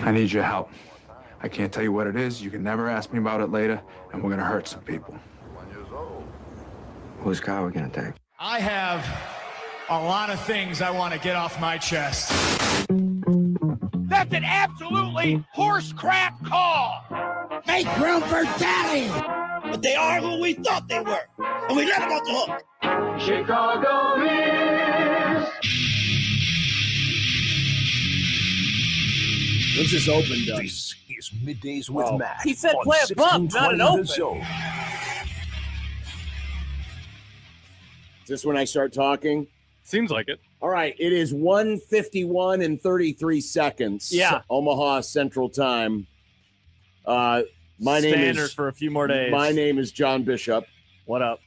I need your help. I can't tell you what it is. You can never ask me about it later, and we're gonna hurt some people. Whose car are we gonna take? I have a lot of things I want to get off my chest. That's an absolutely horse crap call. Make room for Daddy. But they are who we thought they were, and we let them off the hook. Chicago is. When's this open, Doug? This is Middays with Matt. He said play a bump, not an open. Is this when I start talking? Seems like it. All right, it is 1:51 and 33 seconds. Yeah. Omaha Central Time. My name Standard is for a few more days. My name is John Bishop. What up?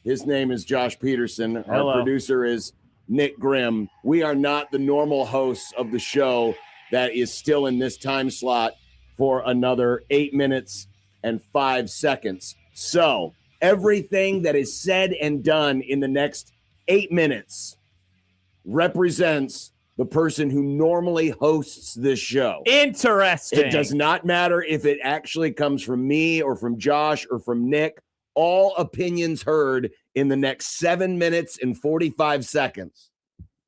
His name is Josh Peterson. Hello. Our producer is Nick Grimm. We are not the normal hosts of the show that is still in this time slot for another 8 minutes and 5 seconds. So everything that is said and done in the next 8 minutes represents the person who normally hosts this show. Interesting. It does not matter if it actually comes from me or from Josh or from Nick. All opinions heard in the next 7 minutes and 45 seconds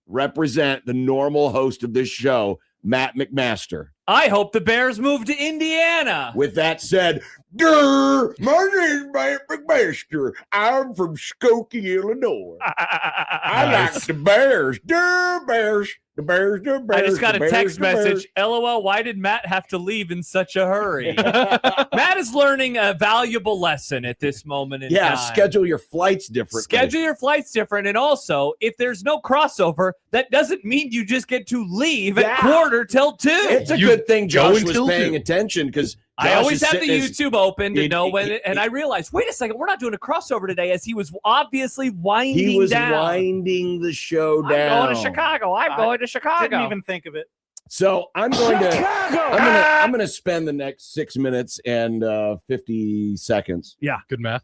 represent the normal host of this show, Matt McMaster. I hope the Bears move to Indiana. With that said, my name is Matt McMaster. I'm from Skokie, Illinois. I like the Bears. Bears. The Bears, the Bears. I just got the a Bears, text the Bears. message. LOL, why did Matt have to leave in such a hurry? Matt is learning a valuable lesson at this moment in time. Schedule your flights differently. Schedule your flights different. And also, if there's no crossover, that doesn't mean you just get to leave at 1:45. It's a good thing Josh was paying attention because I always have the YouTube open to know when, and I realized, wait a second, we're not doing a crossover today, as he was obviously winding down. He was winding the show down. I'm going to Chicago. I'm going to Chicago. Didn't even think of it. So I'm going to I'm going to spend the next 6 minutes and 50 seconds. Yeah, good math.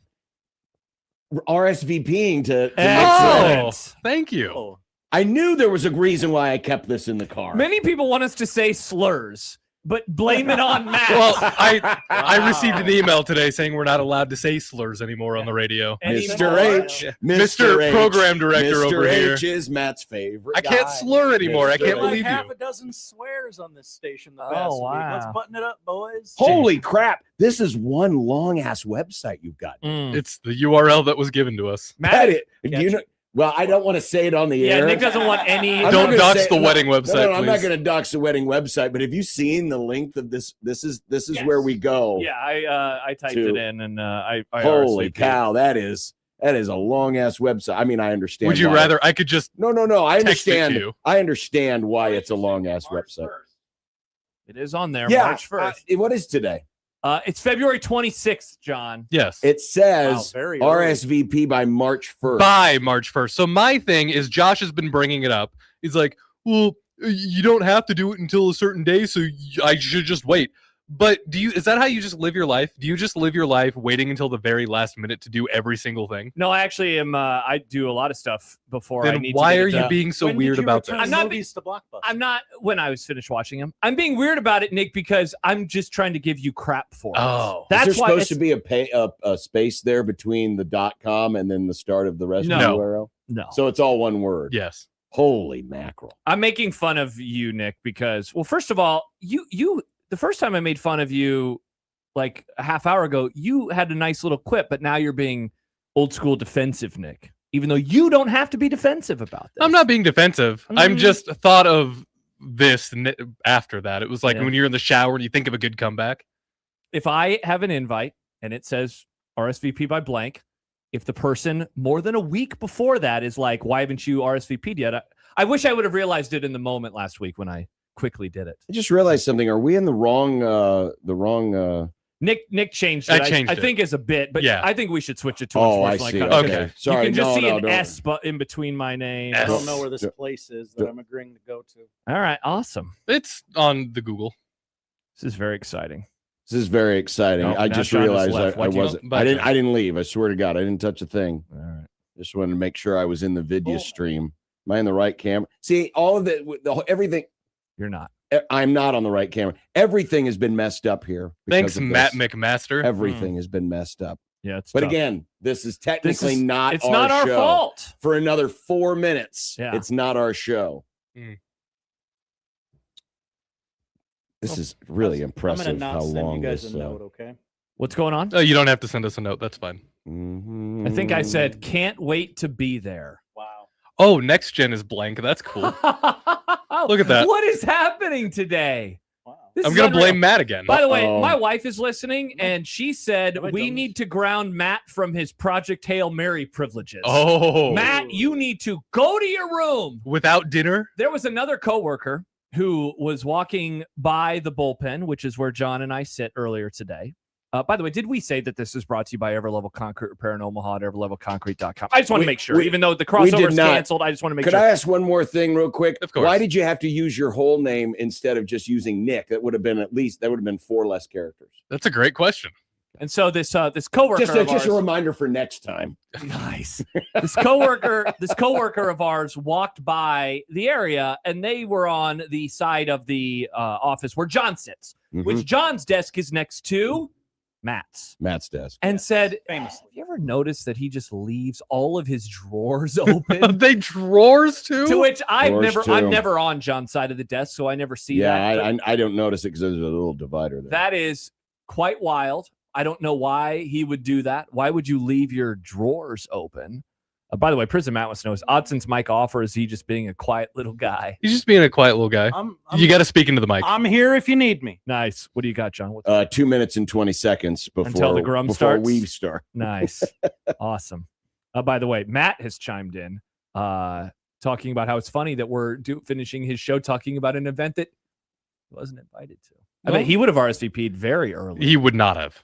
RSVPing to Excellent. Thank you. I knew there was a reason why I kept this in the car. Many people want us to say slurs, but blame it on Matt. Well, I received an email today saying we're not allowed to say slurs anymore on the radio. Mr. H. Mr. Program Director Mr. over here. H is Matt's favorite I can't slur anymore. I can't Like believe half you. a dozen swears on this station the Oh, past week. wow. Let's button it up, boys. Holy crap. This is one long-ass website you've got. It's the URL that was given to us. Matt, you know, well, I don't want to say it on the air. Yeah, Nick doesn't want any. Don't dox the wedding website, No, I'm not please. going to dox the wedding website. But have you seen the length of this? This is where we go. Yeah, I typed it in, and I Holy RSVP'd. cow, that is a long ass website. I mean, I understand. Would you why. rather I could just No. I text it to understand. you? I understand why it's a long ass website. It is on there, Yeah, March 1st. What is today? It's February 26th, John. Yes. It says Wow, very early. RSVP by March 1st. By March 1st. So my thing is Josh has been bringing it up. He's like, well, you don't have to do it until a certain day, so I should just wait. But is that how you just live your life? Do you just live your life waiting until the very last minute to do every single thing? No, I actually am. I do a lot of stuff before I Then need why to are get it you done. being so When did weird you about return this? I'm not movies to Blockbuster. I'm not when I was finished watching them. I'm being weird about it, Nick, because I'm just trying to give you crap for it. Oh. That's is there why supposed to be a space there between the .com and then the start of the rest of the No. URL? No. So it's all one word. Yes. Holy mackerel. I'm making fun of you, Nick, because, well, first of all, you the first time I made fun of you, like a half hour ago, you had a nice little quip, but now you're being old school defensive, Nick, even though you don't have to be defensive about this. I'm not being defensive. I'm just thought of this after that. It was like when you're in the shower and you think of a good comeback. If I have an invite and it says RSVP by blank, if the person more than a week before that is like, why haven't you RSVP'd yet? I wish I would have realized it in the moment last week when I quickly did it. I just realized something. Are we in the wrong Nick changed it. I think as a bit, but yeah. I think we should switch it to I Unsportsmanlike. see. because Okay. Sorry. You can just see an don't. S in between my name. I don't know where this place is that Don't- I'm agreeing to go to. All right, awesome. It's on the Google. This is very exciting. This is very exciting. No, I now just Sean has realized left. I Why'd you- wasn't. Bye, I John. didn't leave. I swear to God, I didn't touch a thing. All right. Just wanted to make sure I was in the video stream. Am I in the right camera? See, all of it, everything. You're not. I'm not on the right camera. Everything has been messed up here. Thanks, because of Matt this. McMaster. Everything has been messed up. Yeah, it's But tough. again, this is technically It's not not our show. fault. For another 4 minutes, Yeah. it's not our show. This is really impressive I'm gonna how not send long you guys this. a note, okay? What's going on? Oh, you don't have to send us a note. That's fine. Mhm. I think I said, can't wait to be there. Wow. Oh, next gen is blank. That's cool. Look at that. What is happening today? Wow. This I'm is gonna unreal. blame Matt again. By the way, Uh-oh. my wife is listening, and she said Have I we done need to ground Matt from his Project Hail Mary privileges. Oh, Matt, you need to go to your room. without dinner? There was another coworker who was walking by the bullpen, which is where John and I sit earlier today. By the way, did we say that this is brought to you by Everlevel Concrete Repair in Omaha at everlevelconcrete.com? I just want to make sure, even though the crossover is not. canceled, I just want to make Could sure. I ask one more thing real quick? Of course. Why did you have to use your whole name instead of just using Nick? That would have been 4 less characters. That's a great question. And so this coworker Just of a ours, reminder for next time. nice. This coworker of ours walked by the area, and they were on the side of the office where John sits, which John's desk is next to Matt's desk. and said, Famously. have you ever noticed that he just leaves all of his drawers open? They drawers too? To which I'm Drawers, too. never on John's side of the desk, so I never see Yeah, that. I don't notice it because there's a little divider there. That is quite wild. I don't know why he would do that. Why would you leave your drawers open? By the way, Prison Matt wants to know, is Odson's mic off, or is he just being a quiet little guy? He's just being a quiet little guy. You got to speak into the mic. I'm here if you need me. Nice. What do you got, John? What's 2 minutes and 20 seconds before the Grum before starts? we start. Nice. Awesome. By the way, Matt has chimed in talking about how it's funny that we're finishing his show talking about an event that he wasn't invited to. I bet he would have RSVP'd very early. He would not have.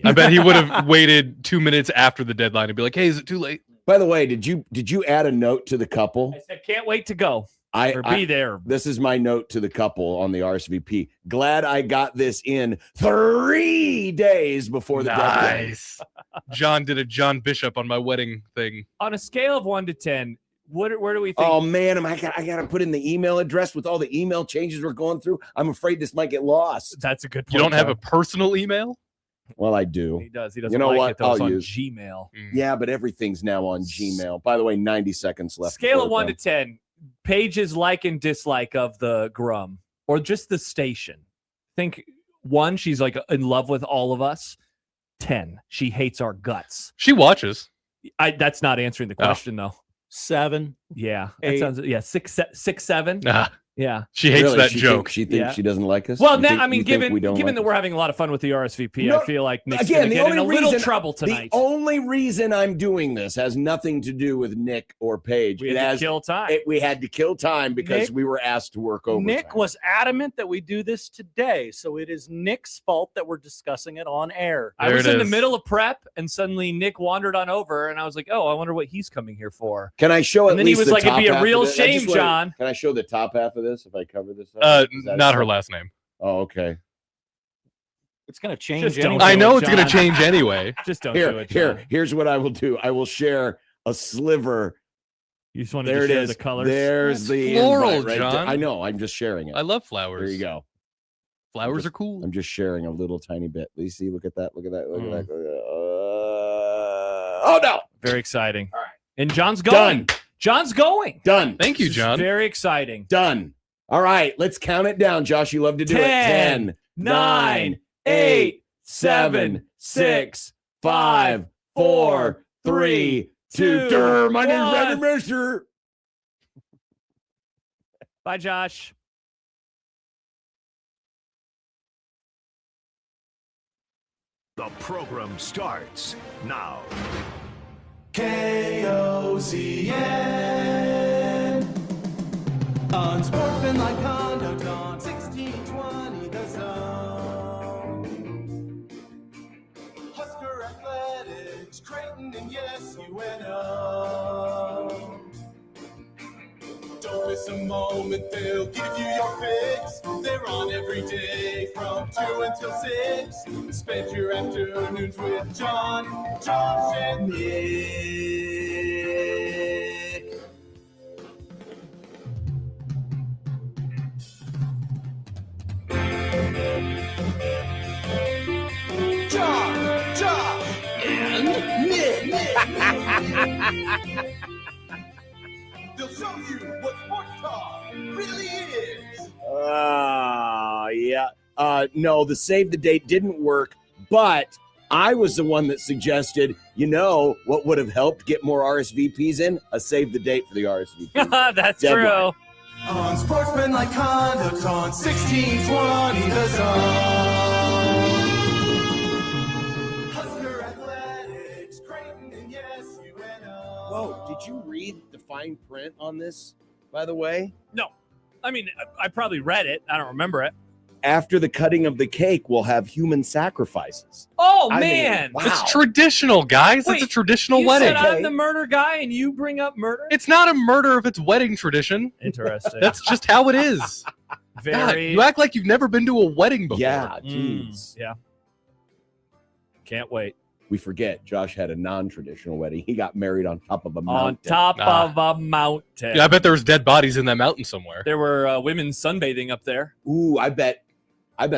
I bet he would have waited 2 minutes after the deadline and be like, hey, is it too late? By the way, did you add a note to the couple? I said, can't wait to go or be there. This is my note to the couple on the RSVP. Glad I got this in 3 days before the deadline. Nice. John did a John Bishop on my wedding thing. On a scale of 1 to 10, where do we think? Oh man, I got to put in the email address with all the email changes we're going through. I'm afraid this might get lost. That's a good point. You don't have a John. personal email? Well, I do. He does. He doesn't You know like what? it, though. It's I'll on use- Gmail. Yeah, but everything's now on Gmail. By the way, 90 seconds left. Scale before of 1 to the 10, pages like and dislike of the Grum, or just the station. Think 1, she's like in love with all of us. 10, she hates our guts. She watches. That's not answering the question though. 7. Yeah, that 8. sounds 6, 7. Nah, Yeah. she hates Really? that She joke. She thinks Yeah. she doesn't like us. Well, You now, think- I mean, you think given we don't like that us? we're having a lot of fun with the RSVP, No, I feel like Nick's again, gonna the get in only a little reason- trouble tonight. The only reason I'm doing this has nothing to do with Nick or Paige. We It had to has kill time. we had to kill time because Nick- we were asked to work overtime. Nick was adamant that we do this today, so it is Nick's fault that we're discussing it on air. I There was it in the is. middle of prep, and suddenly Nick wandered on over, and I was like, "Oh, I wonder what he's coming here for." Can I show at And then he least was the like, "It'd be top a half real of it?" I just shame, wanna- John. Can I show the top half of this if I cover this up? Is that Not her acceptable? last name. Oh, okay. It's going to change Just don't anyway. I know it, it's going to John. change anyway. Just don't do it, John. Here's what I will do. I will share a sliver. You just wanted There to it share is. the colors. There's the floral, invite right there. John. I know. I'm just sharing it. I love flowers. There you go. Flowers are cool. I'm just sharing a little tiny bit. You see? Look at that. Look at that. Look at that. Oh no! Very exciting. All right. And John's going. Done. John's going. Done. Thank you, This is John. Very exciting. Done. All right. Let's count it down, Josh. You love to do 10, it. 10, 9, 8, 7, 6, 5, 4, 3, 2. Durr, my name's 1. Brandon Mercer. Bye, Josh. The program starts now. Unsportsmanlike conduct on 1620 The Zone. Husker Athletics, Creighton, and yes, UNO. Don't miss a moment, they'll give you your fix. They're on every day from 2 until 6. Spend your afternoons with John, Josh, and Nick. They'll show you what sports talk really is. Yeah. No, the save the date didn't work, but I was the one that suggested, what would have helped get more RSVPs in? A save the date for the RSVP. That's Deadline. true. Unsportsmanlike conduct on 1620 The Zone. Husker Athletics, Creighton, and yes, UNO. Whoa, did you read the fine print on this, by the way? No. I mean, I probably read it. I don't remember it. After the cutting of the cake, we'll have human sacrifices. Oh, I mean, man. wow. It's traditional, guys. Wait, it's a traditional you wedding. said I'm the murder guy and you bring up murder? It's not a murder if it's wedding tradition. Interesting. That's just how it is. God, very. you act like you've never been to a wedding before. Yeah, jeez. Yeah. Can't wait. We forget Josh had a non-traditional wedding. He got married on top of a mountain. On top of a mountain. Yeah, I bet there was dead bodies in that mountain somewhere. There were women sunbathing up there. Ooh, I bet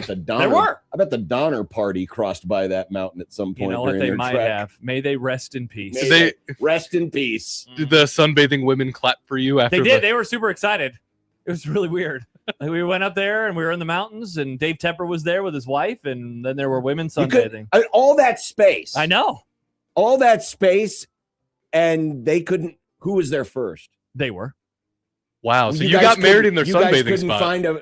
the Donner. There were. I bet the Donner party crossed by that mountain at some point. You know what during they their might trek. have. May they rest in peace. May They- rest in peace. Did the sunbathing women clap for you after They did. the- They were super excited. It was really weird. Like, we went up there and we were in the mountains, and Dave Tepper was there with his wife, and then there were women You could- sunbathing. all that space. I know. All that space, and they couldn't. Who was there first? They were. Wow, so you guys got married in couldn't- their you guys sunbathing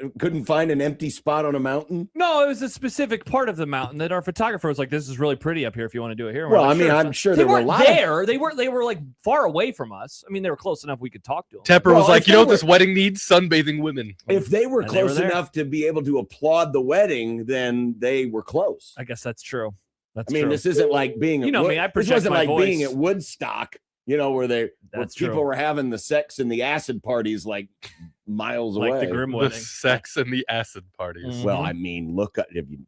spot. Couldn't find an empty spot on a mountain. No, it was a specific part of the mountain that our photographer was like, "This is really pretty up here. If you want to do it here." And we're Well, like, I mean, sure. I'm sure They there were a weren't lot there. They were like far away from us. I mean, they were close enough we could talk to them. Tepper Well, was like, if you know they what this were- wedding needs? Sunbathing women. If they were And they were close there. enough to be able to applaud the wedding, then they were close. I guess that's true. That's I mean, true. this isn't like being. You know me, I This project wasn't my like being voice. at Woodstock. Where That's people true. were having the sex and the acid parties like miles Like away. the grim The wedding. sex and the acid parties. Mm. Well, Mhm. I mean, look at if you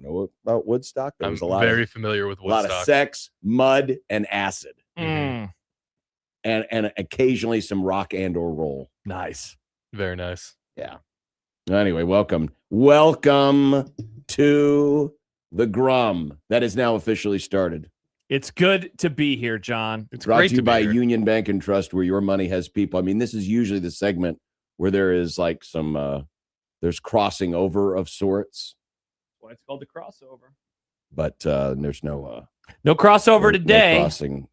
know about Woodstock, there I'm was a lot very of familiar with a lot Woodstock. of sex, mud, and acid, Mm. and occasionally some rock and or roll. Nice. Very nice. Yeah. Anyway, welcome to the Grum that is now officially started. It's good to be here, John. It's Brought great to you be by here. Union Bank and Trust, where your money has people. I mean, this is usually the segment where there is like some there's crossing over of sorts, Why it's called the crossover. but there's no crossover today.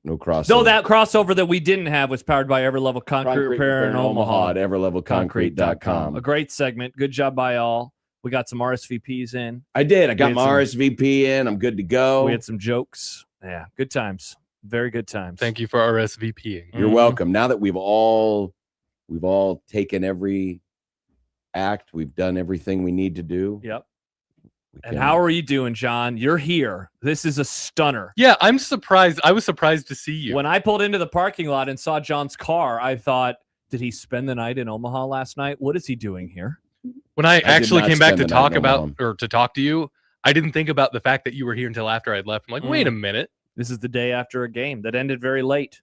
No crossing. Though that crossover that we didn't have was powered by Everlevel Concrete Repair in Omaha. at everlevelconcrete.com. A great segment. Good job by all. We got some RSVPs in. I did. I got had my some- RSVP in. I'm good to go. We had some jokes. Yeah, good times. Very good times. Thank you for RSVPing. You're Mhm. welcome. Now that we've all taken every act, we've done everything we need to do. Yep. we And can- how are you doing, John? You're here. This is a stunner. Yeah, I'm surprised. I was surprised to see you. When I pulled into the parking lot and saw John's car, I thought, did he spend the night in Omaha last night? What is he doing here? When I did actually not came back spend to the night talk in about Omaha. or to talk to you, I didn't think about the fact that you were here until after I'd left. I'm like, wait a minute. This is the day after a game that ended very late.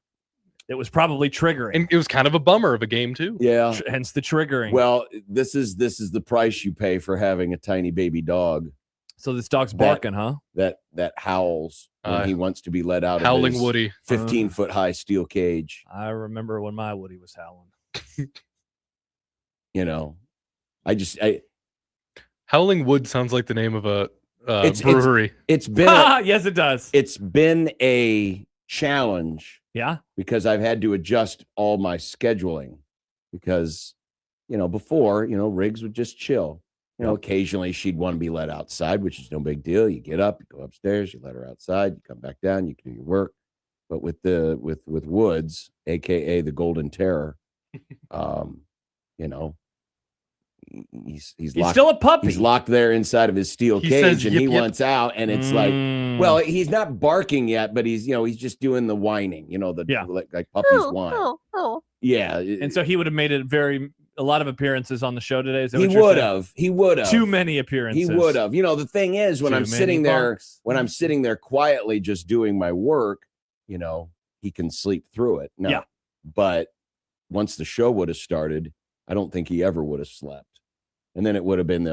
It was probably triggering. And it was kind of a bummer of a game too. Yeah. Hence the triggering. Well, this is the price you pay for having a tiny baby dog so this dog's barking, huh? that howls when he wants to be let out of Howling his Woody. 15-foot high steel cage. I remember when my Woody was howling. Howling Wood sounds like the name of a It's- brewery. It's been a, Yes, it does. it's been a challenge Yeah. because I've had to adjust all my scheduling because, before, Riggs would just chill. Occasionally she'd want to be let outside, which is no big deal. You get up, you go upstairs, you let her outside, you come back down, you can do your work. But with Woods, aka the Golden Terror, he's locked, still a puppy. he's locked there inside of his steel He cage says, and "Yip, he yip." wants out. And it's like, well, he's not barking yet, but he's just doing the whining, like puppies whine. Yeah. and so he would have made a lot of appearances on the show today. Is that He what you're would saying? have. He would have. Too many appearances. He would have. The thing is, when Too I'm many sitting there, barks. when I'm sitting there quietly just doing my work, he can sleep through it. No. Yeah. But once the show would have started, I don't think he ever would have slept. And then it would have been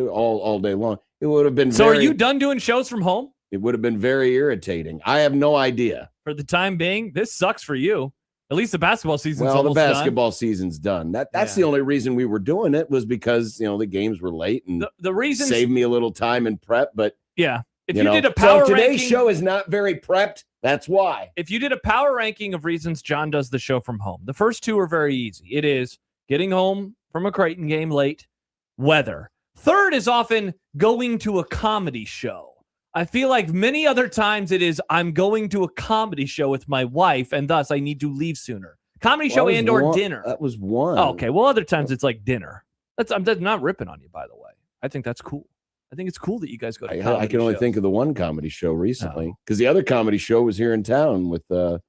all day long. It would have been So very, are you done doing shows from home? It would have been very irritating. I have no idea. For the time being, this sucks for you. At least the basketball season's Well, the almost done. basketball season's done. That's the only reason we were doing it was because, the games were late and The reason saved me a little time in prep. But, yeah. If you did a power so today's ranking, show is not very prepped. That's why. if you did a power ranking of reasons John does the show from home, the first two are very easy. It is getting home from a Creighton game late, weather. Third is often going to a comedy show. I feel like many other times it is I'm going to a comedy show with my wife, and thus I need to leave sooner. Comedy show and or dinner. That was one. Oh, okay. Well, other times it's like dinner. I'm not ripping on you, by the way. I think that's cool. I think it's cool that you guys go to comedy I can only shows. think of the one comedy show recently because the other comedy show was here in town with a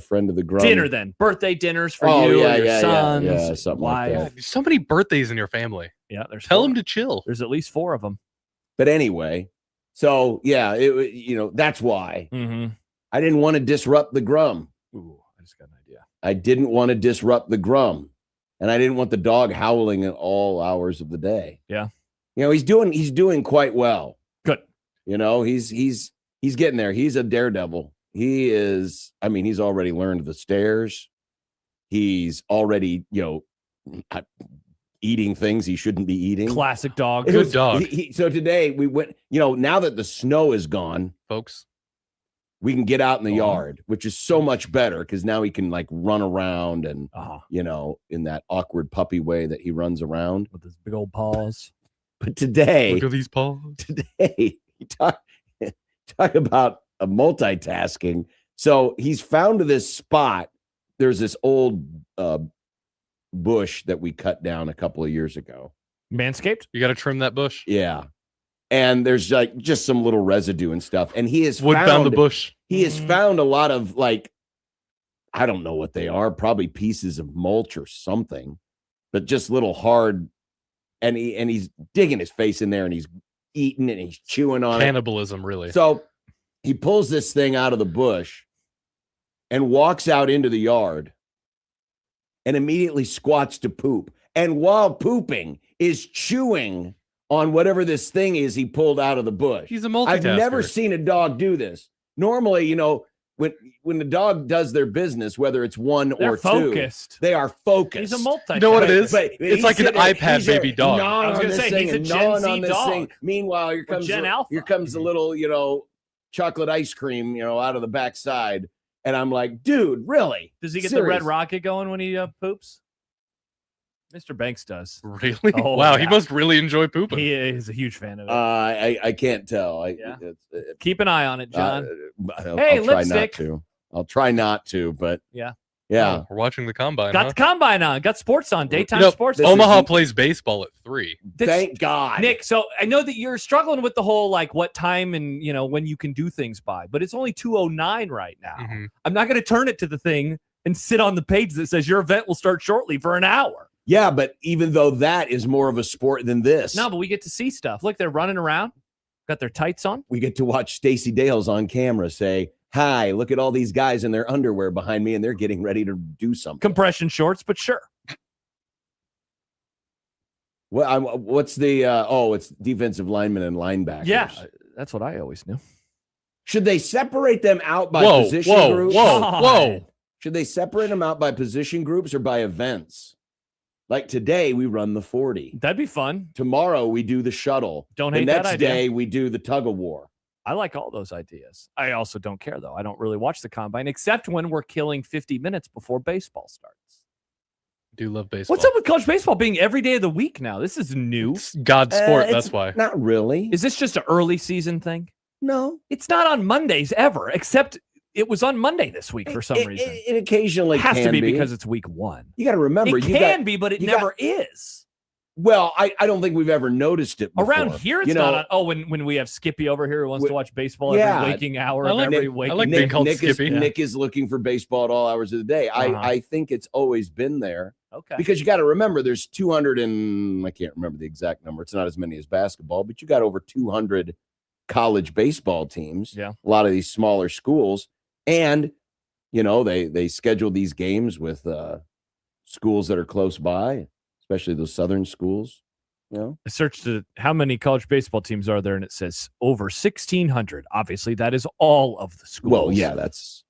friend of the Grum. Dinner then. Birthday dinners for you or your sons. Yeah, something wife. like that. There's so many birthdays in your family. Yeah, there's Tell four. them to chill. There's at least 4 of them. But anyway, so yeah, that's why Mm-hmm. I didn't want to disrupt the Grum. Ooh, I just got an idea. I didn't want to disrupt the Grum, and I didn't want the dog howling at all hours of the day. Yeah. He's doing quite well. Good. He's getting there. He's a daredevil. He is. I mean, he's already learned the stairs. He's already, eating things he shouldn't be eating. Classic dog. Good dog. So today we went, now that the snow is gone, Folks. we can get out in the yard, which is so much better because now he can run around and, in that awkward puppy way that he runs around. With his big old paws. But today, Look at these paws. he talk about a multitasking. So he's found this spot. There's this old bush that we cut down a couple of years ago. Manscaped? You got to trim that bush. Yeah. And there's just some little residue and stuff. And he has Wood found the bush. He has found a lot of I don't know what they are, probably pieces of mulch or something, but just little hard. And he's digging his face in there and he's eating it and he's chewing on Cannibalism, really. So he pulls this thing out of the bush and walks out into the yard and immediately squats to poop. And while pooping is chewing on whatever this thing is he pulled out of the bush. He's a multitasker. I've never seen a dog do this. Normally, when the dog does their business, whether it's one They're or focused. two, they are focused. He's a multitasker. You know what it is? But It's like an iPad baby dog. I was going gonna to say, he's a Gen Z dog. Meanwhile, here comes Gen Alpha. Here comes the little, chocolate ice cream, out of the backside. And I'm like, dude, really? Does he get Serious? the red rocket going when he poops? Mr. Banks does. Really? Oh, wow, yeah. he must really enjoy pooping. He is a huge fan of it. I can't tell. Keep an eye on it, John. I'll Hey, try lipstick. not to. I'll try not to, but Yeah. Oh, we're watching the combine. Got huh? the combine on. Got sports on. Daytime You know, sports. this Omaha is- plays baseball at 3. Thank God. Nick, so I know that you're struggling with the whole what time and when you can do things by, but it's only 2:09 right now. Mhm. I'm not going to turn it to the thing and sit on the page that says your event will start shortly for an hour. Yeah, but even though that is more of a sport than this, No, but we get to see stuff. Look, they're running around, got their tights on. we get to watch Stacey Dales on camera say, "Hi, look at all these guys in their underwear behind me, and they're getting ready to do something." Compression shorts, but sure. What's the? It's defensive linemen and linebackers. Yeah, that's what I always knew. Should they separate them out by Whoa, position whoa, groups? whoa. Should they separate them out by position groups or by events? Like today, we run the 40. That'd be fun. Tomorrow, we do the shuttle. Don't the hate that next idea. day, we do the tug of war. I like all those ideas. I also don't care, though. I don't really watch the combine, except when we're killing 50 minutes before baseball starts. Do love baseball. What's up with college baseball being every day of the week now? This is new. It's God's sport, It's that's why. Not really. Is this just an early season thing? No. It's not on Mondays ever, except it was on Monday this week for some reason. It occasionally It has can to be because it's week 1. you got to remember. It you can got, be, but it you never is. Well, I don't think we've ever noticed it before. Around here, it's not on. Oh, when we have Skippy over here who wants to watch baseball every waking hour I of like every Nick- waking I like day. being called Nick Skippy. Nick is looking for baseball at all hours of the day. I think it's always been there. Okay. Because you got to remember, there's 200 and I can't remember the exact number. It's not as many as basketball, but you got over 200 college baseball teams. Yeah. A lot of these smaller schools, and they schedule these games with schools that are close by, especially those southern schools. I searched how many college baseball teams are there, and it says over 1,600. Obviously, that is all of the schools. Well, yeah, that's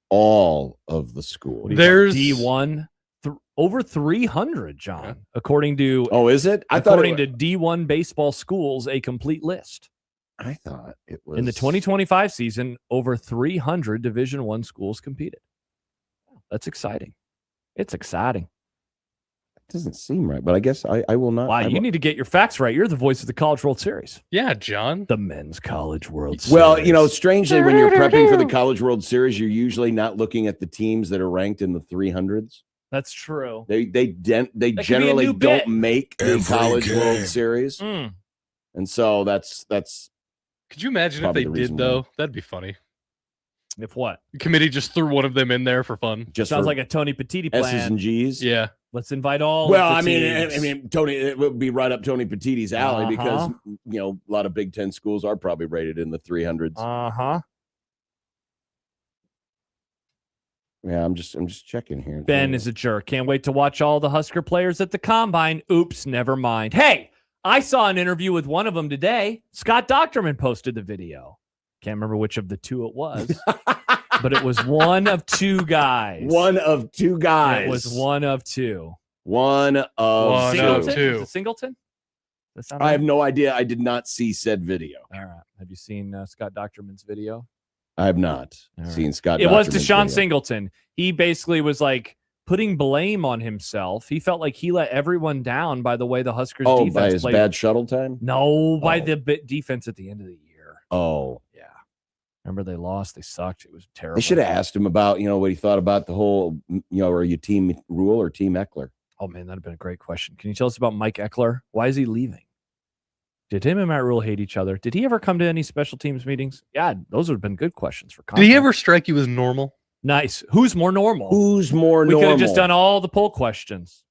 all of the schools. There's D1 over 300, John, according to. Oh, is it? According to D1 baseball schools, a complete list. I thought it was in the 2025 season. Over 300 Division I schools competed. That's exciting. It's exciting. Doesn't seem right, but I guess I will not. Wow, you need to get your facts right. You're the voice of the College World Series. Yeah, John. The Men's College World Series. Well, strangely, when you're prepping for the College World Series, you're usually not looking at the teams that are ranked in the 300s. That's true. They generally don't make the College World Series, and so that's. Could you imagine if they did though? That'd be funny. If what? The committee just threw one of them in there for fun. Just sounds like a Tony Petitti plan. S's and G's. Yeah. Let's invite all. Well, of the teams. I mean, Tony, it would be right up Tony Petitti's alley because a lot of Big Ten schools are probably rated in the 300s. Yeah, I'm just checking here. Ben is a jerk. Can't wait to watch all the Husker players at the Combine. Oops, never mind. Hey, I saw an interview with one of them today. Scott Docterman posted the video. Can't remember which of the two it was, but it was one of two guys. One of two guys. It was one of two. One of two. Is it Singleton? I have no idea. I did not see said video. All right. Have you seen Scott Docterman's video? I have not seen Scott. It was Docterman's Deshaun video. Singleton. He basically was like putting blame on himself. He felt like he let everyone down by the way the Huskers defense by his played. bad shuttle time? No, by the defense at the end of the year. Oh. Yeah. Remember they lost. They sucked. It was terrible. They should have asked him about, what he thought about the whole, are you Team Rule or Team Eckler? Oh, man, that'd have been a great question. Can you tell us about Mike Eckler? Why is he leaving? Did him and Matt Rule hate each other? Did he ever come to any special teams meetings? Yeah, those would have been good questions for content. Did he ever strike you as normal? Nice. Who's more normal? We could have just done all the poll questions.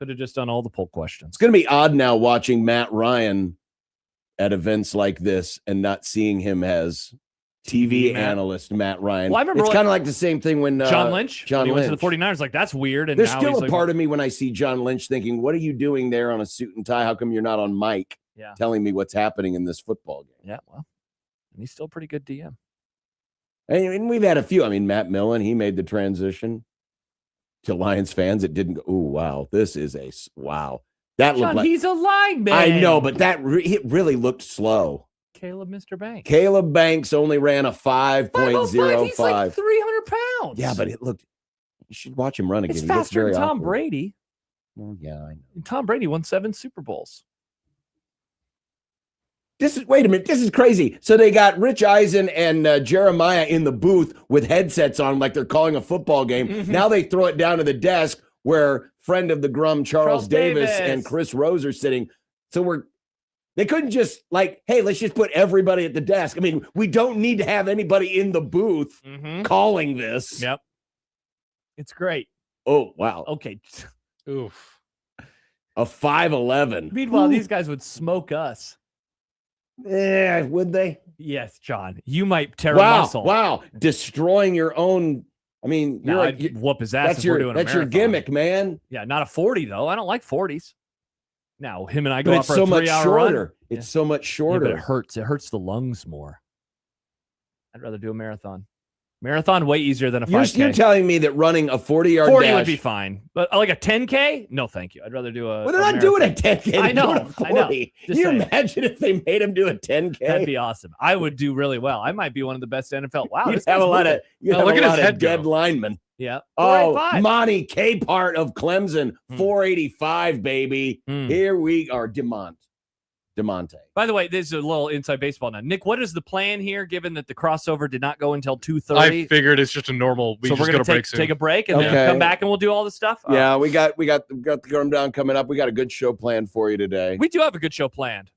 It's going to be odd now watching Matt Ryan at events like this and not seeing him as TV analyst Matt Ryan. Well, I remember it's kind of like the same thing when John Lynch. John he Lynch went to the 49ers. Like, that's weird. And there's now still he's a part of me when I see John Lynch thinking, what are you doing there on a suit and tie? How come you're not on mic telling me what's happening in this football game? Yeah, well, and he's still a pretty good DM. And we've had a few. I mean, Matt Millen, he made the transition to Lions fans. It didn't go, oh, wow. This is wow. That John, looked like he's a lineman. I know, but it really looked slow. Caleb Mr. Banks. Caleb Banks only ran a 5.05. He's like 300 pounds. Yeah, but you should watch him run again. It's He looks faster very than Tom awkward. Brady. Well, yeah, I know. And Tom Brady won 7 Super Bowls. Wait a minute. This is crazy. So they got Rich Eisen and Jeremiah in the booth with headsets on like they're calling a football game. Mm-hmm. Now they throw it down to the desk where friend of the Grum, Charles Davis and Chris Rose are sitting. So they couldn't just hey, let's just put everybody at the desk. I mean, we don't need to have anybody in the booth calling this. Yep. It's great. Oh, wow. Okay. Oof. A 5'11". Meanwhile, these guys would smoke us. Yeah, would they? Yes, John. You might tear a muscle. Wow. Destroying your own. I mean, I'd whoop his ass if we're doing a That's your marathon. gimmick, man. Yeah, not a 40, though. I don't like 40s. Now, him and I go But out it's for so a much 3-hour shorter. run. It's so much Yeah, shorter. but it hurts. It hurts the lungs more. I'd rather do a marathon. Marathon way easier than a 5K. You're telling me that running a 40-yard 40 dash would be fine. But like a 10K? No, thank you. I'd rather do a Well, they're not doing a 10K. I know. They're doing a 40. I know. Can Just you saying. imagine if they made him do a 10K? That'd be awesome. I would do really well. I might be one of the best NFL. Wow. You'd this have guy's a lot moving. of look at his head dead go. linemen. Yeah. Oh, 485. Monty K part of Clemson, 485, baby. Here we are, DeMonte. By the way, this is a little inside baseball now. Nick, what is the plan here, given that the crossover did not go until 2:30? I figured it's just a normal. So we're going to take a break and then come back and we'll do all the stuff? Yeah, we got the Grum Down coming up. We got a good show planned for you today. We do have a good show planned.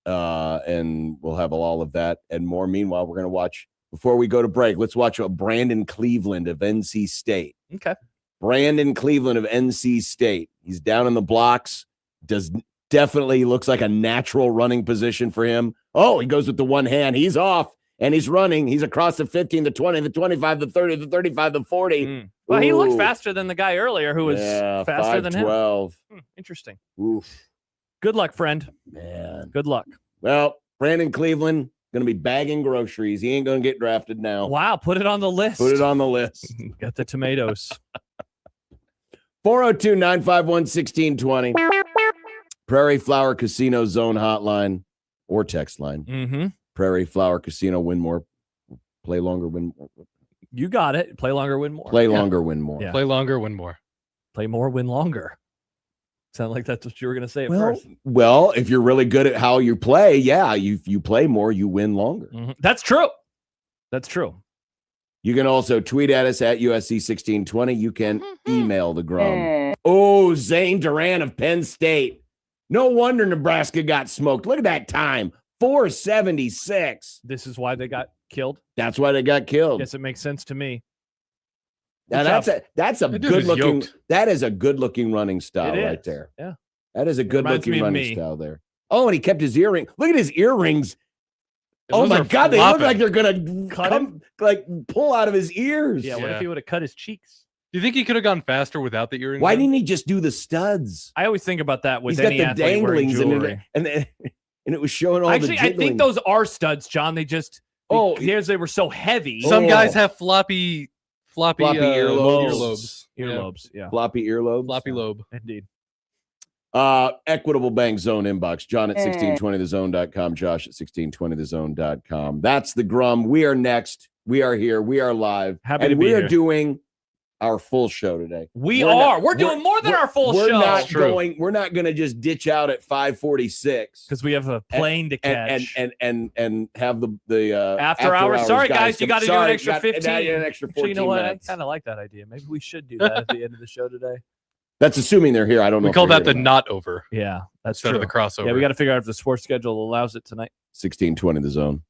And we'll have all of that and more. Meanwhile, we're going to watch, before we go to break, let's watch Brandon Cleveland of NC State. Okay. Brandon Cleveland of NC State. He's down in the blocks. Definitely looks like a natural running position for him. Oh, he goes with the one hand. He's off, and he's running. He's across the 15, the 20, the 25, the 30, the 35, the 40. Well, he looked faster than the guy earlier who was faster than him. 5'12". Interesting. Oof. Good luck, friend. Man. Good luck. Well, Brandon Cleveland going to be bagging groceries. He ain't going to get drafted now. Wow, put it on the list. Put it on the list. Got the tomatoes. 402-951-1620. Prairie Flower Casino Zone Hotline or text line. Mm-hmm. Prairie Flower Casino, win more. Play longer, win more. You got it. Play longer, win more. Play longer, win more. Yeah. Play longer, win more. Play more, win longer. Sound like that's what you were going to say at Well, first. well, if you're really good at how you play, yeah, you play more, you win longer. Mm-hmm. That's true. That's true. You can also tweet at us at USC1620. You can email the Grum. Oh, Zane Duran of Penn State. No wonder Nebraska got smoked. Look at that time. 476. This is why they got killed. That's why they got killed. Guess it makes sense to me. Now that's a That dude good is looking. yoked. That is a good looking running style It right is. there. Yeah. That is a good reminds me looking of running me. style there. Oh, and he kept his earring. Look at his earrings. Oh Those my are God, they look flopping. like they're gonna Cut him? pull out of his ears. Yeah. What Yeah. if he would have cut his cheeks? Do you think he could have gone faster without the earrings? Why on? didn't he just do the studs? I always think about that with He's got any the athlete wearing danglings jewelry. and it was showing all Actually, the I jiggling. think those are studs, John. They just because they were so heavy. Some Oh. guys have floppy Floppy earlobes. earlobes. Earlobes. Yeah. floppy earlobes. Floppy lobe. Indeed. Equitable Bank Zone inbox. John at 1620thezone.com. Josh at 1620thezone.com. That's the Grum. We are next. We are here. We are live. Happy and to be we are here. doing our full show today. We're not- doing more than our full we're show. Not True. going, we're not going to just ditch out at 5:46 because we have a plane to catch. and have the after hours. Sorry, guys, you got to do an extra 15. An extra 14 Actually, you know what? minutes. I kind of like that idea. Maybe we should do that at the end of the show today. That's assuming they're here. I don't know. We if call they're that the here or not. not over Yeah, that's instead true. of the crossover. Yeah, we got to figure out if the sports schedule allows it tonight. 1620 the zone.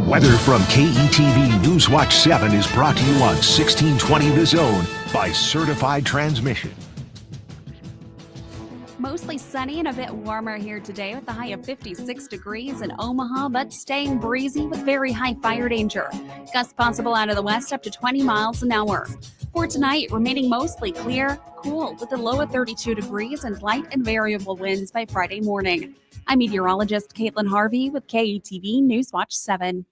Weather from KETV Newswatch 7 is brought to you on 1620 The Zone by Certified Transmission. Mostly sunny and a bit warmer here today with a high of 56 degrees in Omaha, but staying breezy with very high fire danger. Gusts possible out of the west up to 20 miles an hour. For tonight, remaining mostly clear, cool with a low of 32 degrees and light and variable winds by Friday morning. I'm meteorologist Caitlin Harvey with KETV Newswatch 7.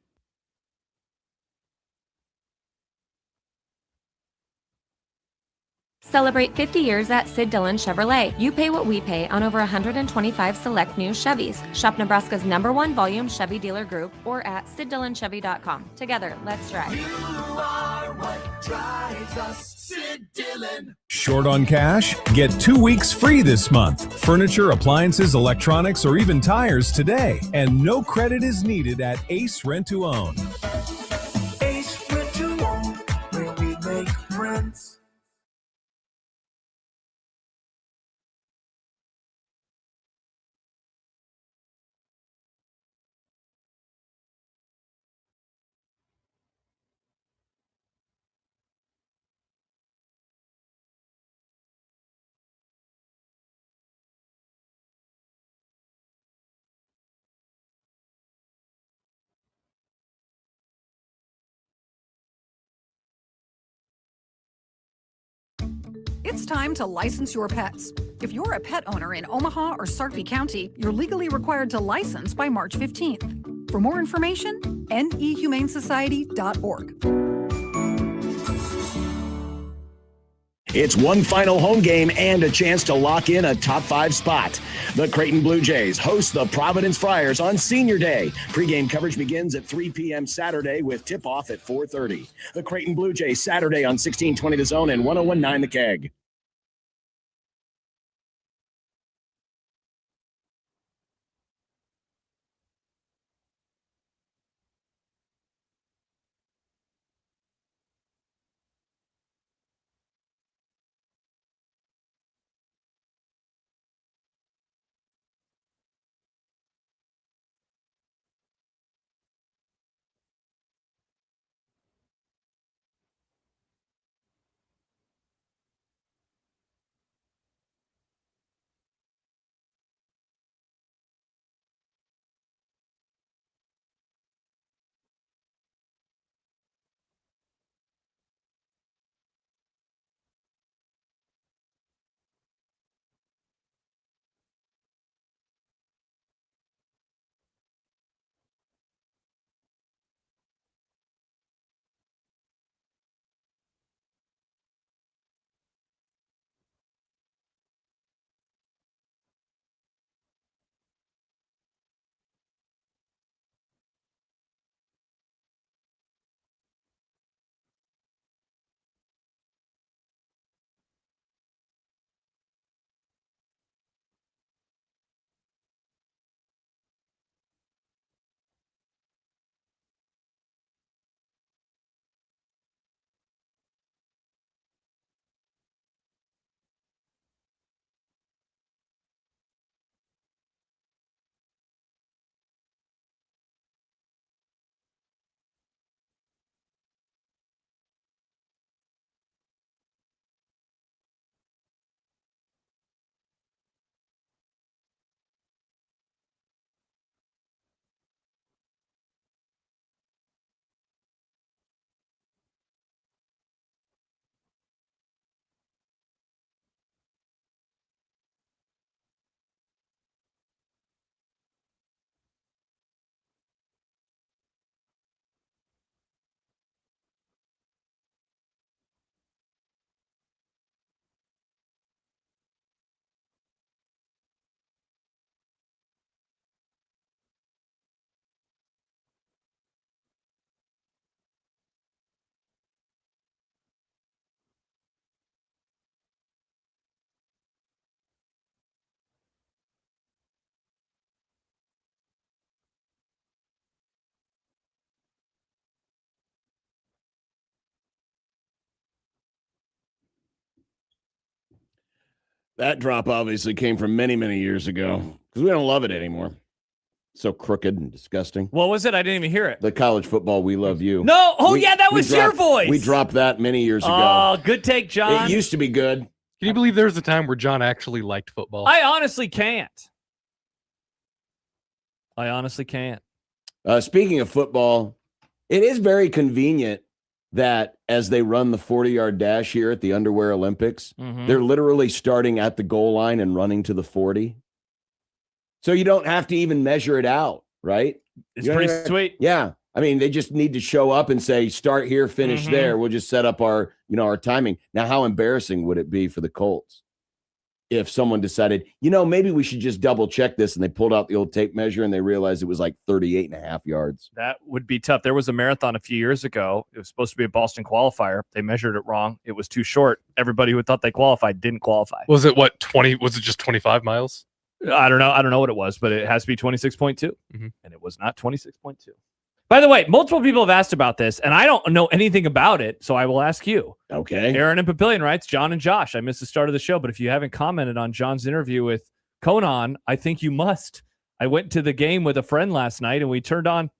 Celebrate 50 years at Sid Dillon Chevrolet. You pay what we pay on over 125 select new Chevys. Shop Nebraska's #1 volume Chevy dealer group or at SidDillonChevy.com. Together, let's drive. You are what drives us, Sid Dillon. Short on cash? Get 2 weeks free this month. Furniture, appliances, electronics, or even tires today. And no credit is needed at Ace Rent to Own. Ace Rent to Own, where we make friends. It's time to license your pets. If you're a pet owner in Omaha or Sarpy County, you're legally required to license by March 15th. For more information, nehumanesociety.org. It's one final home game and a chance to lock in a top 5 spot. The Creighton Bluejays host the Providence Friars on Senior Day. Pre-game coverage begins at 3 p.m. Saturday with tip-off at 4:30. The Creighton Bluejays Saturday on 1620 The Zone and 101.9 The Keg. That drop obviously came from many, many years ago because we don't love it anymore. So crooked and disgusting. What was it? I didn't even hear it. The college football, we love you. No. Oh, yeah, that was your voice. We dropped that many years ago. Oh, good take, John. It used to be good. Can you believe there was a time where John actually liked football? I honestly can't. Speaking of football, it is very convenient that as they run the 40-yard dash here at the Underwear Olympics, they're literally starting at the goal line and running to the 40. So you don't have to even measure it out, right? It's pretty sweet. Yeah. I mean, they just need to show up and say, start here, finish there. We'll just set up our timing. Now, how embarrassing would it be for the Colts if someone decided, maybe we should just double check this, and they pulled out the old tape measure and they realized it was like 38.5 yards. That would be tough. There was a marathon a few years ago. It was supposed to be a Boston qualifier. They measured it wrong. It was too short. Everybody who thought they qualified didn't qualify. Was it 20? Was it just 25 miles? I don't know what it was, but it has to be 26.2. And it was not 26.2. By the way, multiple people have asked about this, and I don't know anything about it, so I will ask you. Okay. Aaron in Papillion writes, John and Josh, I missed the start of the show, but if you haven't commented on John's interview with Conan, I think you must. I went to the game with a friend last night, and we turned on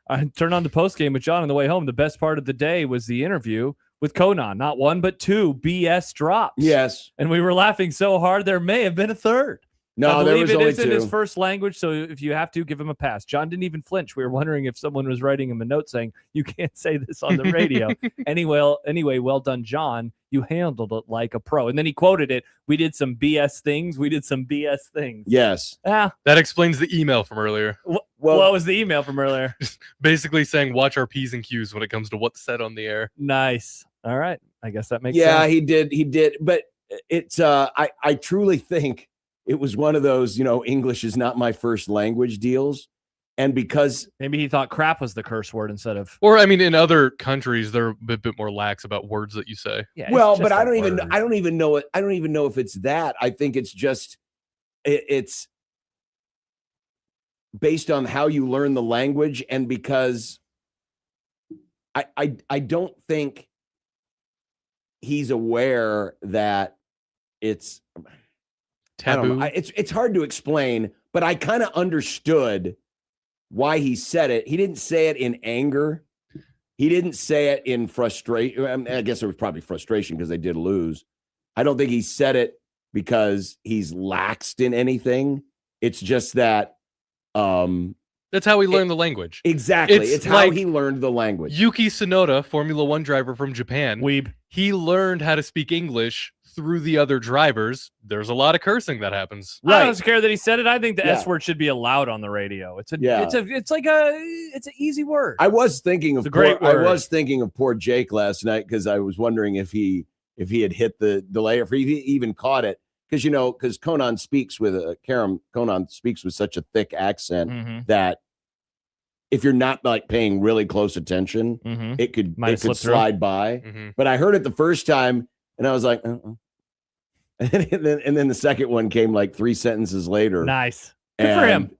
the postgame with John on the way home. The best part of the day was the interview with Conan. Not one, but two BS drops. Yes. And we were laughing so hard, there may have been a third. No, there was only two. It is in his first language, so if you have to, give him a pass. John didn't even flinch. We were wondering if someone was writing him a note saying, you can't say this on the radio. Anyway, well done, John. You handled it like a pro. And then he quoted it. We did some BS things. Yes. That explains the email from earlier. What was the email from earlier? Basically saying, watch our P's and Q's when it comes to what's said on the air. Nice. All right. I guess that makes sense. Yeah, he did. But it's, I truly think it was one of those, English is not my first language deals. And because maybe he thought crap was the curse word instead of, or I mean, in other countries, they're a bit more lax about words that you say. Yeah, well, but I don't even know it. I don't even know if it's that. I think it's just, it's based on how you learn the language. And because I don't think he's aware that it's taboo. It's hard to explain, but I kind of understood why he said it. He didn't say it in anger. He didn't say it in frustration. I guess it was probably frustration because they did lose. I don't think he said it because he's laxed in anything. It's just that that's how he learned the language. Exactly. It's how he learned the language. Yuki Tsunoda, Formula One driver from Japan. Weeb. He learned how to speak English through the other drivers. There's a lot of cursing that happens. Right. I don't care that he said it. I think the S word should be allowed on the radio. It's an easy word. I was thinking of I was thinking of poor Jake last night because I was wondering if he had hit the delay or if he even caught it. Because Conan speaks with Conan speaks with such a thick accent that if you're not like paying really close attention, it could slide by. But I heard it the first time and I was like, and then the second one came like 3 sentences later. Nice. Good for him.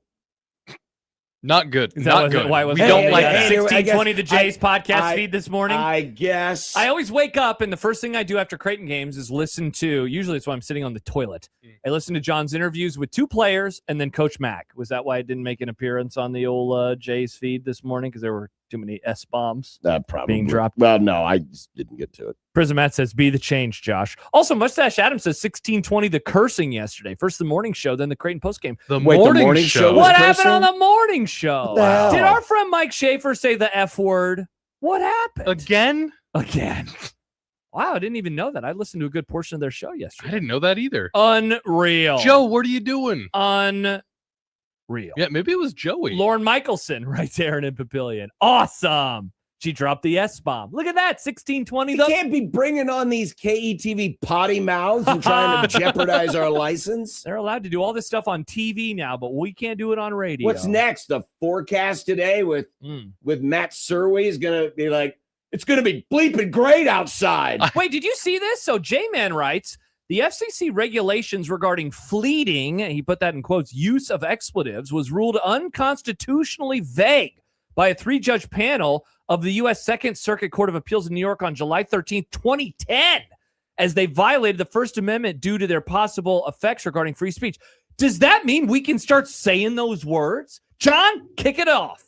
Not good. Not good. Why was we don't like 1620 the Jays podcast feed this morning? I guess. I always wake up and the first thing I do after Creighton games is listen to, usually it's when I'm sitting on the toilet. I listen to John's interviews with 2 players and then Coach Mack. Was that why I didn't make an appearance on the old Jays feed this morning? Because there were too many S-bombs probably being dropped. Well, no, I just didn't get to it. Prismat says, be the change, Josh. Also, Mustache Adam says 1620 the cursing yesterday. First the morning show, then the Creighton postgame. The morning show. What happened on the morning show? Wow. Did our friend Mike Schaefer say the F word? What happened? Again? Wow, I didn't even know that. I listened to a good portion of their show yesterday. I didn't know that either. Unreal. Joe, what are you doing? Unreal. Yeah, maybe it was Joey. Lauren Michelson right there in Papillion. Awesome. She dropped the S-bomb. Look at that, 1620. You can't be bringing on these KETV potty mouths and trying to jeopardize our license. They're allowed to do all this stuff on TV now, but we can't do it on radio. What's next? The forecast today with Matt Surwey is going to be like, it's going to be bleeping great outside. Wait, did you see this? So J-Man writes, the FCC regulations regarding fleeting, he put that in quotes, use of expletives was ruled unconstitutionally vague by a 3-judge panel of the U.S. Second Circuit Court of Appeals in New York on July 13th, 2010. as they violated the First Amendment due to their possible effects regarding free speech. Does that mean we can start saying those words? John, kick it off.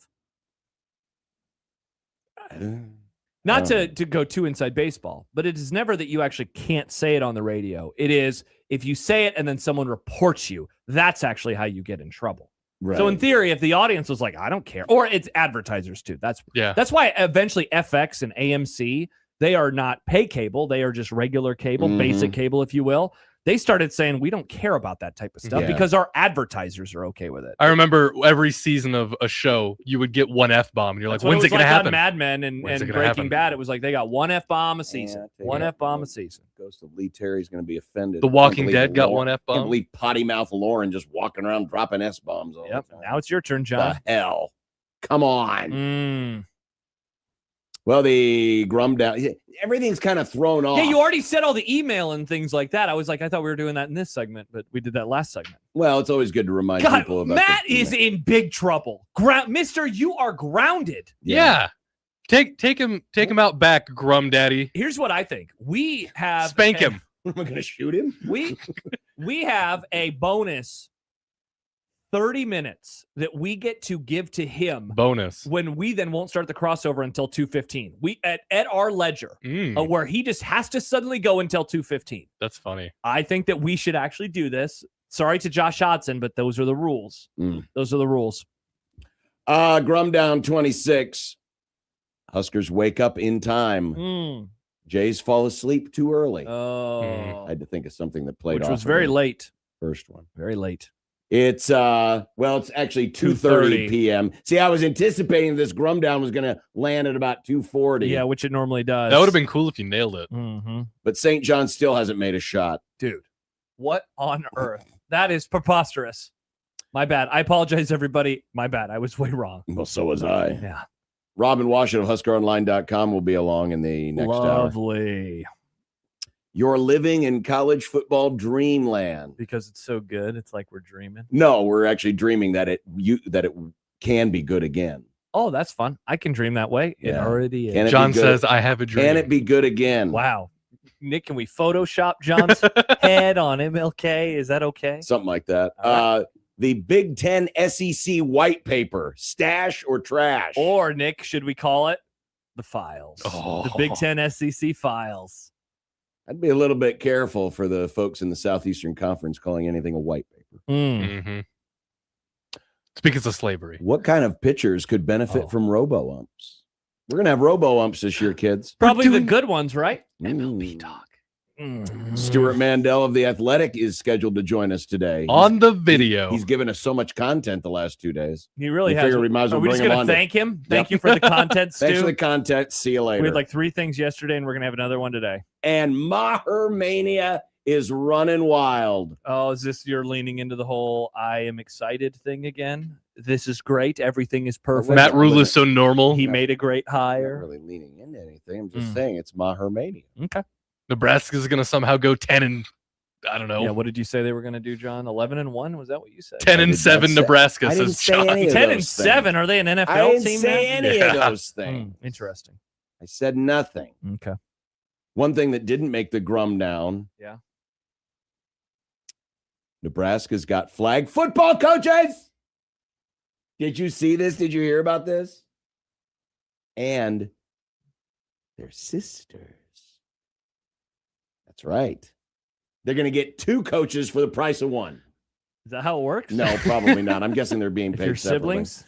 Not to go too inside baseball, but it is never that you actually can't say it on the radio. It is if you say it and then someone reports you, that's actually how you get in trouble. Right. So in theory, if the audience was like, I don't care, or it's advertisers too. That's why eventually FX and AMC, they are not pay cable. They are just regular cable, basic cable, if you will. They started saying, we don't care about that type of stuff because our advertisers are okay with it. I remember every season of a show, you would get one F-bomb. And you're like, when's it going to happen? On Mad Men and Breaking Bad, it was like they got one F-bomb a season. One F-bomb a season. Ghost of Lee Terry's going to be offended. The Walking Dead got one F-bomb. I can't believe potty mouth Lauren just walking around dropping S-bombs all the time. Now it's your turn, John. The hell? Come on. Well, the Grum down. Everything's kind of thrown off. Yeah, you already said all the email and things like that. I was like, I thought we were doing that in this segment, but we did that last segment. Well, it's always good to remind people about Matt is in big trouble. Mister, you are grounded. Yeah. Take him out back, Grum Daddy. Here's what I think. We have spank him. Am I going to shoot him? We have a bonus 30 minutes that we get to give to him. Bonus. When we then won't start the crossover until 2:15. We at our ledger, where he just has to suddenly go until 2:15. That's funny. I think that we should actually do this. Sorry to Josh Hodson, but those are the rules. Those are the rules. Grum down 26. Huskers wake up in time. Jays fall asleep too early. I had to think of something that played Which off. was very late. First one. Very late. It's it's actually 2:30 p.m. See, I was anticipating this Grum down was going to land at about 2:40. Yeah, which it normally does. That would have been cool if you nailed it. But St. John still hasn't made a shot. Dude, what on earth? That is preposterous. My bad. I apologize, everybody. My bad. I was way wrong. Well, so was I. Yeah. Robin Washut of HuskerOnline.com will be along in the next hour. Lovely. You're living in college football dreamland. Because it's so good. It's like we're dreaming. No, we're actually dreaming that it can be good again. Oh, that's fun. I can dream that way. It already is. John says, I have a dream. Can it be good again? Wow. Nick, can we Photoshop John's head on MLK? Is that okay? Something like that. Right. The Big Ten SEC white paper, stash or trash? Or, Nick, should we call it the files? The Big Ten SEC files. I'd be a little bit careful for the folks in the Southeastern Conference calling anything a white paper. It's because of slavery. What kind of pitchers could benefit from robo-umps? We're going to have robo-umps this year, kids. Probably the good ones, right? MLB talk. Stuart Mandel of The Athletic is scheduled to join us today. On the video. He's given us so much content the last 2 days. He really has. Figure we might as well Are we bring just him going on to thank him? Thank you for the content, Stu. Thanks for the content. See you later. We had like 3 things yesterday, and we're going to have another one today. And Maher Mania is running wild. Oh, is this you're leaning into the whole I am excited thing again? This is great. Everything is perfect. Matt Rule is so normal. He made a great hire. I'm not really leaning into anything. I'm just saying it's Maher Mania. Okay. Nebraska's going to somehow go 10 and I don't know. Yeah, what did you say they were going to do, John? 11-1? Was that what you said? 10-7 Nebraska, says John. 10-7. Are they an NFL team? I didn't say any of those things. Interesting. I said nothing. Okay. One thing that didn't make the Grum down. Yeah. Nebraska's got flag football coaches. Did you see this? Did you hear about this? And their sisters. That's right. They're going to get 2 coaches for the price of 1. Is that how it works? No, probably not. I'm guessing they're being paid separately. Siblings?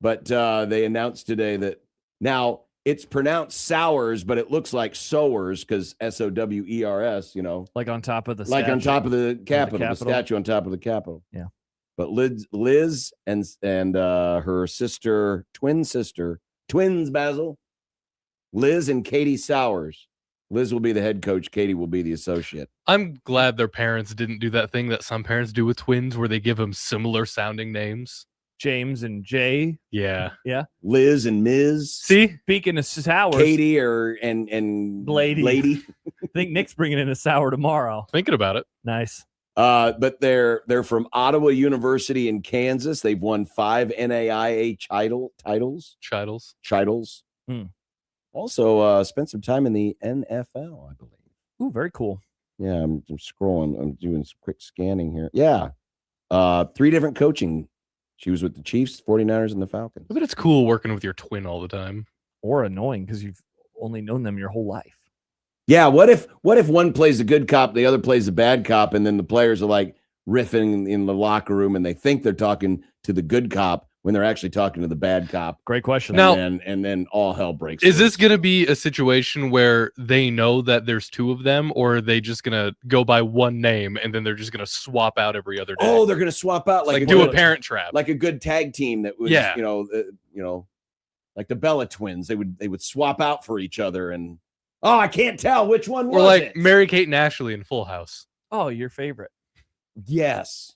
But they announced today that now it's pronounced Sowers, but it looks like Sowers because Sowers, like on top of the like statue. on top of the Capitol, the statue on top of the Capitol. Yeah. But Liz and her sister, twins, Basil, Liz and Katie Sowers. Liz will be the head coach. Katie will be the associate. I'm glad their parents didn't do that thing that some parents do with twins where they give them similar sounding names. James and Jay. Yeah. Yeah. Liz and Ms. See? Speaking of Sowers. Katie and Lady. I think Nick's bringing in a sour tomorrow. Thinking about it. Nice. But they're from Ottawa University in Kansas. They've won 5 NAIA titles. Also spent some time in the NFL, I believe. Ooh, very cool. Yeah, I'm scrolling. I'm doing some quick scanning here. Yeah. 3 different coaching. She was with the Chiefs, 49ers, and the Falcons. But it's cool working with your twin all the time. Or annoying because you've only known them your whole life. Yeah, what if one plays the good cop, the other plays the bad cop, and then the players are like riffing in the locker room and they think they're talking to the good cop when they're actually talking to the bad cop? Great question. Now, and then all hell breaks Is loose. this going to be a situation where they know that there's 2 of them, or are they just going to go by one name and then they're just going to swap out every other day? Oh, they're going to swap out like do a parent trap, like a good tag team that was, Yeah. Like the Bella twins. They would swap out for each other, and I can't tell which one or was like it. Mary Kate and Ashley in Full House. Oh, your favorite. Yes.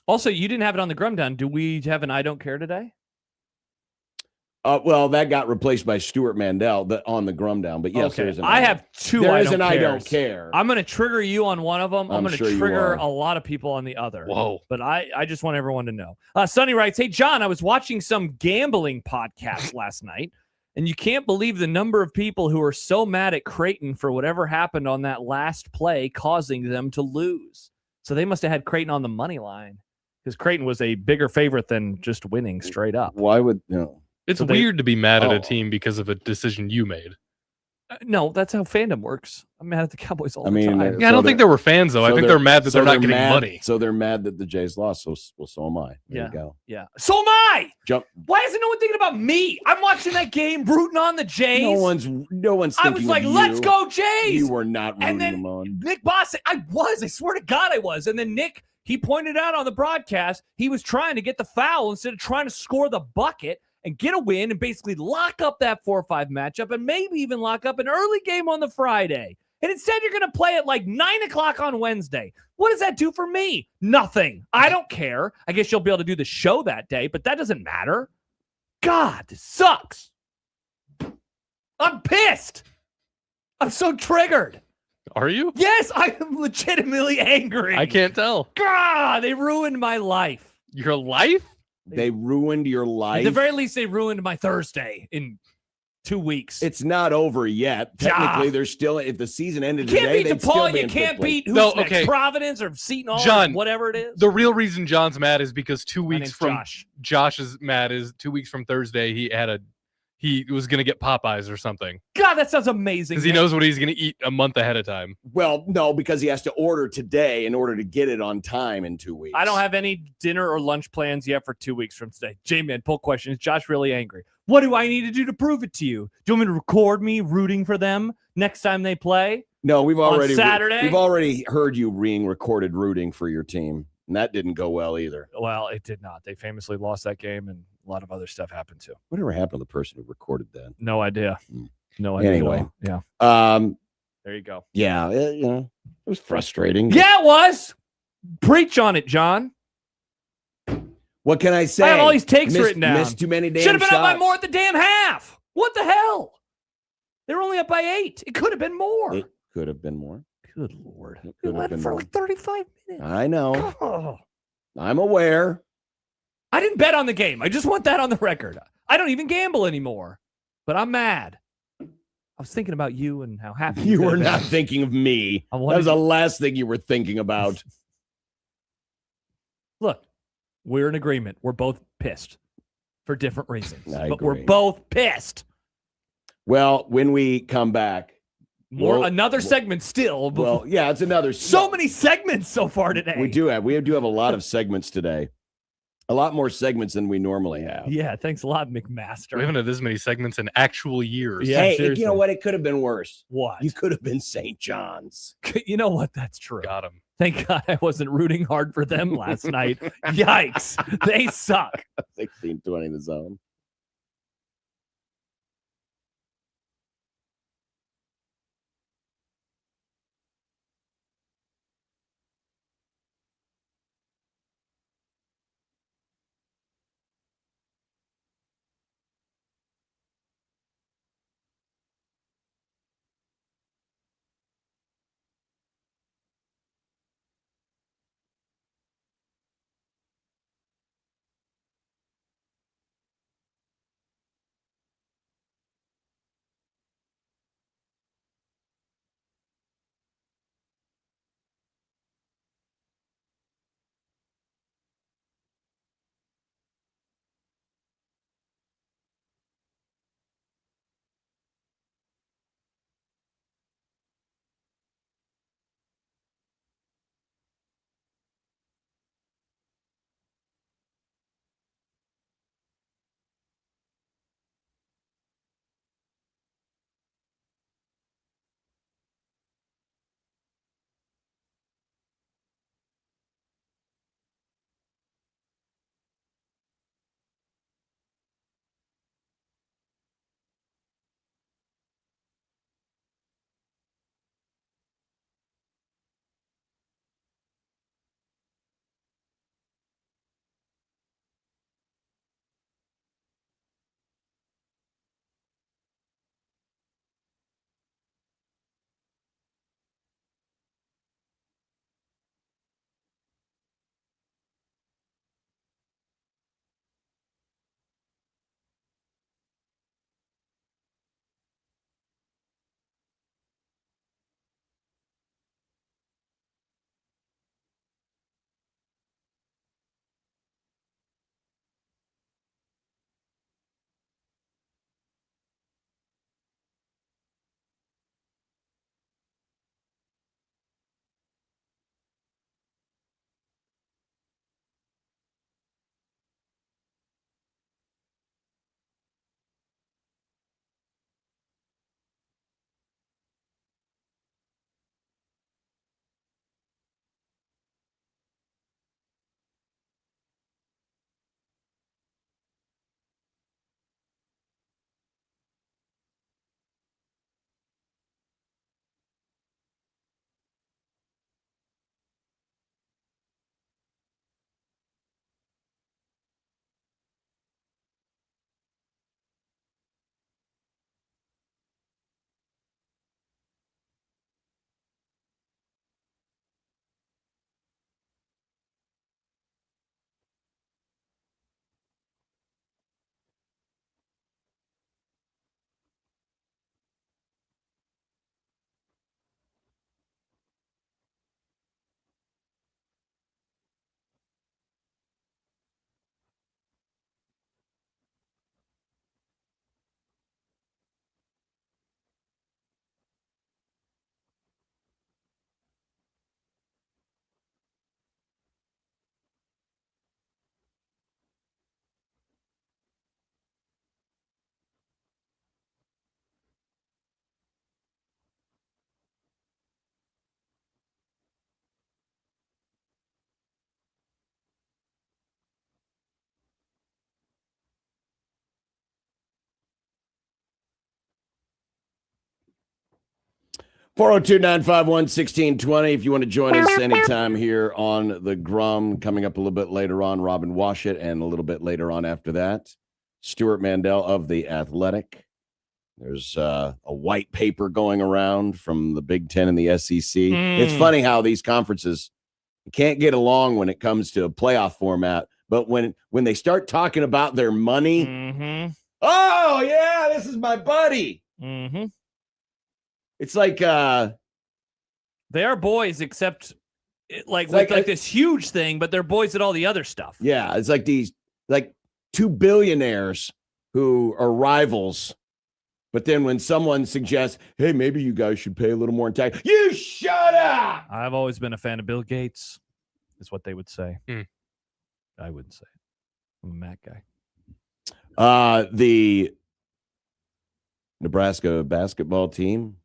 Also, you didn't have it on the Grumdown. Do we have an I don't care today? Well, that got replaced by Stuart Mandel on the Grumdown. But yes, okay. there's an I have 2 There I is don't an I don't cares. care. I'm going to trigger you on one of them. I'm going sure to you trigger are. a lot of people on the other. Whoa. But I just want everyone to know. Sonny writes, hey, John, I was watching some gambling podcast last night, and you can't believe the number of people who are so mad at Creighton for whatever happened on that last play causing them to lose. So they must have had Creighton on the money line because Creighton was a bigger favorite than just winning straight up. Why would no? It's So weird to be mad at Oh. a team because of a decision you made. No, that's how fandom works. I'm mad at the Cowboys all I the mean, time. Yeah, I don't think they were fans, though. I think they're mad that so they're not getting mad- money. So they're mad that the Jays lost. So am I. There you go. Yeah. So am I. Jump. Why isn't no one thinking about me? I'm watching that game, rooting on the Jays. No one's I thinking was like, of let's you. go Jays. You were not rooting And then them on. Nick Boss, I swear to God I was. And then Nick, he pointed out on the broadcast, he was trying to get the foul instead of trying to score the bucket and get a win and basically lock up that 4-5 matchup and maybe even lock up an early game on the Friday. And instead, you're going to play at like 9 o'clock on Wednesday. What does that do for me? Nothing. I don't care. I guess you'll be able to do the show that day, but that doesn't matter. God, this sucks. I'm pissed. I'm so triggered. Are you? Yes, I am legitimately angry. I can't tell. God, they ruined my life. Your life? They ruined your life. At the very least, they ruined my Thursday in 2 weeks. It's not over yet. Technically, there's still, if the season ended You can't today, beat they'd still DePaul. be You in can't fifth place. beat who's No, next? okay. Providence or Seton Hall, John, whatever it is. The real reason John's mad is because 2 weeks name's from Josh. Josh is mad is 2 weeks from Thursday. He was going to get Popeyes or something God, that sounds amazing. because he Nick. knows what he's going to eat a month ahead of time. Well, no, because he has to order today in order to get it on time in 2 weeks. I don't have any dinner or lunch plans yet for 2 weeks from today. J-Man, poll question. Is Josh really angry? What do I need to do to prove it to you? Do you want me to record me rooting for them next time they play? No, we've already Saturday? We've already heard you being recorded rooting for your team, and that didn't go well either. Well, it did not. They famously lost that game, and a lot of other stuff happened too. Whatever happened to the person who recorded that? No idea. No idea. Anyway, Yeah. There you go. Yeah, it was frustrating. Yeah, it was. Preach on it, John. What can I say? I have all these takes written down. Missed too many damn Should have been up by shots. more at the damn half. What the hell? They were only up by 8. It could have been more. It could have been more. Good Lord. It We could have led been for more. like 35 minutes. I know. Oh. I'm aware. I didn't bet on the game. I just want that on the record. I don't even gamble anymore, but I'm mad. I was thinking about you and how happy You could were have been. not thinking of me. I That wanted was the to- last thing you were thinking about. Look, we're in agreement. We're both pissed for different reasons, I but we're agree. both pissed. Well, when we come back, Another segment still. Well, yeah, it's another. So many segments so far today. We do have a lot of segments today. A lot more segments than we normally have. Yeah, thanks a lot, McMaster. We haven't had this many segments in actual years. Yeah, Hey, seriously. you know what? It could have been worse. What? You could have been St. John's. You know what? That's true. Got him. Thank God I wasn't rooting hard for them last night. Yikes. They suck. 16-20 the zone. 402-951-1620 if you want to join us anytime here on the Grum. Coming up a little bit later on, Robin Washut, and a little bit later on after that, Stuart Mandel of The Athletic. There's a white paper going around from the Big Ten and the SEC. It's funny how these conferences can't get along when it comes to a playoff format, but when they start talking about their money, oh, yeah, this is my buddy. It's like they are boys, except like this huge thing, but they're boys at all the other stuff. Yeah, it's like these two billionaires who are rivals. But then when someone suggests, hey, maybe you guys should pay a little more in tax, you shut up. I've always been a fan of Bill Gates, is what they would say. I wouldn't say it. I'm a Mac guy. The Nebraska basketball team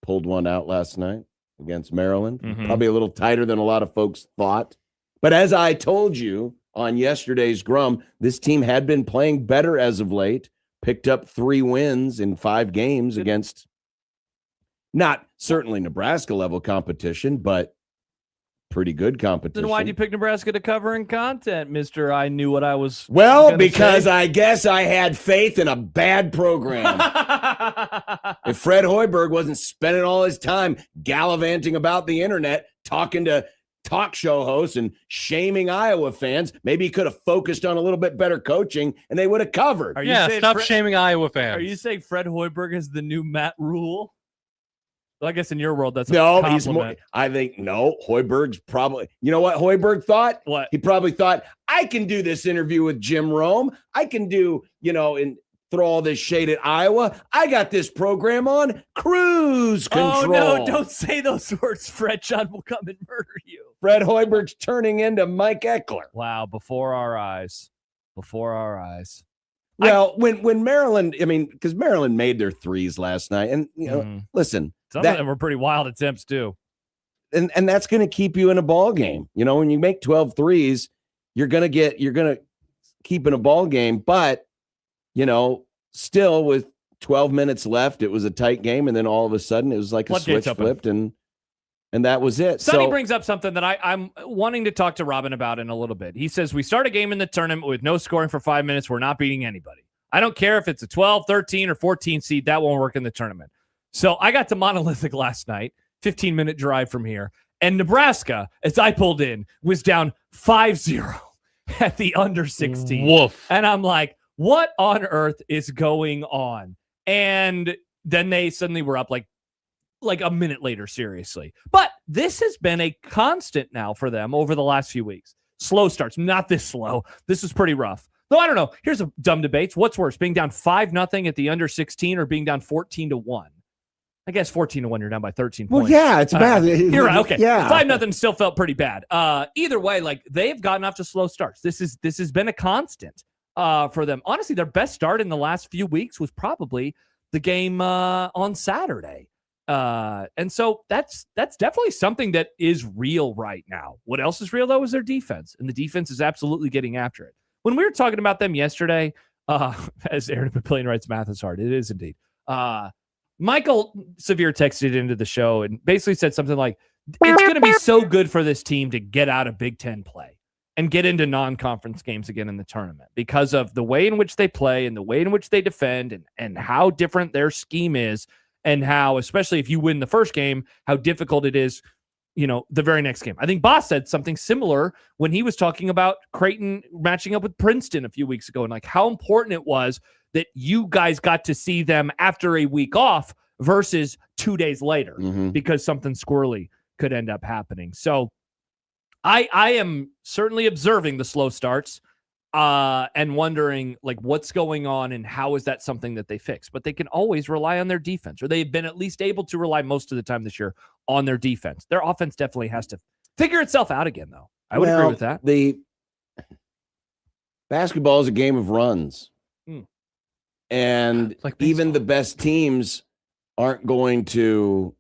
pulled one out last night against Maryland. Probably a little tighter than a lot of folks thought. But as I told you on yesterday's Grum, this team had been playing better as of late. Picked up 3 wins in 5 games against not certainly Nebraska level competition, but pretty good competition. Then why'd you pick Nebraska to cover in content, Mr. I knew what I was because I guess I had faith in a bad program. If Fred Hoiberg wasn't spending all his time gallivanting about the internet, talking to talk show hosts and shaming Iowa fans, maybe he could have focused on a little bit better coaching and they would have covered. Stop shaming Iowa fans. Are you saying Fred Hoiberg is the new Matt Rule? Well, I guess in your world that's he's more. I think Hoiberg's probably. You know what Hoiberg thought? What? He probably thought, I can do this interview with Jim Rome. I can do, and throw all this shade at Iowa. I got this program on cruise control. Oh, no, don't say those words. Fred John will come and murder you. Fred Hoiberg's turning into Mike Eckler. Wow, before our eyes. Before our eyes. Well, when Maryland, because Maryland made their threes last night. And, listen. Some of them were pretty wild attempts, too. And that's going to keep you in a ball game. When you make 12 threes, you're going to keep in a ball game. But, still with 12 minutes left, it was a tight game. And then all of a sudden it was like a switch flipped and that was it. Sonny brings up something that I'm wanting to talk to Robin about in a little bit. He says, we start a game in the tournament with no scoring for 5 minutes. We're not beating anybody. I don't care if it's a 12, 13, or 14 seed. That won't work in the tournament. So I got to Monolithic last night, 15-minute drive from here. And Nebraska, as I pulled in, was down 5-0 at the under 16. Woof. And I'm like, what on earth is going on? And then they suddenly were up like a minute later, seriously. But this has been a constant now for them over the last few weeks. Slow starts, not this slow. This is pretty rough. Though I don't know. Here's a dumb debate. What's worse, being down 5-0 at the under 16 or being down 14-1? I guess 14-1, you're down by 13 points. Well, yeah, it's bad. You're right. Okay. Yeah. 5-0 still felt pretty bad. Either way, they've gotten off to slow starts. This has been a constant for them. Honestly, their best start in the last few weeks was probably the game on Saturday. And so that's definitely something that is real right now. What else is real, though, is their defense. And the defense is absolutely getting after it. When we were talking about them yesterday, as Aaron Papillion writes, math is hard. It is indeed. Michael Severe texted into the show and basically said something like, it's going to be so good for this team to get out of Big Ten play and get into non-conference games again in the tournament because of the way in which they play and the way in which they defend and how different their scheme is and how, especially if you win the first game, how difficult it is, the very next game. I think Boss said something similar when he was talking about Creighton matching up with Princeton a few weeks ago and how important it was that you guys got to see them after a week off versus 2 days later because something squirrely could end up happening. So I am certainly observing the slow starts and wondering what's going on and how is that something that they fix. But they can always rely on their defense, or they've been at least able to rely most of the time this year on their defense. Their offense definitely has to figure itself out again, though. I would agree with that. The basketball is a game of runs. And even the best teams aren't going to,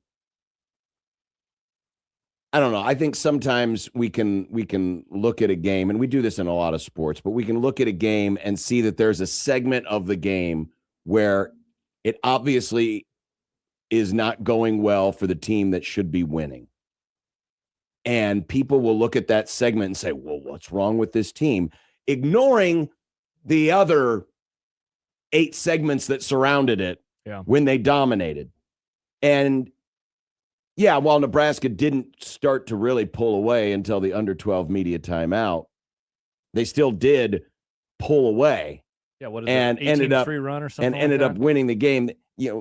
I don't know. I think sometimes we can look at a game, and we do this in a lot of sports, but we can look at a game and see that there's a segment of the game where it obviously is not going well for the team that should be winning. And people will look at that segment and say, well, what's wrong with this team? Ignoring the other 8 segments that surrounded it when they dominated. And yeah, while Nebraska didn't start to really pull away until the under 12 media timeout, they still did pull away. Yeah, what is and it? ended up run or something and ended like up winning the game.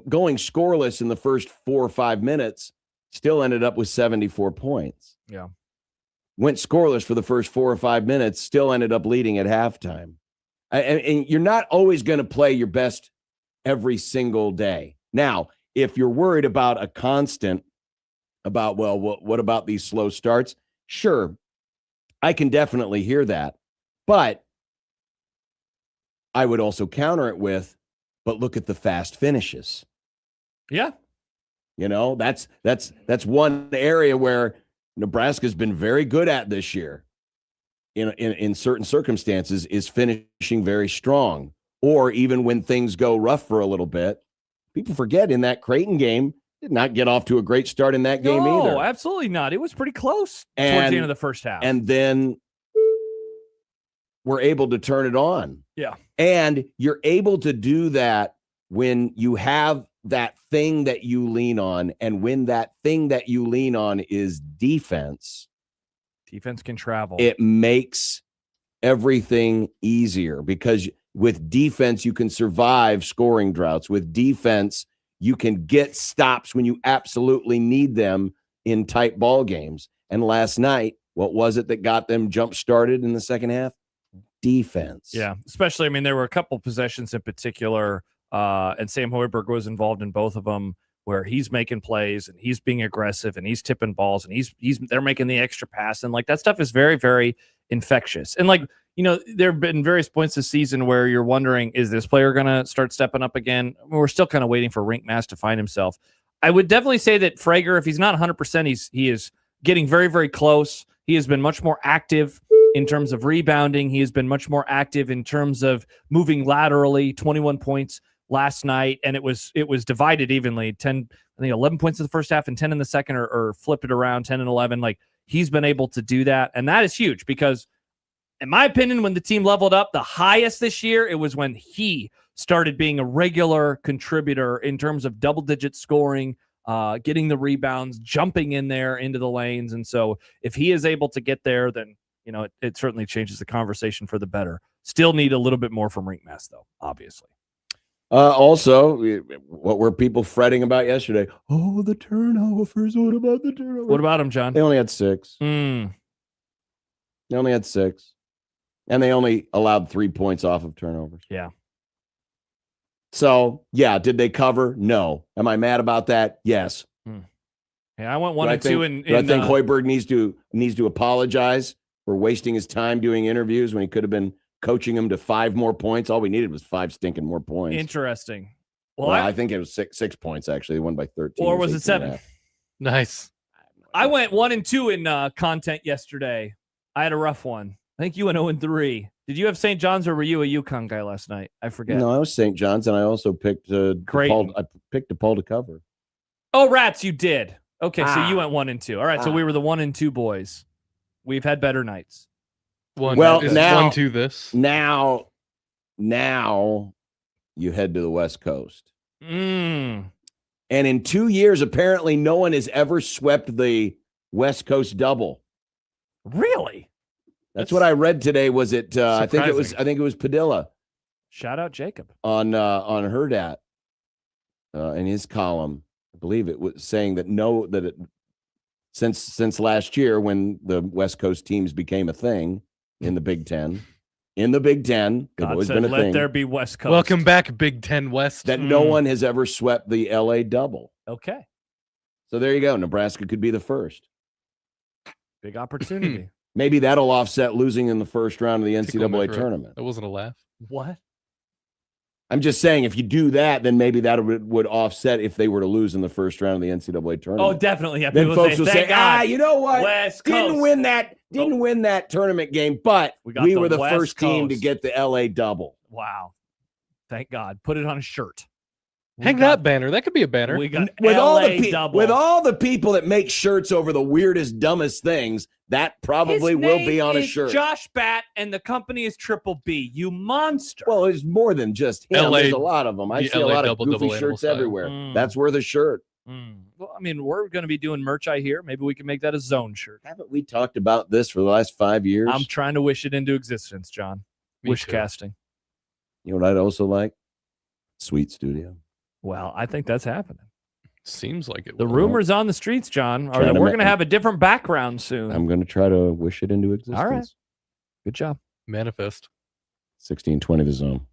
Going scoreless in the first 4 or 5 minutes, still ended up with 74 points. Yeah. Went scoreless for the first 4 or 5 minutes, still ended up leading at halftime. And you're not always going to play your best every single day. Now, if you're worried about a constant, about, well, what about these slow starts? Sure, I can definitely hear that. But I would also counter it with, but look at the fast finishes. Yeah. That's one area where Nebraska's been very good at this year in certain circumstances, is finishing very strong. Or even when things go rough for a little bit, people forget in that Creighton game, did not get off to a great start in that game either. No, absolutely not. It was pretty close towards the end of the first half. And then we're able to turn it on. Yeah. And you're able to do that when you have that thing that you lean on. And when that thing that you lean on is defense. Defense can travel. It makes everything easier, because with defense, you can survive scoring droughts. With defense, you can get stops when you absolutely need them in tight ball games. And last night, what was it that got them jump started in the second half? Defense. Yeah, especially, there were a couple possessions in particular, and Sam Hoiberg was involved in both of them, where he's making plays and he's being aggressive and he's tipping balls and they're making the extra pass, and that stuff is very, very infectious. And there have been various points this season where you're wondering, is this player going to start stepping up again? We're still kind of waiting for Rink Mass to find himself. I would definitely say that Frager, if he's not 100%, he is getting very, very close. He has been much more active in terms of rebounding. He has been much more active in terms of moving laterally. 21 points last night, and it was divided evenly. 11 points in the first half and 10 in the second, or flip it around, 10 and 11. He's been able to do that, and that is huge, because in my opinion, when the team leveled up the highest this year, it was when he started being a regular contributor in terms of double-digit scoring, getting the rebounds, jumping in there into the lanes. And so if he is able to get there, then it certainly changes the conversation for the better. Still need a little bit more from Rink Mass, though, obviously. Also, what were people fretting about yesterday? Oh, the turnovers. What about the turnovers? What about them, John? They only had 6. They only had 6. And they only allowed 3 points off of turnovers. Yeah. So, yeah, did they cover? No. Am I mad about that? Yes. Yeah, I went 1 and 2 in. I think Hoiberg needs to apologize for wasting his time doing interviews when he could have been coaching him to 5 more points. All we needed was 5 stinking more points. Interesting. Well, I think it was 6 points, actually. They won by 13. Or was it 7? Nice. I went 1 and 2 in content yesterday. I had a rough one. I think you went 0 and 3. Did you have St. John's, or were you a UConn guy last night? I forget. No, I was St. John's, and I also picked Creighton. I picked DePaul to cover. Oh, rats, you did. Okay, so you went 1 and 2. All right, so we were the 1 and 2 boys. We've had better nights. Now 1-2 this. Now you head to the West Coast. And in 2 years, apparently no one has ever swept the West Coast double. Really? That's what I read today. Was it? I think it was Padilla. Shout out Jacob on Herdat in his column. I believe it was saying that since last year, when the West Coast teams became a thing in the Big Ten. In the Big Ten, God they've always said, been a let thing. there be West Coast. Welcome back, Big Ten West. That no one has ever swept the LA double. Okay. So there you go. Nebraska could be the first. Big opportunity. Maybe that'll offset losing in the first round of the NCAA tournament. That wasn't a laugh. What? I'm just saying, if you do that, then maybe that would offset if they were to lose in the first round of the NCAA tournament. Oh, definitely. Yeah, then folks will say, you know what? West Didn't Coast. win that tournament game, but we were the first team to get the LA double. Wow. Thank God. Put it on a shirt. Hang that banner. That could be a banner. We got with LA double. with all the people that make shirts over the weirdest, dumbest things, that probably His will name be on a is shirt. Josh Bat, and the company is Triple B. You monster. Well, it's more than just him. LA There's a lot of them. I the see a LA lot of double goofy animal shirts style. everywhere. That's where the shirt. Well, I mean, we're going to be doing merch, I hear. Maybe we can make that a zone shirt. Haven't we talked about this for the last 5 years? I'm trying to wish it into existence, John. Me Wish too. casting. You know what I'd also like? Sweet Studio. Well, I think that's happening. Seems like it. The will. rumors on the streets, John, are Trying that to we're ma- going to have a different background soon. I'm going to try to wish it into existence. All right. Good job. Manifest. 1620 the zone.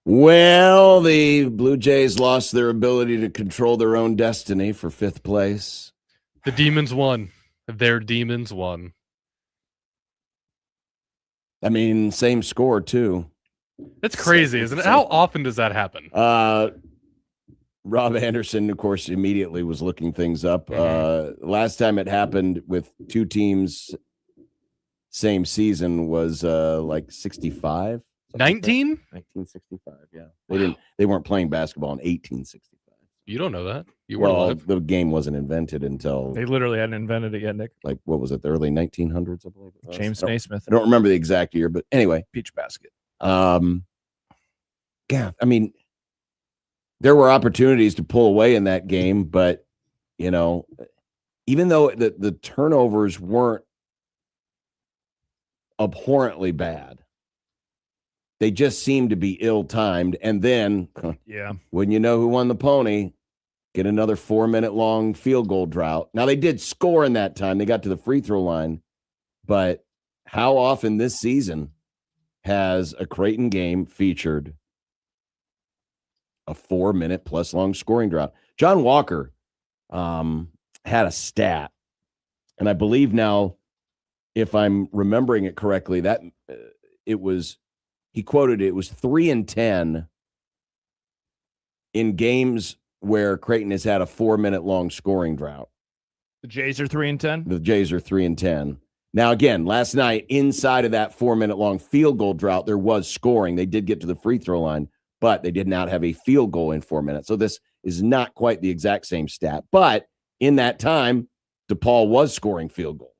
Well, the Blue Jays lost their ability to control their own destiny for 5th place. The Demons won. Their Demons won. I mean, same score, too. That's crazy, isn't it? How often does that happen? Rob Anderson, of course, immediately was looking things up. Last time it happened with 2 teams same season was like 65. 19? 1965, yeah. They weren't playing basketball in 1865. You don't know that. You were Well, alive. the game wasn't invented until They literally hadn't invented it yet, Nick. like what was it, the early 1900s, I believe it was. James I don't- Naismith. I don't remember the exact year, but anyway. Peach basket. Yeah, I mean, there were opportunities to pull away in that game, but you know, even though the turnovers weren't abhorrently bad, they just seem to be ill-timed. And then, Yeah. when you know who won the pony, get another 4-minute long field goal drought. Now, they did score in that time. They got to the free throw line. But how often this season has a Creighton game featured a 4-minute plus long scoring drought? John Walker had a stat, and I believe now, if I'm remembering it correctly, that he quoted it was 3-10 in games where Creighton has had a 4-minute long scoring drought. The Jays are 3-10. The Jays are 3-10. Now, again, last night, inside of that 4-minute long field goal drought, there was scoring. They did get to the free throw line, but they did not have a field goal in 4 minutes. So this is not quite the exact same stat. But in that time, DePaul was scoring field goals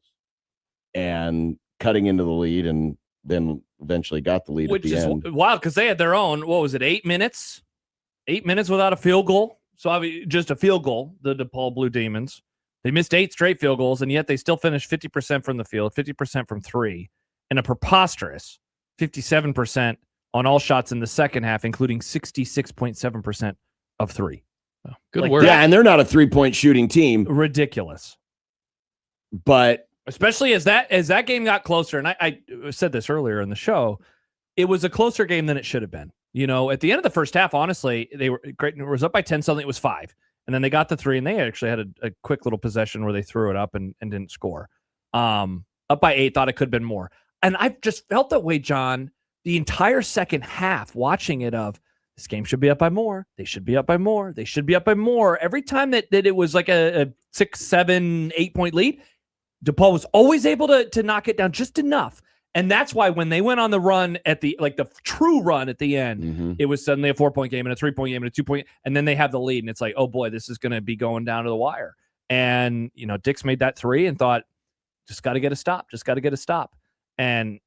and cutting into the lead, and then eventually got the lead at the end. Which is wild because they had their own, 8 minutes? 8 minutes without a field goal. So just a field goal, the DePaul Blue Demons. They missed 8 straight field goals, and yet they still finished 50% from the field, 50% from 3, and a preposterous 57% on all shots in the second half, including 66.7% of 3. Oh, good work. Yeah, and they're not a three-point shooting team. Ridiculous. But especially as that game got closer, and I said this earlier in the show, it was a closer game than it should have been. At the end of the first half, honestly, Creighton was up by 10 something. It was 5. And then they got the 3, and they actually had a quick little possession where they threw it up and didn't score. Up by 8, thought it could have been more. And I just felt that way, John, the entire second half, watching it of, this game should be up by more. They should be up by more. They should be up by more. Every time that it was like a 6, 7, 8 point lead, DePaul was always able to knock it down just enough. And that's why when they went on the run at the true run at the end, it was suddenly a 4-point game and a 3-point game and a 2-point, and then they have the lead, and it's like, oh boy, this is going to be going down to the wire. And Dix made that 3 and thought, just got to get a stop, and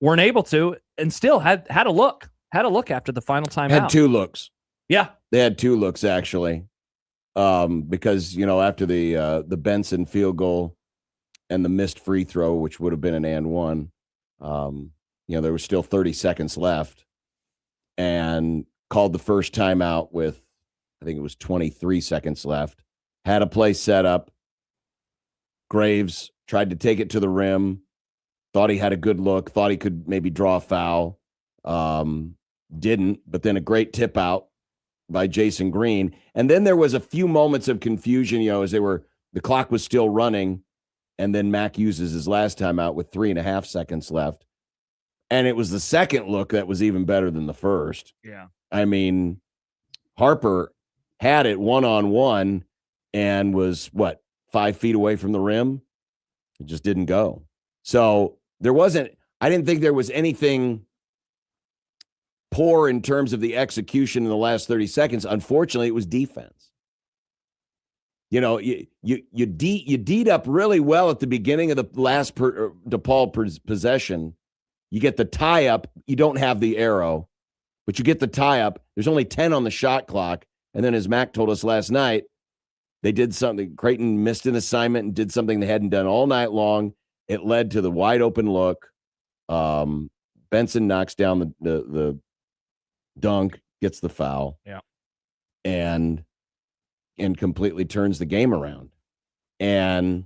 weren't able to, and still had a look after the final timeout. Had 2 looks. Yeah, they had 2 looks actually, because after the Benson field goal and the missed free throw, which would have been an and one. There was still 30 seconds left, and called the first timeout with, I think it was 23 seconds left. Had a play set up. Graves tried to take it to the rim. Thought he had a good look. Thought he could maybe draw a foul. Didn't. But then a great tip out by Jason Green. And then there was a few moments of confusion, as the clock was still running. And then Mac uses his last timeout with 3.5 seconds left. And it was the second look that was even better than the first. Yeah. I mean, Harper had it one-on-one and was, 5 feet away from the rim? It just didn't go. So I didn't think there was anything poor in terms of the execution in the last 30 seconds. Unfortunately, it was defense. You D'd up really well at the beginning of the last DePaul possession. You get the tie up. You don't have the arrow, but you get the tie up. There's only 10 on the shot clock. And then as Mac told us last night, they did something. Creighton missed an assignment and did something they hadn't done all night long. It led to the wide open look. Benson knocks down the dunk, gets the foul. Yeah. And completely turns the game around. And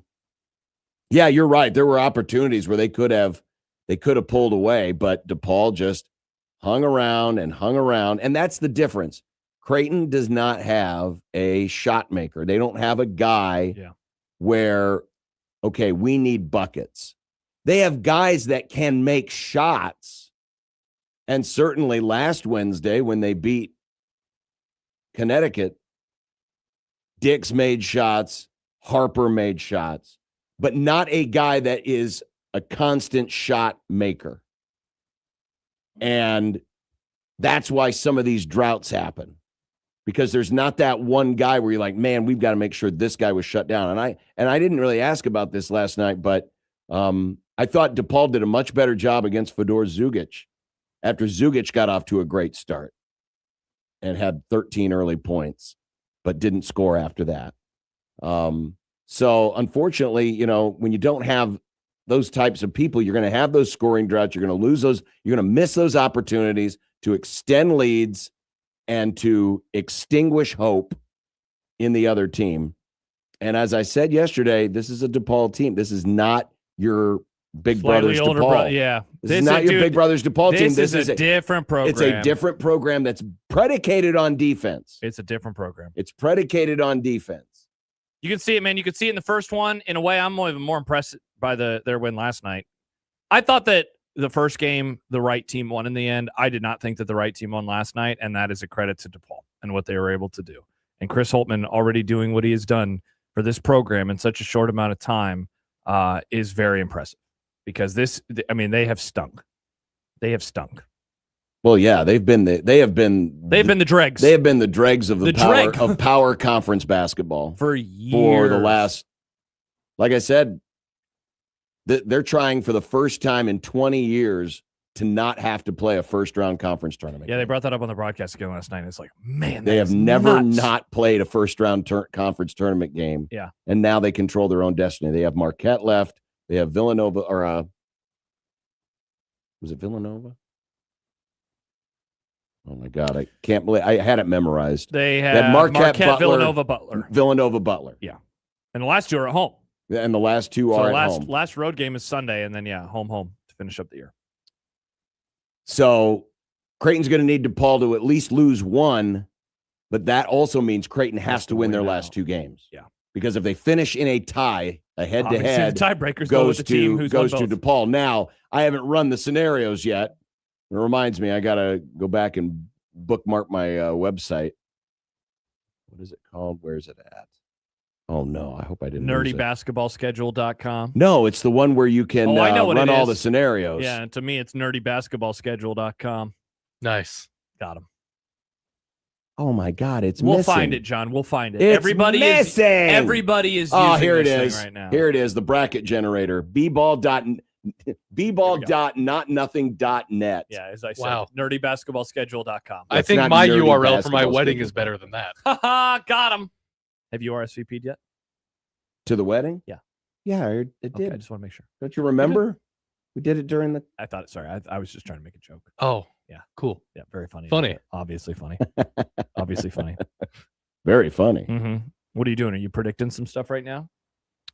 yeah, you're right. There were opportunities where they could have pulled away, but DePaul just hung around. And that's the difference. Creighton does not have a shot maker. They don't have a guy where, okay, we need buckets. They have guys that can make shots. And certainly last Wednesday when they beat Connecticut, Dix made shots, Harper made shots, but not a guy that is a constant shot maker. And that's why some of these droughts happen, because there's not that one guy where you're like, man, we've got to make sure this guy was shut down. And I didn't really ask about this last night, but I thought DePaul did a much better job against Fedor Zugic after Zugic got off to a great start and had 13 early points, but didn't score after that. So unfortunately, when you don't have those types of people. You're going to have those scoring droughts. You're going to lose those. You're going to miss those opportunities to extend leads and to extinguish hope in the other team. And as I said yesterday, this is a DePaul team. This is not your Big Brothers DePaul. This is not your Big Brothers DePaul team. This is a different program. It's a different program that's predicated on defense. It's a different program. It's predicated on defense. You can see it, man. You could see it in the first one. In a way, I'm even more impressed by their win last night. I thought that the first game, the right team won in the end. I did not think that the right team won last night, and that is a credit to DePaul and what they were able to do. And Chris Holtmann already doing what he has done for this program in such a short amount of time is very impressive. Because they have stunk. They have stunk. Well, yeah, they've been the dregs. They have been the dregs of the power conference basketball for years. For the last, like I said, they're trying for the first time in 20 years to not have to play a first-round conference tournament. Yeah, they brought that up on the broadcast again last night. It's like, man, they have never not played a first-round conference tournament game. Yeah, and now they control their own destiny. They have Marquette left. They have Villanova, or was it Villanova? Oh my God, I can't believe I had it memorized. They had Marquette Butler, Villanova, Butler. Yeah, and the last two are at home. And the last two are at home. Last road game is Sunday, and then home to finish up the year. So Creighton's going to need DePaul to at least lose one, but that also means Creighton has to win their last two games. Yeah, because if they finish in a tie, a head-to-head, the tiebreakers goes to the team who's goes won to both. DePaul. Now, I haven't run the scenarios yet. It reminds me, I got to go back and bookmark my website. What is it called? Where is it at? Oh, no, I hope I didn't lose it. NerdyBasketballSchedule.com. No, it's the one where you can I know what run it all is. the scenarios. Yeah, and to me, it's NerdyBasketballSchedule.com. Nice. Got him. Oh my God, it's We'll missing. find it, John. We'll find it. It's everybody missing. Everybody is Oh, using here it this is. thing right now. Here it is, the bracket generator. bball.notnothing.net. Yeah, as I said, Wow. NerdyBasketballSchedule.com. I think my URL for my wedding is better than that. Got him. Have you RSVP'd yet? To the wedding? Yeah. Yeah, it did. Okay, I just want to make sure. Don't you remember? We did it during the... I thought, sorry, I was just trying to make a joke. Oh, yeah. Cool. Yeah, very funny. Funny. Obviously funny. Obviously funny. Very funny. Mm-hmm. What are you doing? Are you predicting some stuff right now?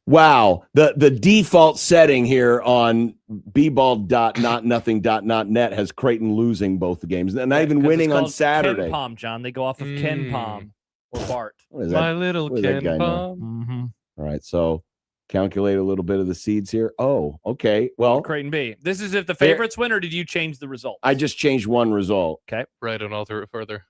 Wow. The default setting here on bball.notnothing.net has Creighton losing both the games. And not even winning on Saturday. Ken Palm, John. They go off of Ken Palm or Bart. What is that? My little Ken Palm. Mm-hmm. All right, so calculate a little bit of the seeds here. Oh, okay. Well, Creighton B. This is if the favorites win, or did you change the result? I just changed one result. Okay. Right, don't alter it further.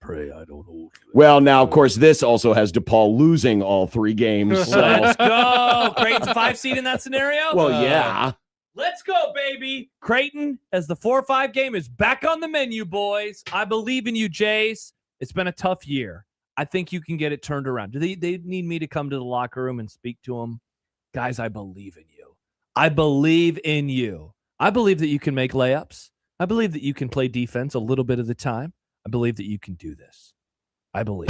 Pray I don't know. Well, now, of course, this also has DePaul losing all three games. So. Let's go. Creighton's a 5 seed in that scenario? Well, yeah. Let's go, baby. Creighton, as the 4-5 game is back on the menu, boys. I believe in you, Jays. It's been a tough year. I think you can get it turned around. Do they need me to come to the locker room and speak to them? Guys, I believe in you. I believe in you. I believe that you can make layups. I believe that you can play defense a little bit of the time. I believe that you can do this. I believe.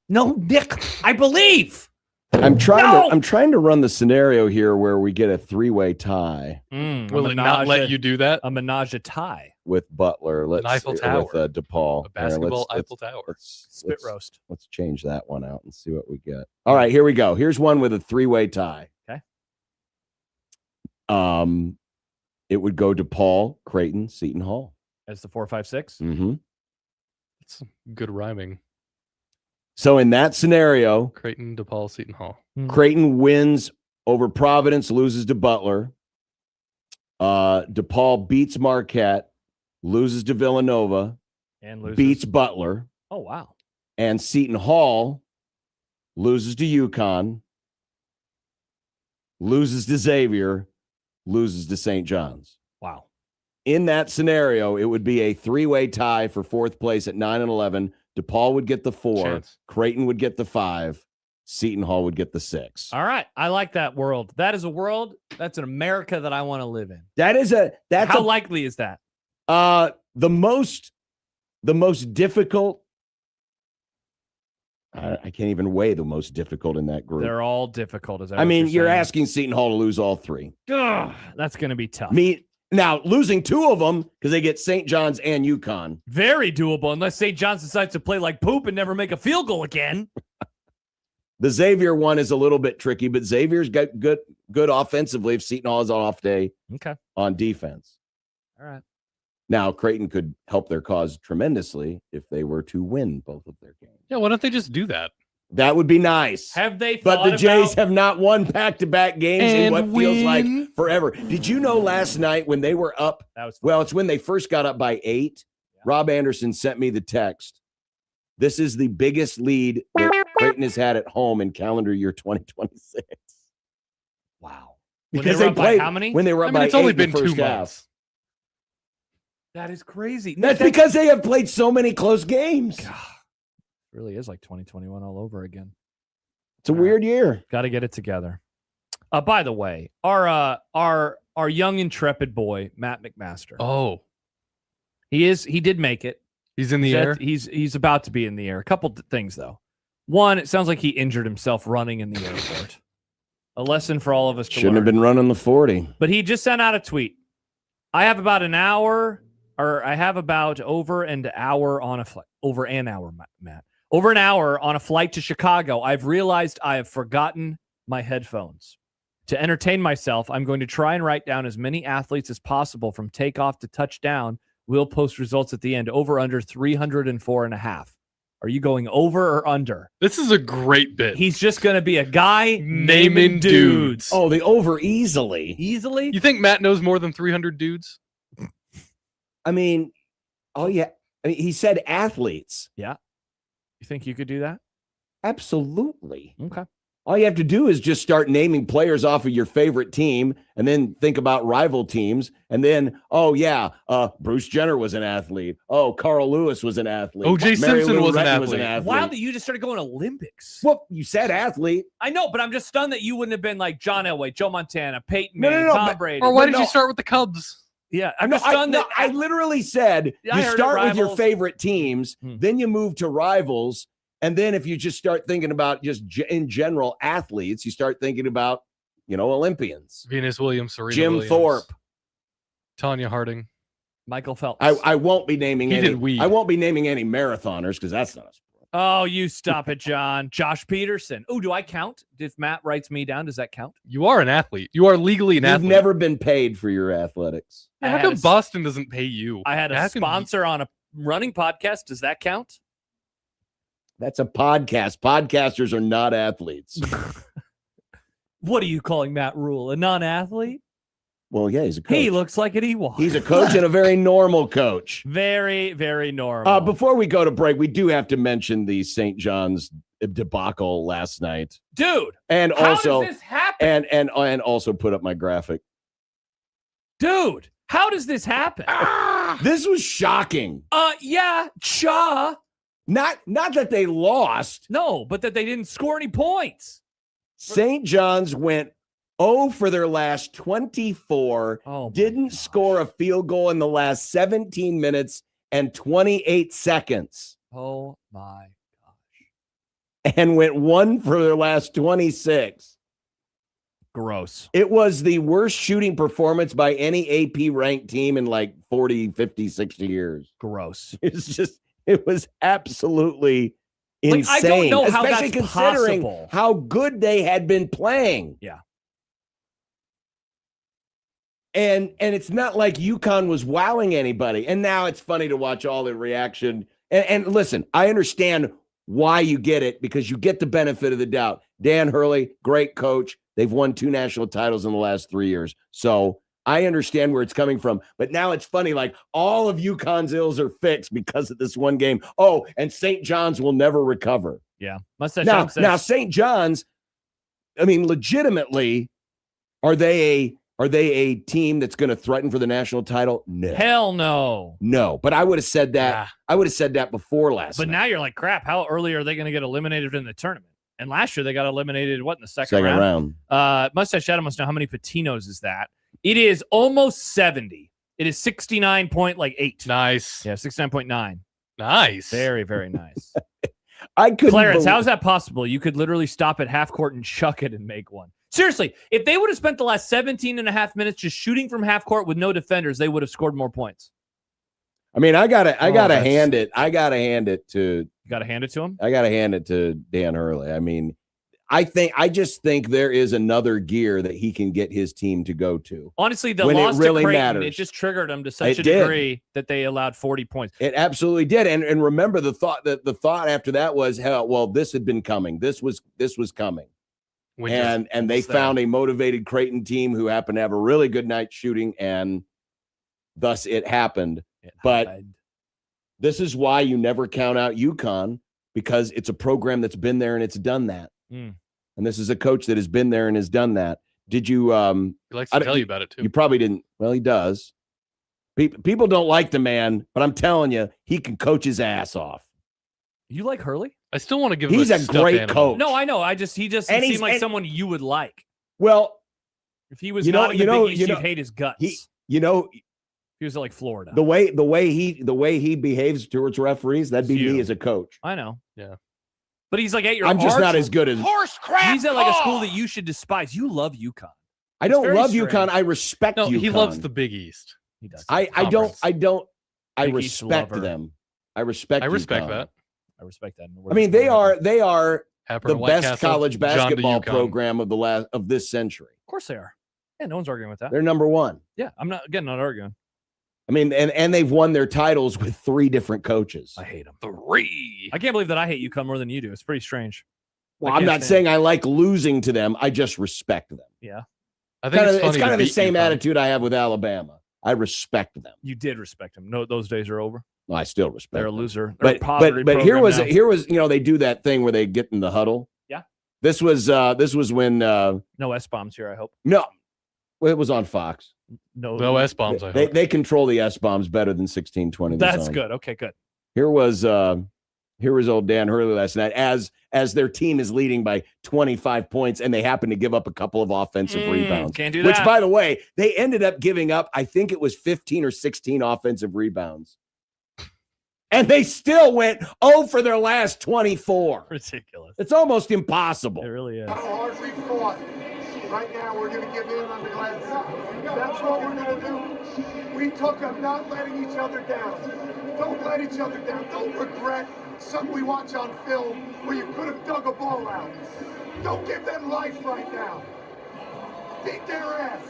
No, Nick, I believe. I'm trying to run the scenario here where we get a 3-way tie. Will it not let you do that? A menage a tie with Butler. An Eiffel Tower. With DePaul. A basketball Eiffel Tower. Spit roast. Let's change that one out and see what we get. All right, here we go. Here's one with a 3-way tie. Okay. It would go DePaul, Creighton, Seton Hall. As the 4-5-6? Mm-hmm. It's good rhyming. So in that scenario, Creighton, DePaul, Seton Hall. Creighton wins over Providence, loses to Butler. DePaul beats Marquette, loses to Villanova, and loses. beats Butler. Oh, wow. And Seton Hall loses to UConn, loses to Xavier, loses to St. John's. Wow. In that scenario, it would be a 3-way tie for 4th place at 9 and 11. DePaul would get the 4. Chance. Creighton would get the 5. Seton Hall would get the 6. All right. I like that world. That is a world. That's an America that I want to live in. How likely is that? The most difficult. I can't even weigh the most difficult in that group. They're all difficult. I mean, you're asking Seton Hall to lose all three. Ugh, that's going to be tough. Now, losing two of them because they get St. John's and UConn. Very doable unless St. John's decides to play like poop and never make a field goal again. The Xavier one is a little bit tricky, but Xavier's got good offensively if Seton Hall is on off day on defense. All right. Now, Creighton could help their cause tremendously if they were to win both of their games. Yeah, why don't they just do that? That would be nice. Have they But the Jays have not won back-to-back games in what feels like win. forever. Did you know last night when they were up? Well, it's when they first got up by 8. Yeah. Rob Anderson sent me the text. This is the biggest lead that Creighton has had at home in calendar year 2026. Wow. Because they played how many? When they were up by 8 it's only in the been first 2 half. months. That is crazy. That's because they have played so many close games. God, it really is like 2021 all over again. It's a weird year. Got to get it together. By the way, our young intrepid boy Matt McMaster. Oh, he did make it. He's in the air. He's about to be in the air. A couple things though. One, it sounds like he injured himself running in the airport. A lesson for all of us to Shouldn't learn. have been running the 40. But he just sent out a tweet. I have about an hour, or I have about over an hour on a flight. Over an hour, Matt. Over an hour on a flight to Chicago. I've realized I have forgotten my headphones. To entertain myself, I'm going to try and write down as many athletes as possible from takeoff to touchdown. We'll post results at the end. Over under 304.5. Are you going over or under? This is a great bit. He's just going to be a guy naming dudes. Oh, the over easily. Easily? You think Matt knows more than 300 dudes? I mean, he said athletes. Yeah. You think you could do that? Absolutely. Okay. All you have to do is just start naming players off of your favorite team and then think about rival teams. And then, Bruce Jenner was an athlete. Oh, Carl Lewis was an athlete. O.J. Simpson was an athlete. Wow, that you just started going Olympics. Well, you said athlete. I know, but I'm just stunned that you wouldn't have been like John Elway, Joe Montana, Peyton Manning, Tom Brady. Or why did you start with the Cubs? Yeah, I'm just stunned that I literally said you start with your favorite teams, then you move to rivals. And then if you just start thinking about just in general athletes, you start thinking about, Olympians. Venus Williams, Serena Jim Williams, Thorpe, Tanya Harding, Michael Phelps. I won't be naming I won't be naming any marathoners because that's not a sport. Oh, you stop it, John. Josh Peterson. Oh, do I count? If Matt writes me down, does that count? You are an athlete. You are legally an athlete. You've never been paid for your athletics. How come Boston doesn't pay you? I had a sponsor on a running podcast. Does that count? That's a podcast. Podcasters are not athletes. What are you calling Matt Rule? A non-athlete? Well, yeah, he's a coach. He looks like an Ewok. He's a coach and a very normal coach. Very, very normal. Before we go to break, we do have to mention the St. John's debacle last night. Dude, and also, does this happen? And also put up my graphic. Dude, how does this happen? This was shocking. Yeah, Not that they lost. No, but that they didn't score any points. St. John's went 0 for their last 24. Didn't score a field goal in the last 17 minutes and 28 seconds. Oh, my gosh. And went 1 for their last 26. Gross. It was the worst shooting performance by any AP ranked team in like 40, 50, 60 years. Gross. It was absolutely insane. I don't know how especially that's considering possible. how good they had been playing. Yeah. And it's not like UConn was wowing anybody. And now it's funny to watch all the reaction. And listen, I understand why you get it because you get the benefit of the doubt. Dan Hurley, great coach. They've won 2 national titles in the last 3 years. So I understand where it's coming from. But now it's funny, like all of UConn's ills are fixed because of this one game. Oh, and St. John's will never recover. Yeah. Now St. John's, I mean, legitimately, are they a team that's going to threaten for the national title? No. Hell no. No. But I would have said that. Yeah. I would have said that before last But night. now you're like, crap, how early are they going to get eliminated in the tournament? And last year they got eliminated, in the second round? Mustache Shadow must know how many Patinos is that. It is almost 70. It is 69.8. Nice. Yeah, 69.9. Nice. Very, very nice. I couldn't. Clarence, how's that possible? You could literally stop at half court and chuck it and make one. Seriously, if they would have spent the last 17 and a half minutes just shooting from half court with no defenders, they would have scored more points. I mean, I gotta hand it to. You got to hand it to him. I gotta hand it to Dan Hurley. I mean, I just think there is another gear that he can get his team to go to. Honestly, the when loss it really to Creighton, matters. it just triggered them to such a degree that they allowed 40 points. It absolutely did. And remember the thought after that was, hell, well, this had been coming. This was coming. And they found a motivated Creighton team who happened to have a really good night shooting, and thus it happened. But this is why you never count out UConn, because it's a program that's been there and it's done that. And this is a coach that has been there and has done that. Did you? He likes to tell you about it too. You probably didn't. Well, he does. People don't like the man, but I'm telling you, he can coach his ass off. You like Hurley? I still want to give. He's him a great animal. coach. No, I know. He just seemed like someone you would like. Well, if he was not in the Big East, you'd hate his guts. He was like Florida. The way he behaves towards referees, that'd be me as a coach. I know. Yeah. But he's like at your. I'm just not as good as horse crap. He's at like a school that you should despise. You love UConn. I don't love UConn. I respect UConn. He loves the Big East. He does. I respect lover. them. I respect UConn. that. I respect that. I mean, they are Happer the White best Castle, college John to basketball UConn. program of this century. Of course they are. Yeah, no one's arguing with that. They're number one. Yeah, I'm not arguing. I mean, and they've won their titles with 3 different coaches. I hate them. 3. I can't believe that I hate UConn more than you do. It's pretty strange. Well, I'm not saying I like losing to them. I just respect them. Yeah. I think it's kind of the same attitude I have with Alabama. I respect them. You did respect them. No, those days are over. No, I still respect They're a them. loser. But here was they do that thing where they get in the huddle. Yeah. This was when no S-bombs here, I hope. No. Well, it was on Fox. No S-bombs, I hope. They control the S-bombs better than 1620. That's good. Okay, good. Here was old Dan Hurley last night as their team is leading by 25 points and they happen to give up a couple of offensive rebounds. Can't do that. Which, by the way, they ended up giving up, I think it was 15 or 16 offensive rebounds. And they still went 0 for their last 24. Ridiculous. It's almost impossible. It really is. How hard we fought. Right now, we're going to give in on the glass. That's what we're going to do. We took them not letting each other down. Don't let each other down. Don't regret something we watch on film where you could have dug a ball out. Don't give them life right now. Beat their ass.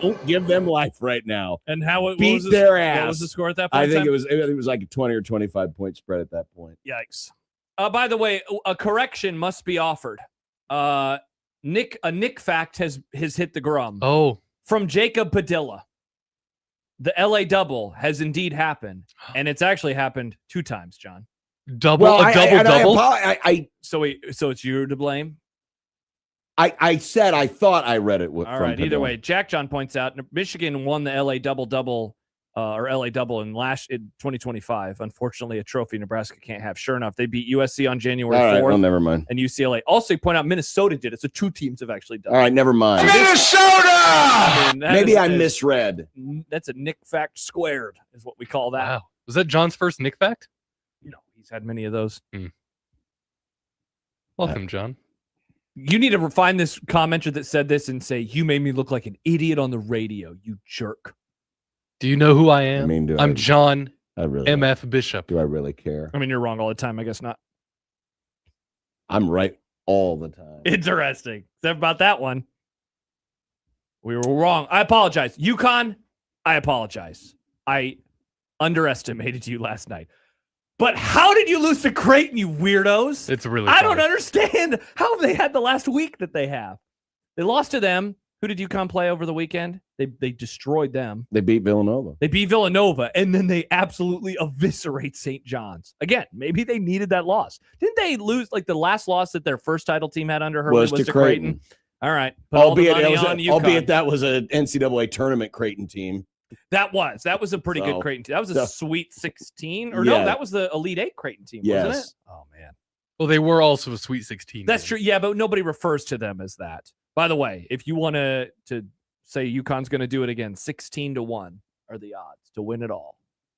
Don't give them life right now. And how beat their ass. What was the score at that point? I think it was like a 20 or 25 point spread at that point. Yikes. By the way, a correction must be offered. A Nick fact has hit the grum. Oh. From Jacob Padilla. The LA double has indeed happened, and it's actually happened 2 times, John. Double. So it's you to blame? I said I thought I read it. All right. Either way, Jack John points out Michigan won the LA double or LA double in 2025. Unfortunately, a trophy Nebraska can't have. Sure enough, they beat USC on January 4th. Well, never mind. And UCLA. Also, point out Minnesota did it. So 2 teams have actually done it. All right, never mind. Minnesota! Maybe I misread. That's a Nick fact squared, is what we call that. Wow. Was that John's first Nick fact? No, he's had many of those. Welcome, John. You need to find this commenter that said this and say, "You made me look like an idiot on the radio, you jerk." Do you know who I am? I mean, I'm John really, MF Bishop. Do I really care? I mean, you're wrong all the time. I guess not. I'm right all the time. Interesting. Except about that one. We were wrong. I apologize. UConn, I apologize. I underestimated you last night. But how did you lose to Creighton, you weirdos? It's really I funny. don't understand how they had the last week that they have. They lost to them. Who did UConn play over the weekend? They destroyed them. They beat Villanova. They beat Villanova, and then they absolutely eviscerate St. John's. Again, maybe they needed that loss. Didn't they lose, like, the last loss that their first title team had under Hurley was to Creighton? All right. Albeit that was an NCAA tournament Creighton team. That was a pretty good Creighton team. That was a Sweet 16. Or no, that was the Elite 8 Creighton team, wasn't it? Oh, man. Well, they were also a Sweet 16. That's true. Yeah, but nobody refers to them as that. By the way, if you want to say UConn's going to do it again, 16-1 are the odds to win it all.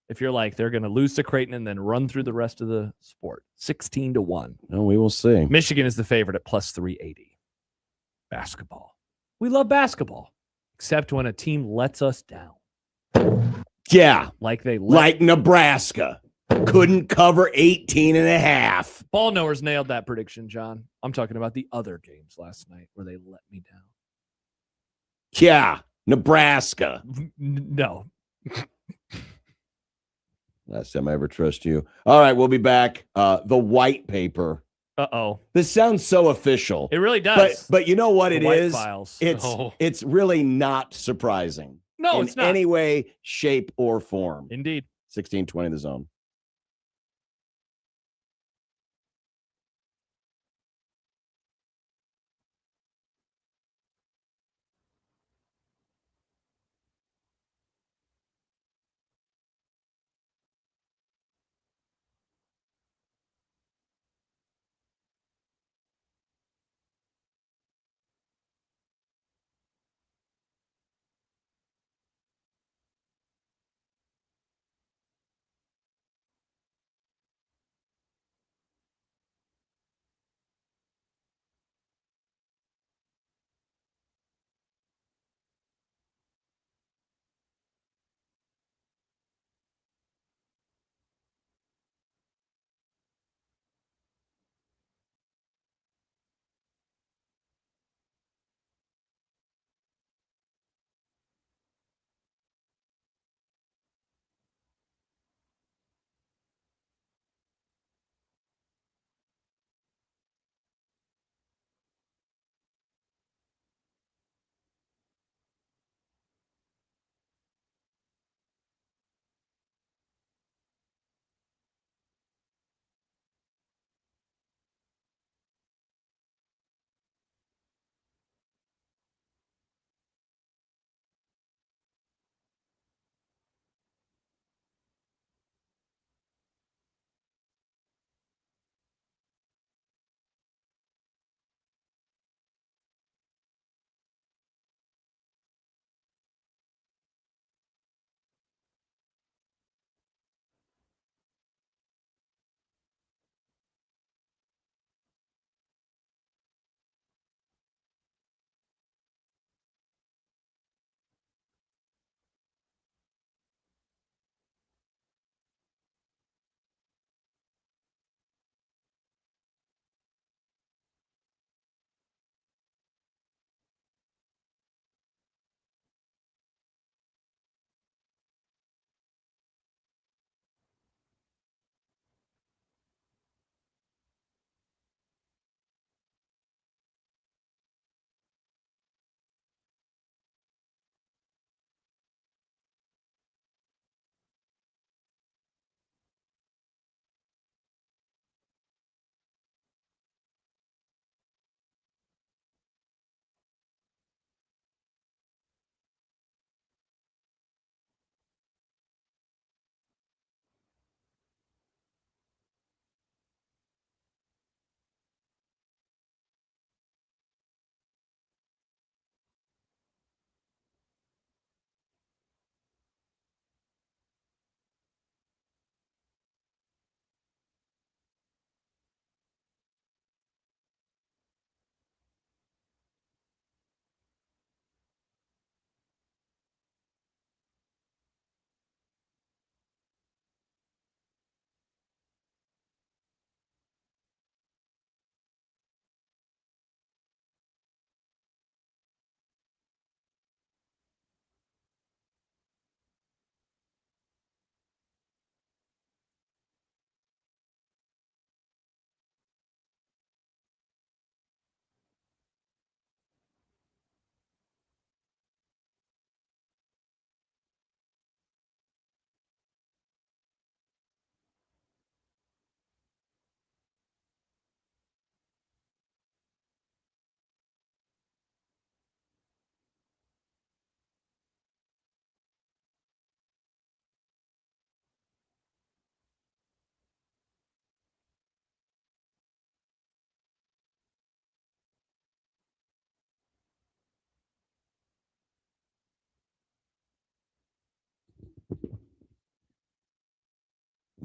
If you're like, they're going to lose to Creighton and then run through the rest of the sport. 16-1. No, we will see. Michigan is the favorite at plus 380. Basketball. We love basketball, except when a team lets us down. Yeah. Like Nebraska. Couldn't cover 18.5. Ball knowers nailed that prediction, John. I'm talking about the other games last night where they let me down. Yeah. Nebraska. No. Last time I ever trust you. All right, we'll be back. The white paper. Uh-oh. This sounds so official. It really does. But you know what it White is? Files. It's really not surprising. No, in it's not. any way, shape, or form. Indeed. 16-20 the zone.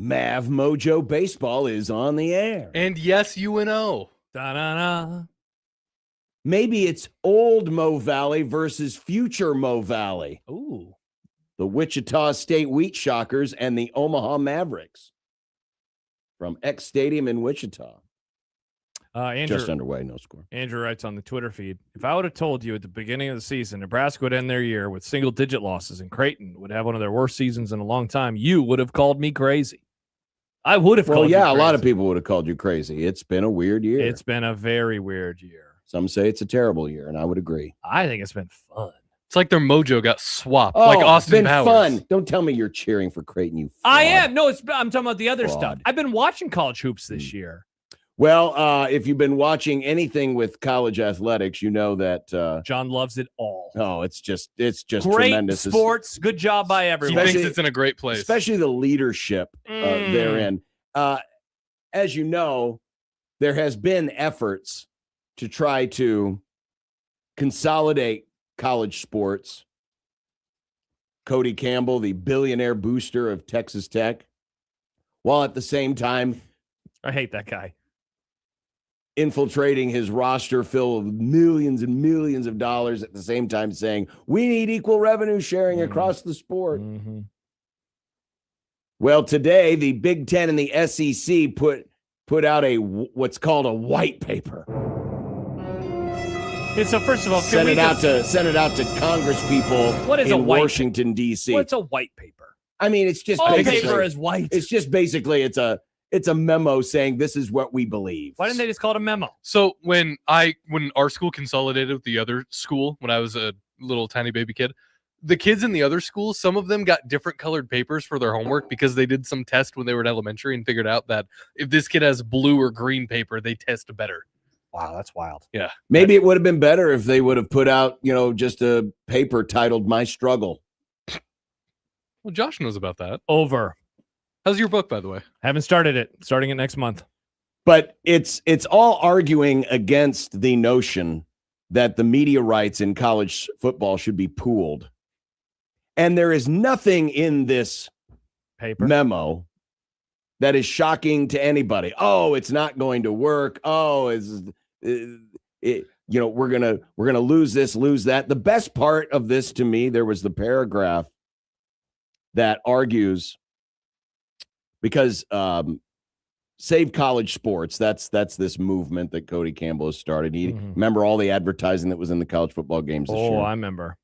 Mav Mojo Baseball is on the air. And yes, UNO. Da-da-da. Maybe it's old Mo Valley versus future Mo Valley. Ooh. The Wichita State Wheat Shockers and the Omaha Mavericks from X Stadium in Wichita. Andrew, Just underway, no score. Andrew writes on the Twitter feed, if I would have told you at the beginning of the season Nebraska would end their year with single-digit losses and Creighton would have one of their worst seasons in a long time, you would have called me crazy. I would have called you crazy. A lot of people would have called you crazy. It's been a weird year. It's been a very weird year. Some say it's a terrible year, and I would agree. I think it's been fun. It's like their mojo got swapped, Oh, like Austin it's been Powers. fun. Don't tell me you're cheering for Creighton, you fraud. I am. No, I'm talking about the other Fraud. stuff. I've been watching college hoops this year. Well, if you've been watching anything with college athletics, you know that John loves it all. Oh, it's just Great tremendous. sports. Good job by He everybody. thinks it's in a great place. Especially the leadership therein. As you know, there has been efforts to try to consolidate college sports. Cody Campbell, the billionaire booster of Texas Tech, while at the same time I hate that guy. infiltrating his roster filled with millions and millions of dollars, at the same time saying, we need equal revenue sharing across the sport. Mm-hmm. Well, today, the Big Ten and the SEC put out what's called a white paper. And so first of all, Send it out to Congress people What is a in white Washington, D.C. What's a white paper? I mean, it's just All basically, paper is white. It's just basically it's a memo saying this is what we believe. Why didn't they just call it a memo? So when our school consolidated with the other school, when I was a little tiny baby kid, the kids in the other schools, some of them got different colored papers for their homework because they did some test when they were in elementary and figured out that if this kid has blue or green paper, they test better. Wow, that's wild. Yeah. Maybe it would have been better if they would have put out, just a paper titled My Struggle. Well, Josh knows about that. Over. How's your book, by the way? Haven't started it. Starting it next month. But it's all arguing against the notion that the media rights in college football should be pooled. And there is nothing in this paper memo that is shocking to anybody. Oh, it's not going to work. Oh, we're gonna lose this, lose that. The best part of this to me, there was the paragraph that argues because Save College Sports. That's this movement that Cody Campbell has started. Remember all the advertising that was in the college football games this year? Oh, I remember.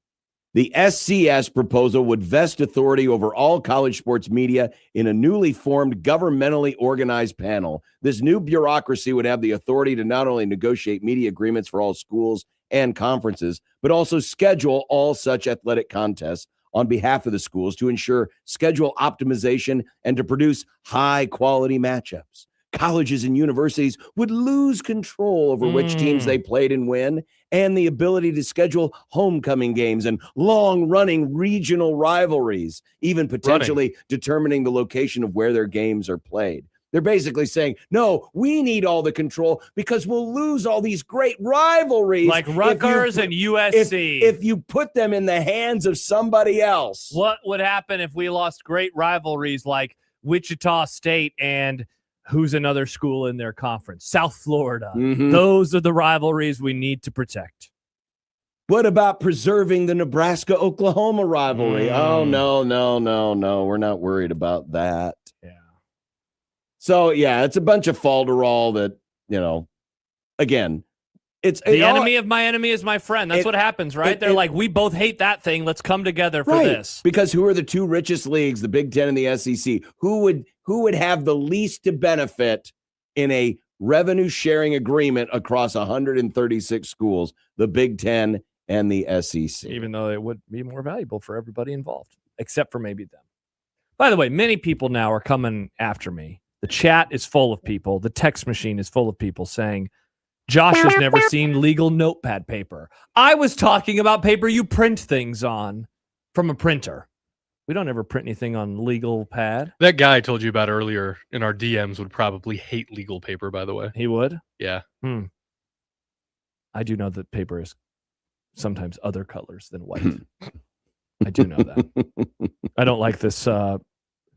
The SCS proposal would vest authority over all college sports media in a newly formed governmentally organized panel. This new bureaucracy would have the authority to not only negotiate media agreements for all schools and conferences, but also schedule all such athletic contests on behalf of the schools to ensure schedule optimization and to produce high-quality matchups. Colleges and universities would lose control over which teams they played and when, and the ability to schedule homecoming games and long-running regional rivalries, even potentially determining the location of where their games are played. They're basically saying, no, we need all the control because we'll lose all these great rivalries. Like Rutgers and USC. If you put them in the hands of somebody else. What would happen if we lost great rivalries like Wichita State and who's another school in their conference? South Florida. Those are the rivalries we need to protect. What about preserving the Nebraska-Oklahoma rivalry? Oh, no. We're not worried about that. Yeah. So, yeah, it's a bunch of falderall that, again, it's the enemy of my enemy is my friend. That's what happens, right? They're like, we both hate that thing. Let's come together for this. Because who are the two richest leagues, the Big Ten and the SEC? Who would have the least to benefit in a revenue sharing agreement across 136 schools? The Big Ten and the SEC. Even though it would be more valuable for everybody involved, except for maybe them. By the way, many people now are coming after me. The chat is full of people. The text machine is full of people saying, Josh has never seen legal notepad paper. I was talking about paper you print things on from a printer. We don't ever print anything on legal pad. That guy I told you about earlier in our DMs would probably hate legal paper, by the way. He would? Yeah. I do know that paper is sometimes other colors than white. I do know that. I don't like this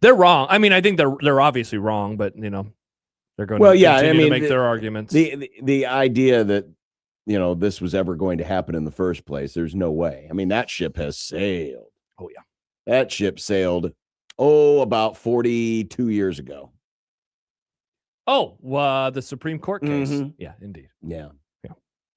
They're wrong. I mean, I think they're obviously wrong, but they're going Well, to yeah, continue I mean, to make their arguments. The idea that this was ever going to happen in the first place, there's no way. I mean, that ship has sailed. Oh yeah, that ship sailed. About 42 years ago. Oh, the Supreme Court case. Mhm. Yeah, indeed. Yeah.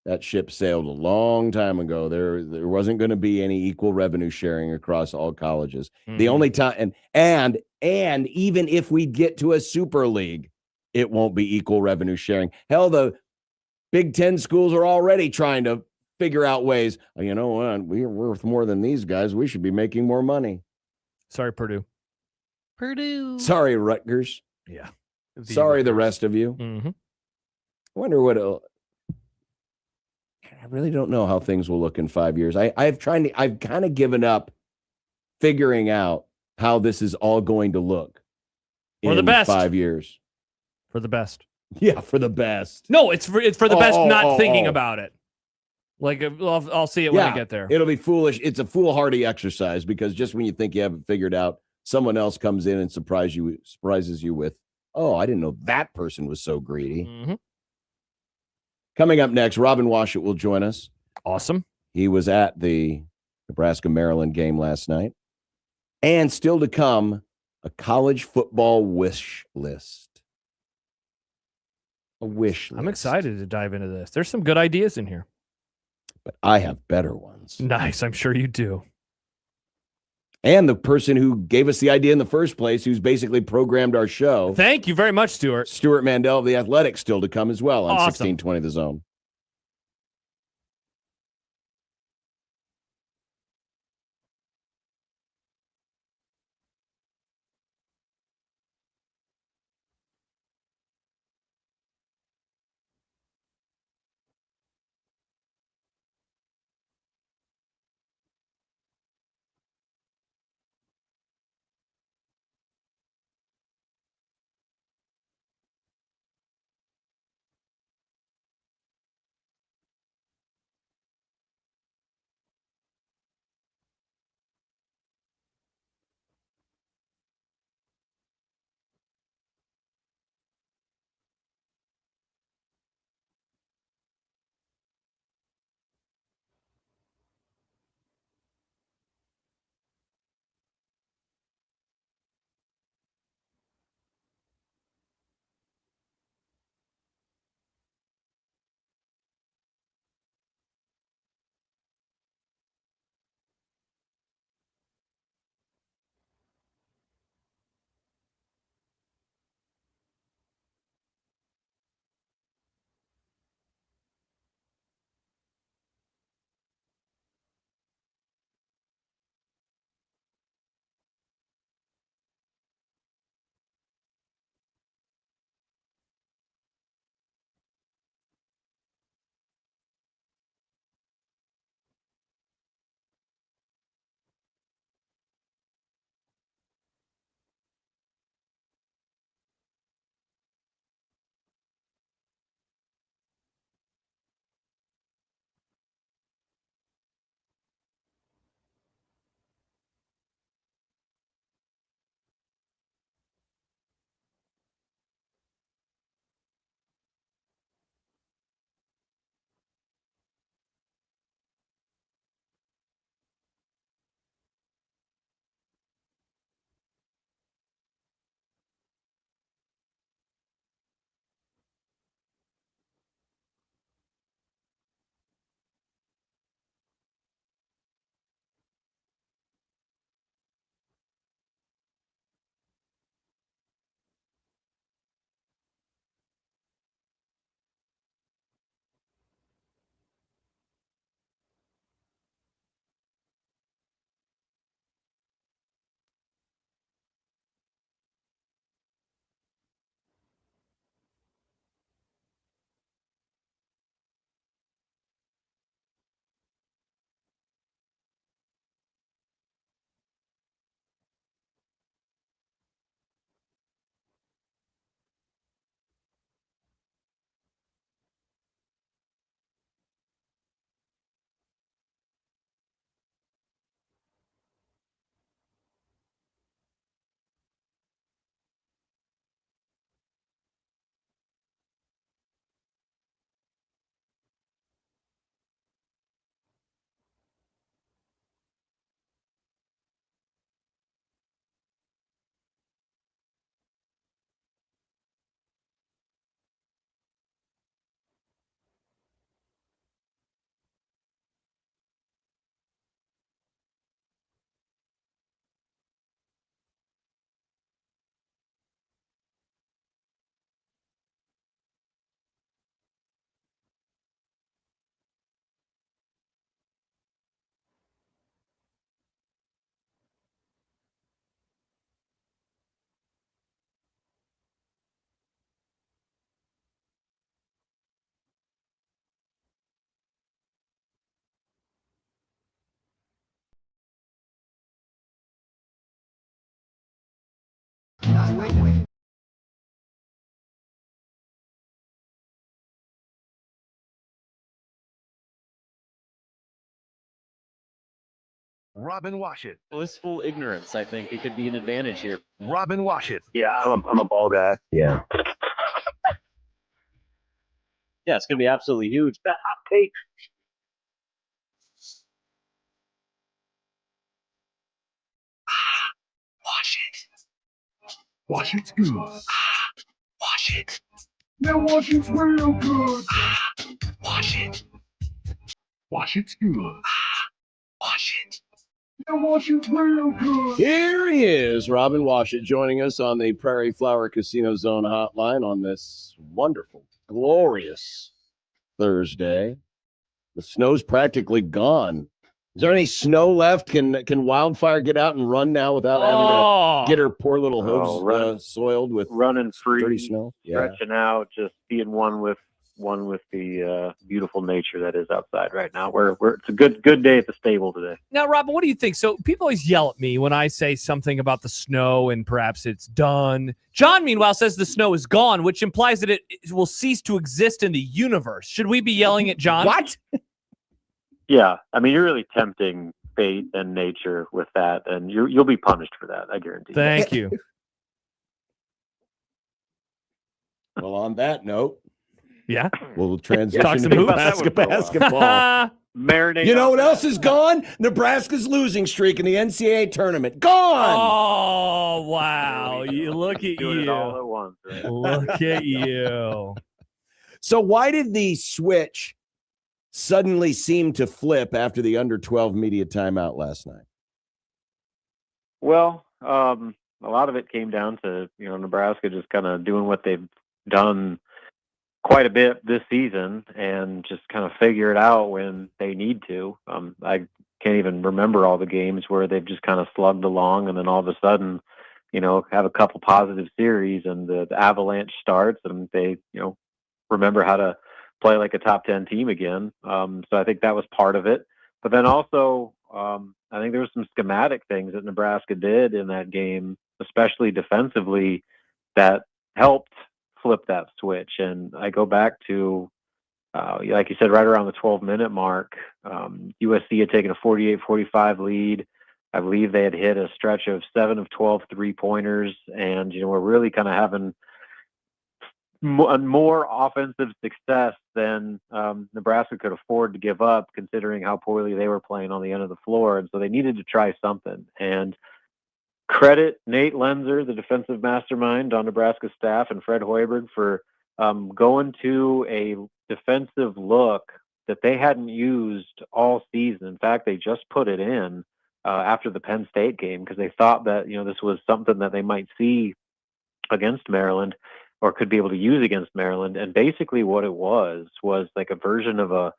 That ship sailed a long time ago. There wasn't going to be any equal revenue sharing across all colleges. The only time, and even if we get to a super league, it won't be equal revenue sharing. Hell, the Big Ten schools are already trying to figure out ways. You know what? We're worth more than these guys. We should be making more money. Sorry, Purdue. Sorry, Rutgers. Yeah. Sorry, the rest of you. Mm-hmm. I wonder what. I really don't know how things will look in 5 years. I've kind of given up figuring out how this is all going to look For the best. 5 years. For the best. Yeah, for the best. No, it's for the best. Not thinking about it. Like I'll see it when I get there. It'll be foolish. It's a foolhardy exercise because just when you think you have it figured out, someone else comes in and surprises you with, "Oh, I didn't know that person was so greedy." Mm-hmm. Coming up next, Robin Washut will join us. Awesome. He was at the Nebraska-Maryland game last night. And still to come, a college football wish list. A wish list. I'm excited to dive into this. There's some good ideas in here. But I have better ones. Nice. I'm sure you do. And the person who gave us the idea in the first place, who's basically programmed our show. Thank you very much, Stuart. Stuart Mandel of The Athletic, still to come as well on Awesome. 1620 The Zone. Robin Washut. Blissful ignorance, I think it could be an advantage here. Robin Washut. Yeah, I'm a ball guy. Yeah. Yeah, it's going to be absolutely huge. That hot take. Wash it. Wash it's good. Wash it. Now wash it's real good. Wash it. Wash it's good. Wash it. Now wash it's real good. Here he is, Robin Washut, joining us on the Prairie Flower Casino Zone hotline on this wonderful, glorious Thursday. The snow's practically gone. Is there any snow left? Can Wildfire get out and run now without having to get her poor little hooves soiled with running free, dirty snow? Yeah. Stretching out, just being one with the beautiful nature that is outside right now. It's a good day at the stable today. Now, Robin, what do you think? So people always yell at me when I say something about the snow and perhaps it's done. John, meanwhile, says the snow is gone, which implies that it will cease to exist in the universe. Should we be yelling at John? What? Yeah, I mean, you're really tempting fate and nature with that, and you'll be punished for that, I guarantee. Thank you. Well, on that note, yeah, we'll transition to basketball. Marinate. You know what else is gone? Nebraska's losing streak in the NCAA tournament. Gone! Oh, wow. You look at Doing it all at once. Right? Look at you. So why did the switch suddenly seem to flip after the under 12 media timeout last night? Well, a lot of it came down to, Nebraska just kind of doing what they've done quite a bit this season and just kind of figure it out when they need to. I can't even remember all the games where they've just kind of slugged along and then all of a sudden, have a couple positive series and the avalanche starts and they, remember how to play like a top 10 team again. So I think that was part of it. But then also, I think there were some schematic things that Nebraska did in that game, especially defensively, that helped flip that switch. And I go back to, like you said, right around the 12-minute mark, USC had taken a 48-45 lead. I believe they had hit a stretch of 7 of 12 3-pointers. And, we're really kind of having more offensive success than Nebraska could afford to give up, considering how poorly they were playing on the end of the floor. And so they needed to try something. And credit Nate Lenzer, the defensive mastermind on Nebraska's staff, and Fred Hoiberg for going to a defensive look that they hadn't used all season. In fact, they just put it in after the Penn State game because they thought that, this was something that they might see against Maryland or could be able to use against Maryland. And basically what it was like a version of a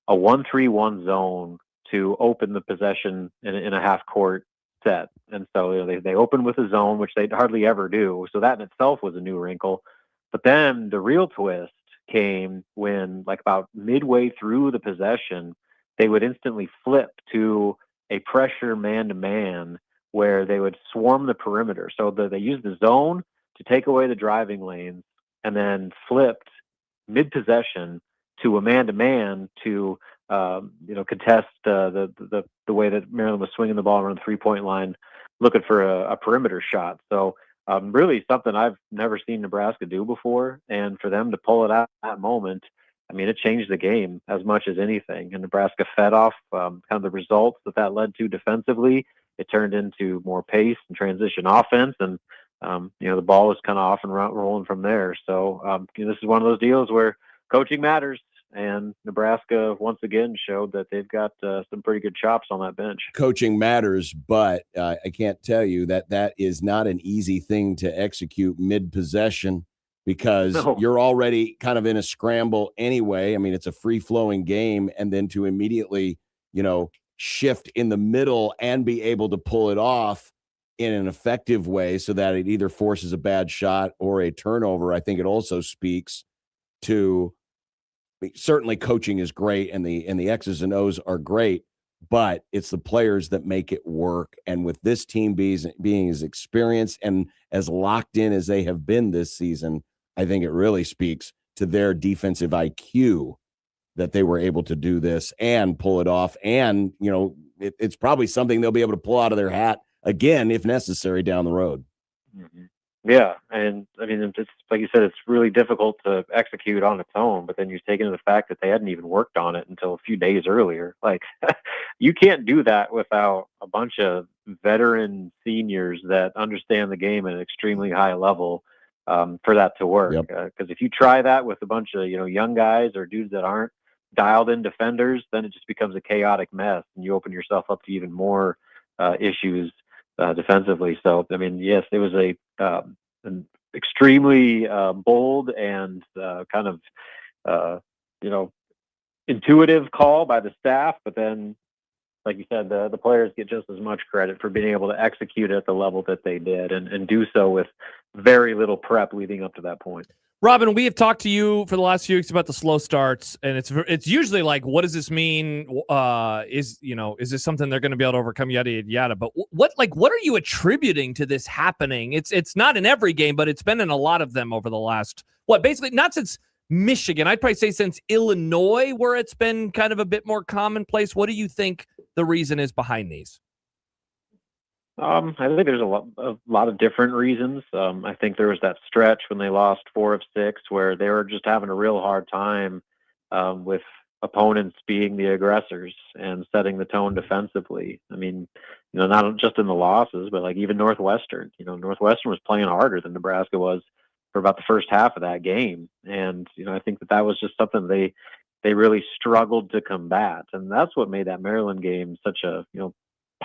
1-3-1 zone to open the possession in a half court set. And so they opened with a zone, which they hardly ever do. So that in itself was a new wrinkle. But then the real twist came when, like, about midway through the possession, they would instantly flip to a pressure man-to-man where they would swarm the perimeter. So they used the zone to take away the driving lanes and then flipped mid-possession to a man-to-man to contest the way that Maryland was swinging the ball around the three-point line, looking for a perimeter shot. So really something I've never seen Nebraska do before. And for them to pull it out at that moment, I mean, it changed the game as much as anything. And Nebraska fed off kind of the results that led to defensively. It turned into more pace and transition offense. And, the ball was kind of off and rolling from there. So this is one of those deals where coaching matters. And Nebraska, once again, showed that they've got some pretty good chops on that bench. Coaching matters, but I can't tell you that is not an easy thing to execute mid-possession because you're already kind of in a scramble anyway. I mean, it's a free-flowing game, and then to immediately, shift in the middle and be able to pull it off in an effective way so that it either forces a bad shot or a turnover. I think it also speaks to certainly coaching is great and the X's and O's are great, but it's the players that make it work. And with this team being as experienced and as locked in as they have been this season, I think it really speaks to their defensive IQ that they were able to do this and pull it off. And, it's probably something they'll be able to pull out of their hat again, if necessary, down the road. Mm-hmm. Yeah. And I mean, it's like you said, it's really difficult to execute on its own, but then you take into the fact that they hadn't even worked on it until a few days earlier. Like you can't do that without a bunch of veteran seniors that understand the game at an extremely high level for that to work. Because if you try that with a bunch of, young guys or dudes that aren't dialed in defenders, then it just becomes a chaotic mess and you open yourself up to even more issues defensively. So, I mean, yes, it was an extremely bold and kind of, intuitive call by the staff. But then, like you said, the players get just as much credit for being able to execute at the level that they did and do so with very little prep leading up to that point. Robin, we have talked to you for the last few weeks about the slow starts, and it's usually like, what does this mean? Is this something they're going to be able to overcome? Yada yada yada. But what are you attributing to this happening? It's not in every game, but it's been in a lot of them over the last basically not since Michigan. I'd probably say since Illinois, where it's been kind of a bit more commonplace. What do you think the reason is behind these? I think there's a lot of different reasons. I think there was that stretch when they lost 4 of 6 where they were just having a real hard time with opponents being the aggressors and setting the tone defensively. I mean, not just in the losses, but like even Northwestern. Northwestern was playing harder than Nebraska was for about the first half of that game. And, I think that was just something they really struggled to combat. And that's what made that Maryland game such a,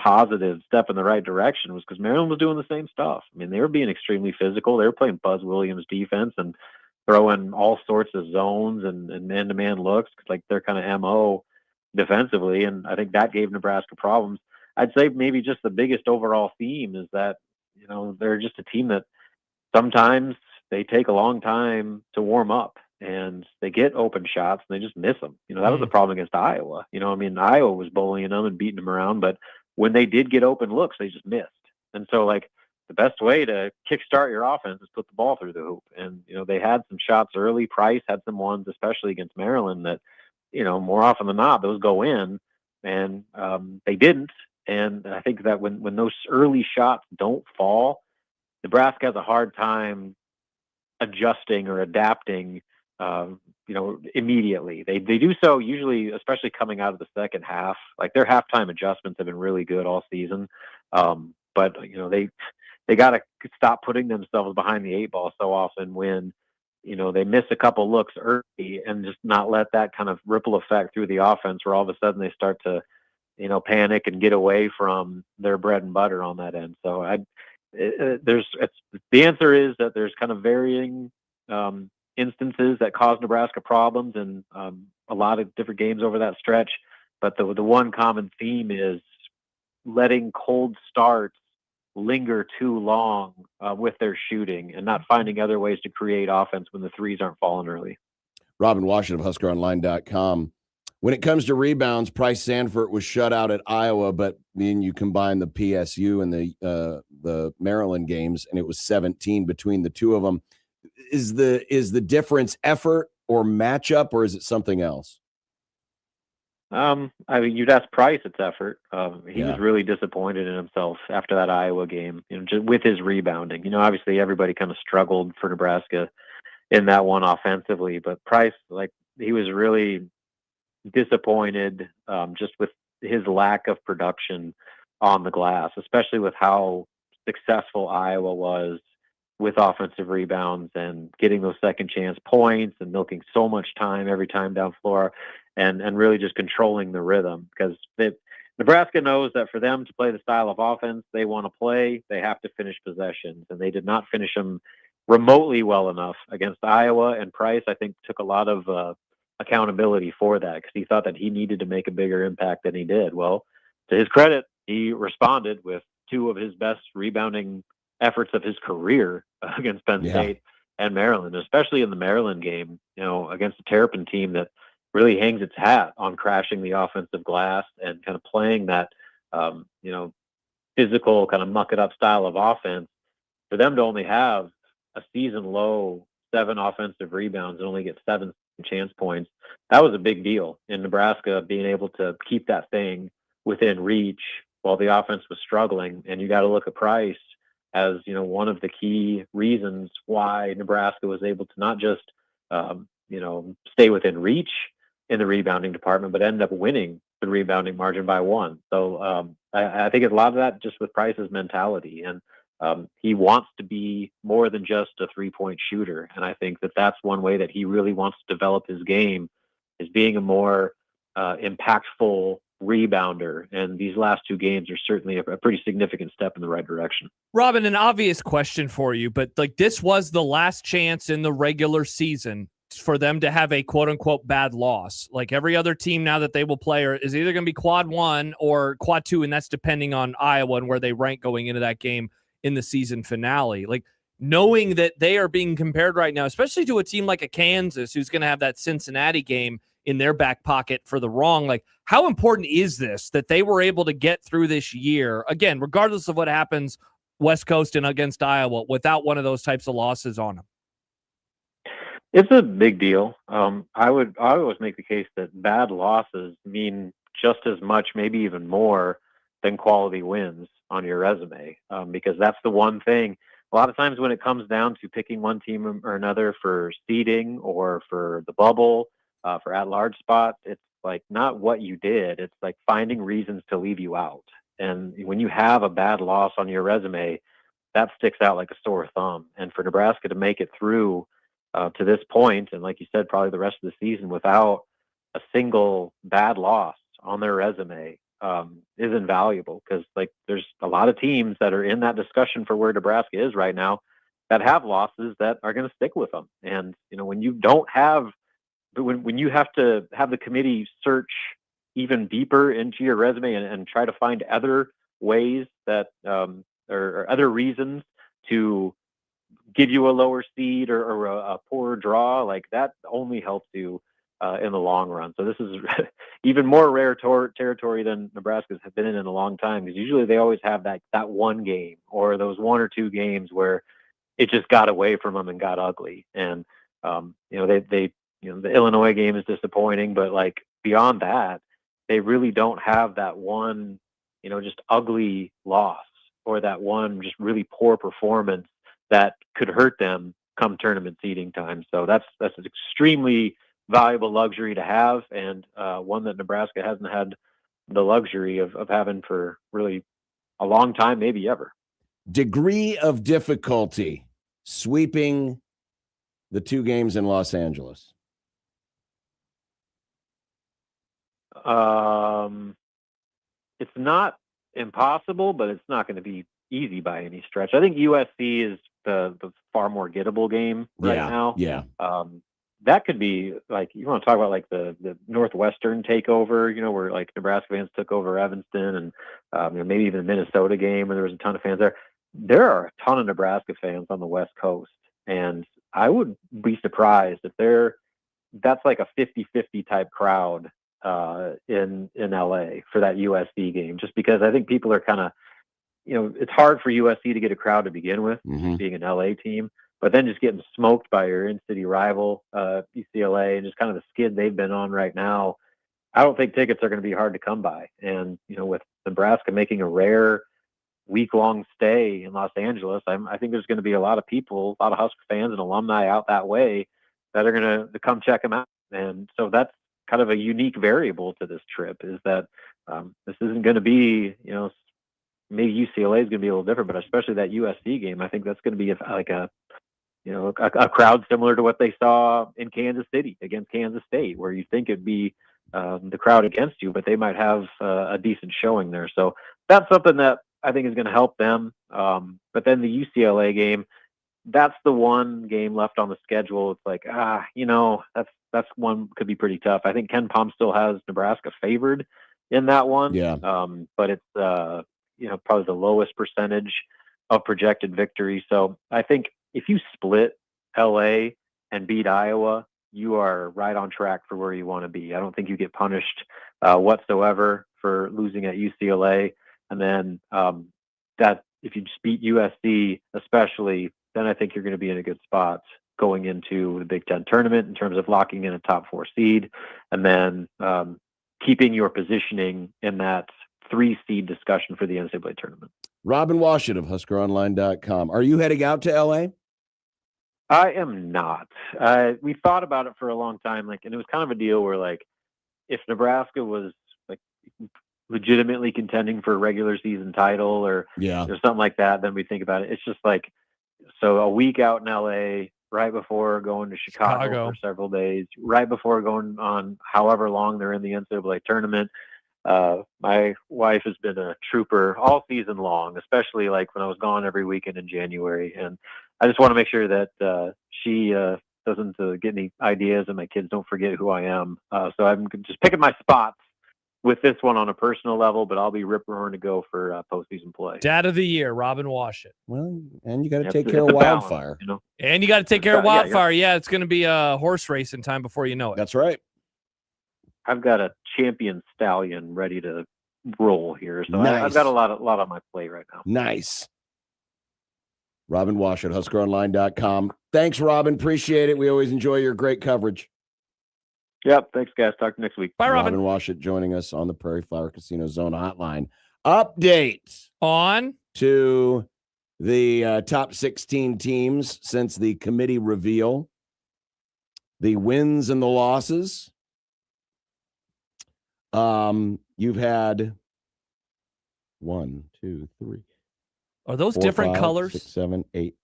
positive step in the right direction, was because Maryland was doing the same stuff. I mean, they were being extremely physical. They were playing Buzz Williams defense and throwing all sorts of zones and man-to-man looks, like their kind of MO defensively. And I think that gave Nebraska problems. I'd say maybe just the biggest overall theme is that, they're just a team that sometimes they take a long time to warm up and they get open shots and they just miss them. That was the problem against Iowa. Iowa was bullying them and beating them around, but when they did get open looks, they just missed. And so, like, the best way to kickstart your offense is put the ball through the hoop. And, they had some shots early. Price had some ones, especially against Maryland, that, more often than not, those go in. And they didn't. And I think that when those early shots don't fall, Nebraska has a hard time adjusting or adapting immediately. They do so usually, especially coming out of the second half. Like their halftime adjustments have been really good all season. But they got to stop putting themselves behind the 8 ball so often when, they miss a couple looks early and just not let that kind of ripple effect through the offense where all of a sudden they start to, panic and get away from their bread and butter on that end. So the answer is that there's kind of varying, instances that caused Nebraska problems in a lot of different games over that stretch. But the one common theme is letting cold starts linger too long with their shooting and not finding other ways to create offense when the threes aren't falling early. Robin Washut of HuskerOnline.com. When it comes to rebounds, Price Sanford was shut out at Iowa, but then you combine the PSU and the Maryland games, and it was 17 between the two of them. Is the difference effort or matchup, or is it something else? I mean, you'd ask Price, it's effort. He was really disappointed in himself after that Iowa game, just with his rebounding. Obviously everybody kind of struggled for Nebraska in that one offensively, but Price, he was really disappointed just with his lack of production on the glass, especially with how successful Iowa was with offensive rebounds and getting those second chance points and milking so much time every time down floor and really just controlling the rhythm, because Nebraska knows that for them to play the style of offense they want to play, they have to finish possessions, and they did not finish them remotely well enough against Iowa. And Price, I think, took a lot of accountability for that because he thought that he needed to make a bigger impact than he did. Well, to his credit, he responded with 2 of his best rebounding efforts of his career against Penn State and Maryland, especially in the Maryland game, against a Terrapin team that really hangs its hat on crashing the offensive glass and kind of playing that, physical kind of muck it up style of offense. For them to only have a season low 7 offensive rebounds and only get 7 chance points, that was a big deal in Nebraska, being able to keep that thing within reach while the offense was struggling. And you got to look at Price as, one of the key reasons why Nebraska was able to not just, stay within reach in the rebounding department, but end up winning the rebounding margin by 1. So I think it's a lot of that just with Price's mentality. And he wants to be more than just a 3-point shooter. And I think that that's one way that he really wants to develop his game, is being a more impactful rebounder. And these last 2 games are certainly a pretty significant step in the right direction. Robin, an obvious question for you, but this was the last chance in the regular season for them to have a quote unquote bad loss. Like every other team now that they will play is either going to be quad 1 or quad 2. And that's depending on Iowa and where they rank going into that game in the season finale. Like knowing that they are being compared right now, especially to a team like a Kansas, who's going to have that Cincinnati game in their back pocket for the wrong. Like, how important is this that they were able to get through this year, again, regardless of what happens West Coast and against Iowa, without one of those types of losses on them? It's a big deal. I always make the case that bad losses mean just as much, maybe even more, than quality wins on your resume, because that's the one thing. A lot of times when it comes down to picking one team or another for seeding or for the bubble, for at-large spots, it's like not what you did. It's like finding reasons to leave you out. And when you have a bad loss on your resume, that sticks out like a sore thumb. And for Nebraska to make it through to this point, and like you said, probably the rest of the season without a single bad loss on their resume is invaluable, because like there's a lot of teams that are in that discussion for where Nebraska is right now that have losses that are going to stick with them. And when you don't have, but when you have to have the committee search even deeper into your resume and try to find other ways that or other reasons to give you a lower seed or a poorer draw, like that only helps you in the long run. So this is even more rare territory than Nebraska's have been in a long time, because usually they always have that one game or those 1 or 2 games where it just got away from them and got ugly. And the Illinois game is disappointing, but like beyond that, they really don't have that one, just ugly loss or that one just really poor performance that could hurt them come tournament seeding time. So that's an extremely valuable luxury to have, and one that Nebraska hasn't had the luxury of having for really a long time, maybe ever. Degree of difficulty sweeping the 2 games in Los Angeles. It's not impossible, but it's not going to be easy by any stretch. I think USC is the far more gettable game right now. Yeah. That could be like, you want to talk about like the Northwestern takeover, where like Nebraska fans took over Evanston, and maybe even the Minnesota game where there was a ton of fans there. There are a ton of Nebraska fans on the West Coast, and I would be surprised if that's like a 50-50 type crowd in LA for that USC game, just because I think people are kind of, it's hard for USC to get a crowd to begin with, being an LA team, but then just getting smoked by your in-city rival, UCLA, and just kind of the skid they've been on right now. I don't think tickets are going to be hard to come by. And, with Nebraska making a rare week-long stay in Los Angeles, I think there's going to be a lot of people, a lot of Husker fans and alumni out that way that are going to come check them out. And so that's kind of a unique variable to this trip, is that this isn't going to be, maybe UCLA is going to be a little different, but especially that USC game, I think that's going to be a crowd similar to what they saw in Kansas City against Kansas State, where you think it'd be the crowd against you, but they might have a decent showing there. So that's something that I think is going to help them. But then the UCLA game, that's the one game left on the schedule. It's like, that's one could be pretty tough. I think Ken Pom still has Nebraska favored in that one. Yeah. But it's, probably the lowest percentage of projected victory. So I think if you split LA and beat Iowa, you are right on track for where you want to be. I don't think you get punished whatsoever for losing at UCLA. And then that if you just beat USC, especially, then I think you're going to be in a good spot going into the Big Ten tournament in terms of locking in a top 4 seed, and then keeping your positioning in that 3 seed discussion for the NCAA tournament. Robin Washut of HuskerOnline.com. Are you heading out to LA? I am not. We thought about it for a long time, and it was kind of a deal where, if Nebraska was legitimately contending for a regular season title or something like that, then we think about it. It's just so a week out in LA, right before going to Chicago for several days, right before going on however long they're in the NCAA tournament. My wife has been a trooper all season long, especially when I was gone every weekend in January. And I just want to make sure that she doesn't get any ideas and my kids don't forget who I am. So I'm just picking my spots with this one on a personal level, but I'll be rip-roaring to go for postseason play. Dad of the year, Robin Washut. Well, and you got to take care of Wildfire. And you got to take care of Wildfire. Yeah, it's going to be a horse race in time before you know it. That's right. I've got a champion stallion ready to roll here. So Nice. I've got a lot on my plate right now. Nice. Robin Washut, HuskerOnline.com. Thanks, Robin. Appreciate it. We always enjoy your great coverage. Yep. Thanks, guys. Talk to you next week. Bye, Robin. Robin Washut joining us on the Prairie Flower Casino Zone hotline. Update on to the top 16 teams since the committee reveal, the wins and the losses. You've had 1, 2, 3. Are those 4, different 5, colors? 6, 7, 8.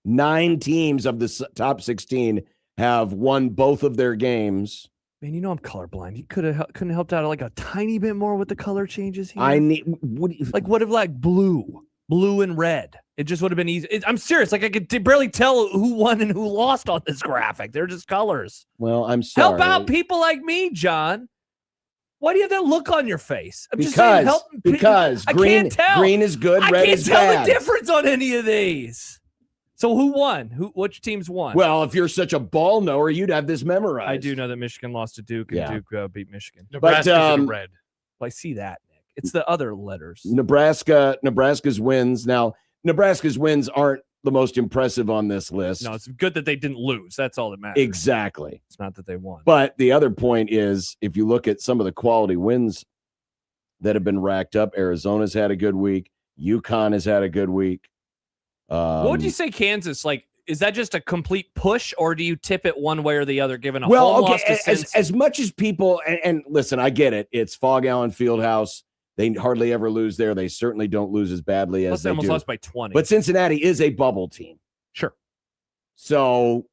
9 teams of the top 16 have won both of their games. Man, you know I'm colorblind. You couldn't helped out a tiny bit more with the color changes here. What if blue and red? It just would have been easy. I'm serious. I could barely tell who won and who lost on this graphic. They're just colors. Well, I'm sorry. Help out people like me, John. Why do you have that look on your face? I'm just saying, because I green, can't tell. green is good, red is bad. I can't tell the difference on any of these. So who won? Which teams won? Well, if you're such a ball knower, you'd have this memorized. I do know that Michigan lost to Duke and Duke beat Michigan. Nebraska's in red. Well, I see that, Nick. It's the other letters. Nebraska's wins. Now, Nebraska's wins aren't the most impressive on this list. No, it's good that they didn't lose. That's all that matters. Exactly. It's not that they won. But the other point is, if you look at some of the quality wins that have been racked up, Arizona's had a good week. UConn has had a good week. What would you say, Kansas? Is that just a complete push, or do you tip it one way or the other, given a home loss to Cincy? As much as people, and listen, I get it. It's Fog Allen Fieldhouse. They hardly ever lose there. They certainly don't lose as badly as they almost do. lost by 20. But Cincinnati is a bubble team. Sure. So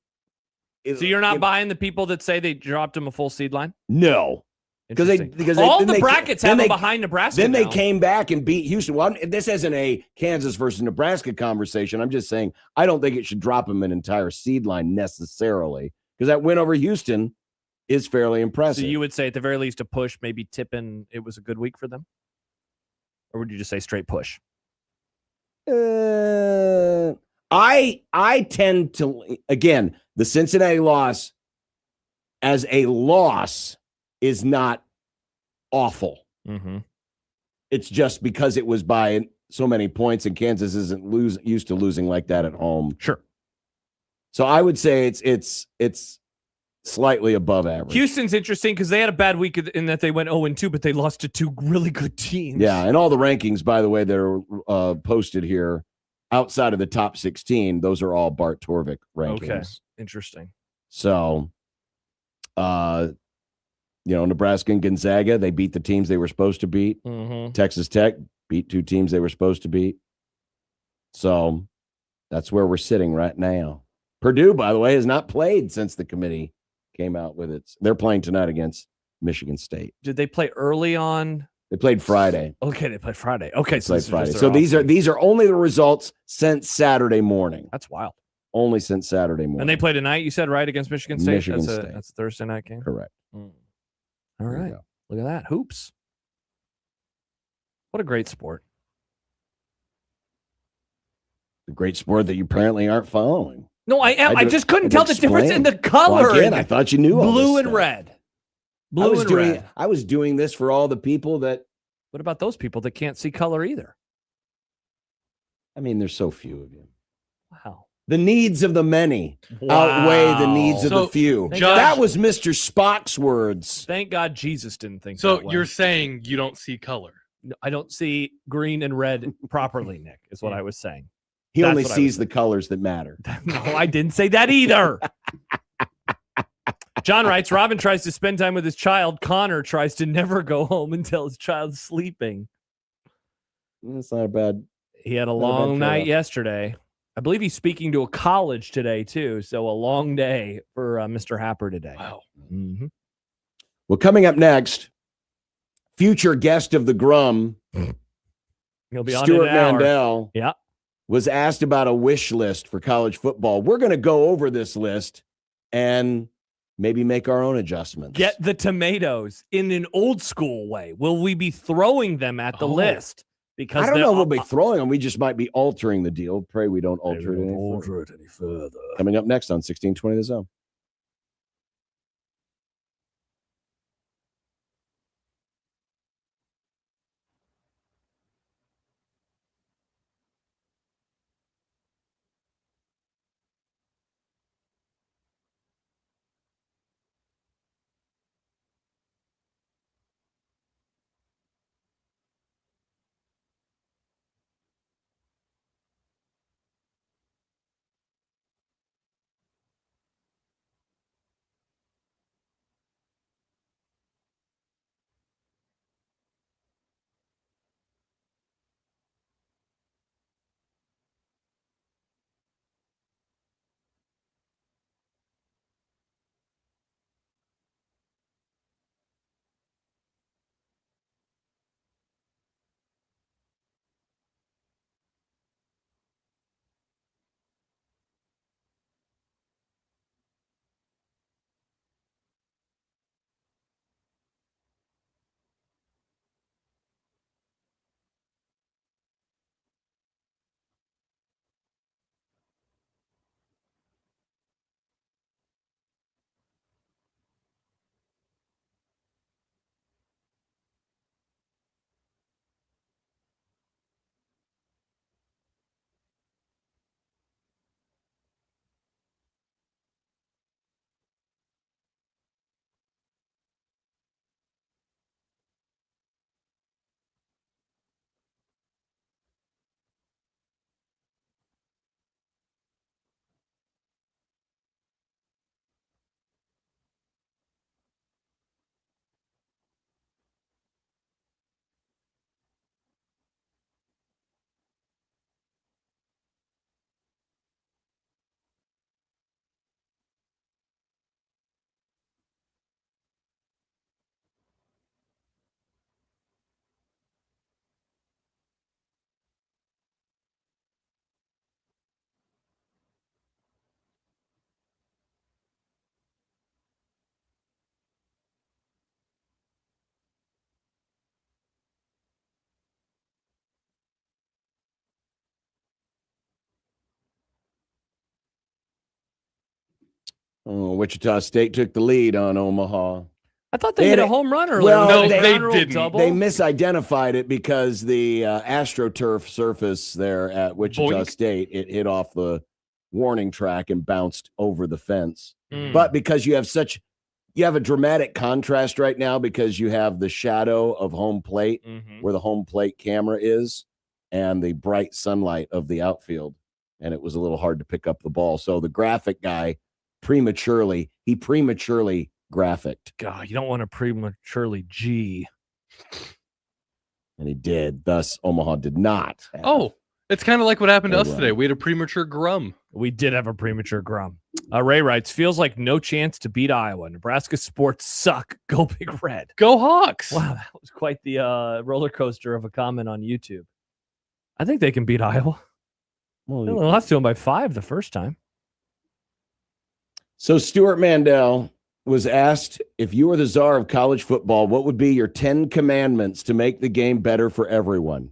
you're not buying the people that say they dropped them a full seed line? No. Because all the brackets have them behind Nebraska. Then they now. came back and beat Houston. Well, this isn't a Kansas versus Nebraska conversation. I'm just saying I don't think it should drop them an entire seed line necessarily, because that win over Houston is fairly impressive. So you would say at the very least a push, maybe tipping it was a good week for them? Or would you just say straight push? I tend to, again, the Cincinnati loss as a loss is not awful. Mm-hmm. It's just because it was by so many points, and Kansas isn't used to losing like that at home. Sure. So I would say it's slightly above average. Houston's interesting because they had a bad week in that they went 0-2, but they lost to 2 really good teams. Yeah, and all the rankings, by the way, that are posted here outside of the top 16, those are all Bart Torvik rankings. Okay, interesting. So, Nebraska and Gonzaga, they beat the teams they were supposed to beat. Mm-hmm. Texas Tech beat 2 teams they were supposed to beat. So that's where we're sitting right now. Purdue, by the way, has not played since the committee came out with it. They're playing tonight against Michigan State. Did they play early on? They played Friday. Okay, they played Friday. Okay, so these are only the results since Saturday morning. That's wild. Only since Saturday morning. And they play tonight, you said, right, against Michigan State? Michigan State. That's a Thursday night game? Correct. All right. Look at that. Hoops. What a great sport. A great sport that you apparently aren't following. No, I am. I just couldn't tell the difference in the Well, color. again, I thought you knew all blue this and stuff. red. Blue and red. I was doing this for all the people that. What about those people that can't see color either? I mean, there's so few of you. Wow. The needs of the many outweigh the needs of the few. That was Mr. Spock's words. Thank God Jesus didn't think So that way. you're saying you don't see color? No, I don't see green and red properly, Nick, is what I was saying. He That's only what I sees the colors that matter. No, I didn't say that either. John writes, Robin tries to spend time with his child. Connor tries to never go home until his child's sleeping. That's not a bad. He had a long night yesterday. I believe he's speaking to a college today, too. So a long day for Mr. Happer today. Wow. Mm-hmm. Well, coming up next, future guest of the Grum, He'll be on Stuart in an hour. Mandel, Yeah. was asked about a wish list for college football. We're going to go over this list and maybe make our own adjustments. Get the tomatoes in an old school way. Will we be throwing them at the list? Because I don't they're- know if we'll be throwing them. We just might be altering the deal. Pray we don't alter it any further. Coming up next on 1620 The Zone. Oh, Wichita State took the lead on Omaha. I thought they hit a home run earlier. Well, No, they didn't. Double. They misidentified it because the AstroTurf surface there at Wichita Boink. State, it hit off the warning track and bounced over the fence. Mm. But because you have a dramatic contrast right now because you have the shadow of home plate Mhm. where the home plate camera is and the bright sunlight of the outfield. And it was a little hard to pick up the ball. So the graphic guy prematurely graphicked. God, you don't want to prematurely G. And he did. Thus, Omaha did not. Oh, it's kind of like what happened to Oh, us right. today. We had a premature Grum. We did have a premature Grum. Ray writes, feels like no chance to beat Iowa. Nebraska sports suck. Go Big Red. Go Hawks. Wow, that was quite the roller coaster of a comment on YouTube. I think they can beat Iowa. Well, They lost to them by 5 the first time. So Stuart Mandel was asked, if you were the czar of college football, what would be your 10 commandments to make the game better for everyone?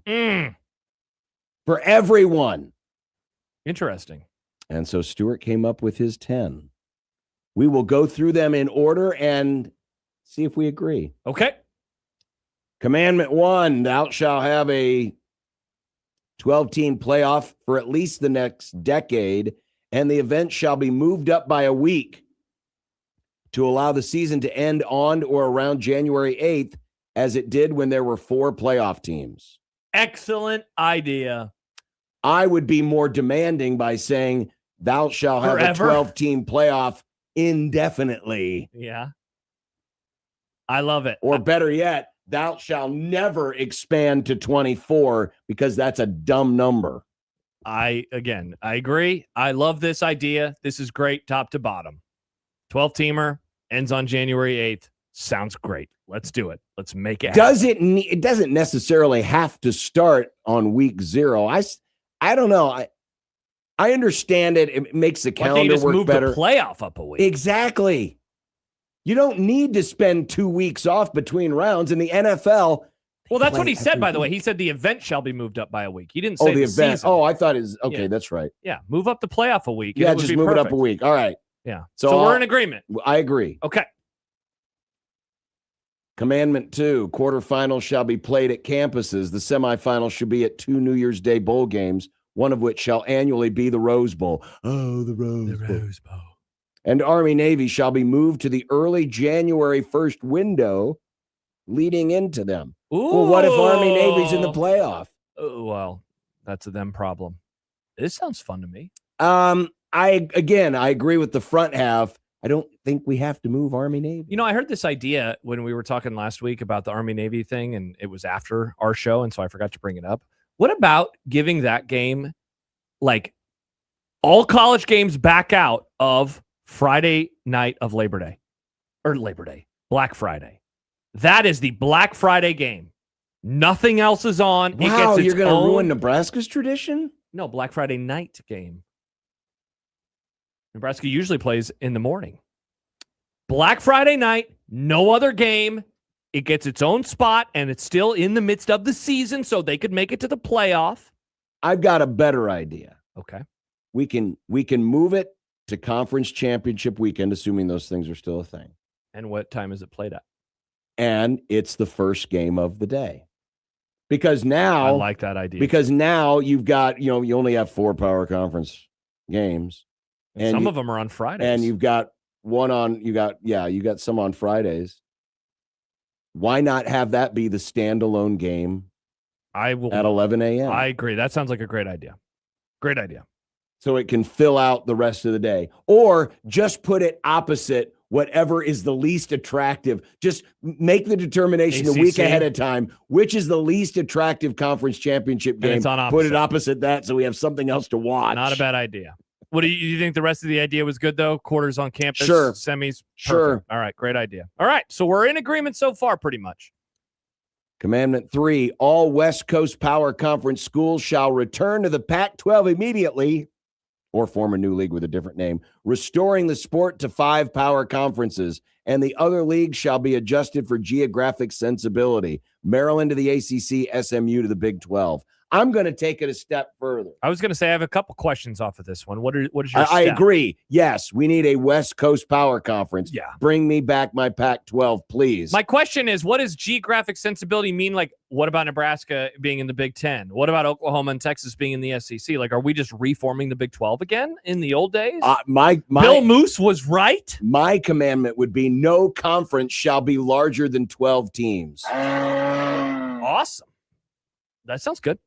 For everyone. Interesting. And so Stuart came up with his 10. We will go through them in order and see if we agree. Okay. Commandment 1, thou shalt have a 12-team playoff for at least the next decade, and the event shall be moved up by a week to allow the season to end on or around January 8th, as it did when there were 4 playoff teams. Excellent idea. I would be more demanding by saying, thou shalt have Forever? a 12-team playoff indefinitely. Yeah. I love it. Or better yet, thou shalt never expand to 24 because that's a dumb number. I agree. I love this idea. This is great top to bottom. 12-teamer ends on January 8th. Sounds great. Let's do it. Let's make it happen. It doesn't necessarily have to start on week 0. I don't know. I understand it. It makes the calendar just work move better. The playoff up a week. Exactly. You don't need to spend 2 weeks off between rounds in the NFL. Well, that's what he said, by the way. He said the event shall be moved up by a week. He didn't say the event. season. Oh, I thought it was okay. Yeah. That's right. Yeah, move up the playoff a week. Yeah, just move it up a week. All right. Yeah. So So we're in agreement. I agree. Okay. Commandment 2, quarterfinals shall be played at campuses. The semifinals should be at 2 New Year's Day bowl games, one of which shall annually be the Rose Bowl. Oh, the Rose Bowl. And Army-Navy shall be moved to the early January 1st window leading into them. Ooh. Well, what if Army-Navy's in the playoff? Oh, well, that's a them problem. This sounds fun to me. I agree with the front half. I don't think we have to move Army-Navy. You know, I heard this idea when we were talking last week about the Army-Navy thing, and it was after our show, and so I forgot to bring it up. What about giving that game, like, all college games back out of Friday night of Black Friday. That is the Black Friday game. Nothing else is on. Wow, it gets its you're going to own... ruin Nebraska's tradition? No, Black Friday night game. Nebraska usually plays in the morning. Black Friday night, no other game. It gets its own spot, and it's still in the midst of the season, so they could make it to the playoff. I've got a better idea. Okay. We can move it to conference championship weekend, assuming those things are still a thing. And what time is it played at? And it's the first game of the day. Because now I like that idea. Because now you've got, you only have 4 power conference games. And some of them are on Fridays. And you've got you got some on Fridays. Why not have that be the standalone game at 11 a.m.? I agree. That sounds like a great idea. Great idea. So it can fill out the rest of the day. Or just put it opposite whatever is the least attractive. Just make the determination a week ahead of time, which is the least attractive conference championship game. And it's on put it opposite that so we have something else to watch. Not a bad idea. What do you think the rest of the idea was good, though? Quarters on campus, Sure. semis? Sure. Perfect. All right, great idea. All right, so we're in agreement so far, pretty much. Commandment 3, all West Coast Power Conference schools shall return to the Pac-12 immediately or form a new league with a different name, restoring the sport to 5 power conferences, and the other leagues shall be adjusted for geographic sensibility. Maryland to the ACC, SMU to the Big 12. I'm going to take it a step further. I was going to say I have a couple questions off of this one. What is your I step? agree. Yes, we need a West Coast Power Conference. Yeah. Bring me back my Pac-12, please. My question is, what does geographic sensibility mean? Like, what about Nebraska being in the Big 10? What about Oklahoma and Texas being in the SEC? Like, are we just reforming the Big 12 again in the old days? Bill Moose was right. My commandment would be no conference shall be larger than 12 teams. Awesome. That sounds good.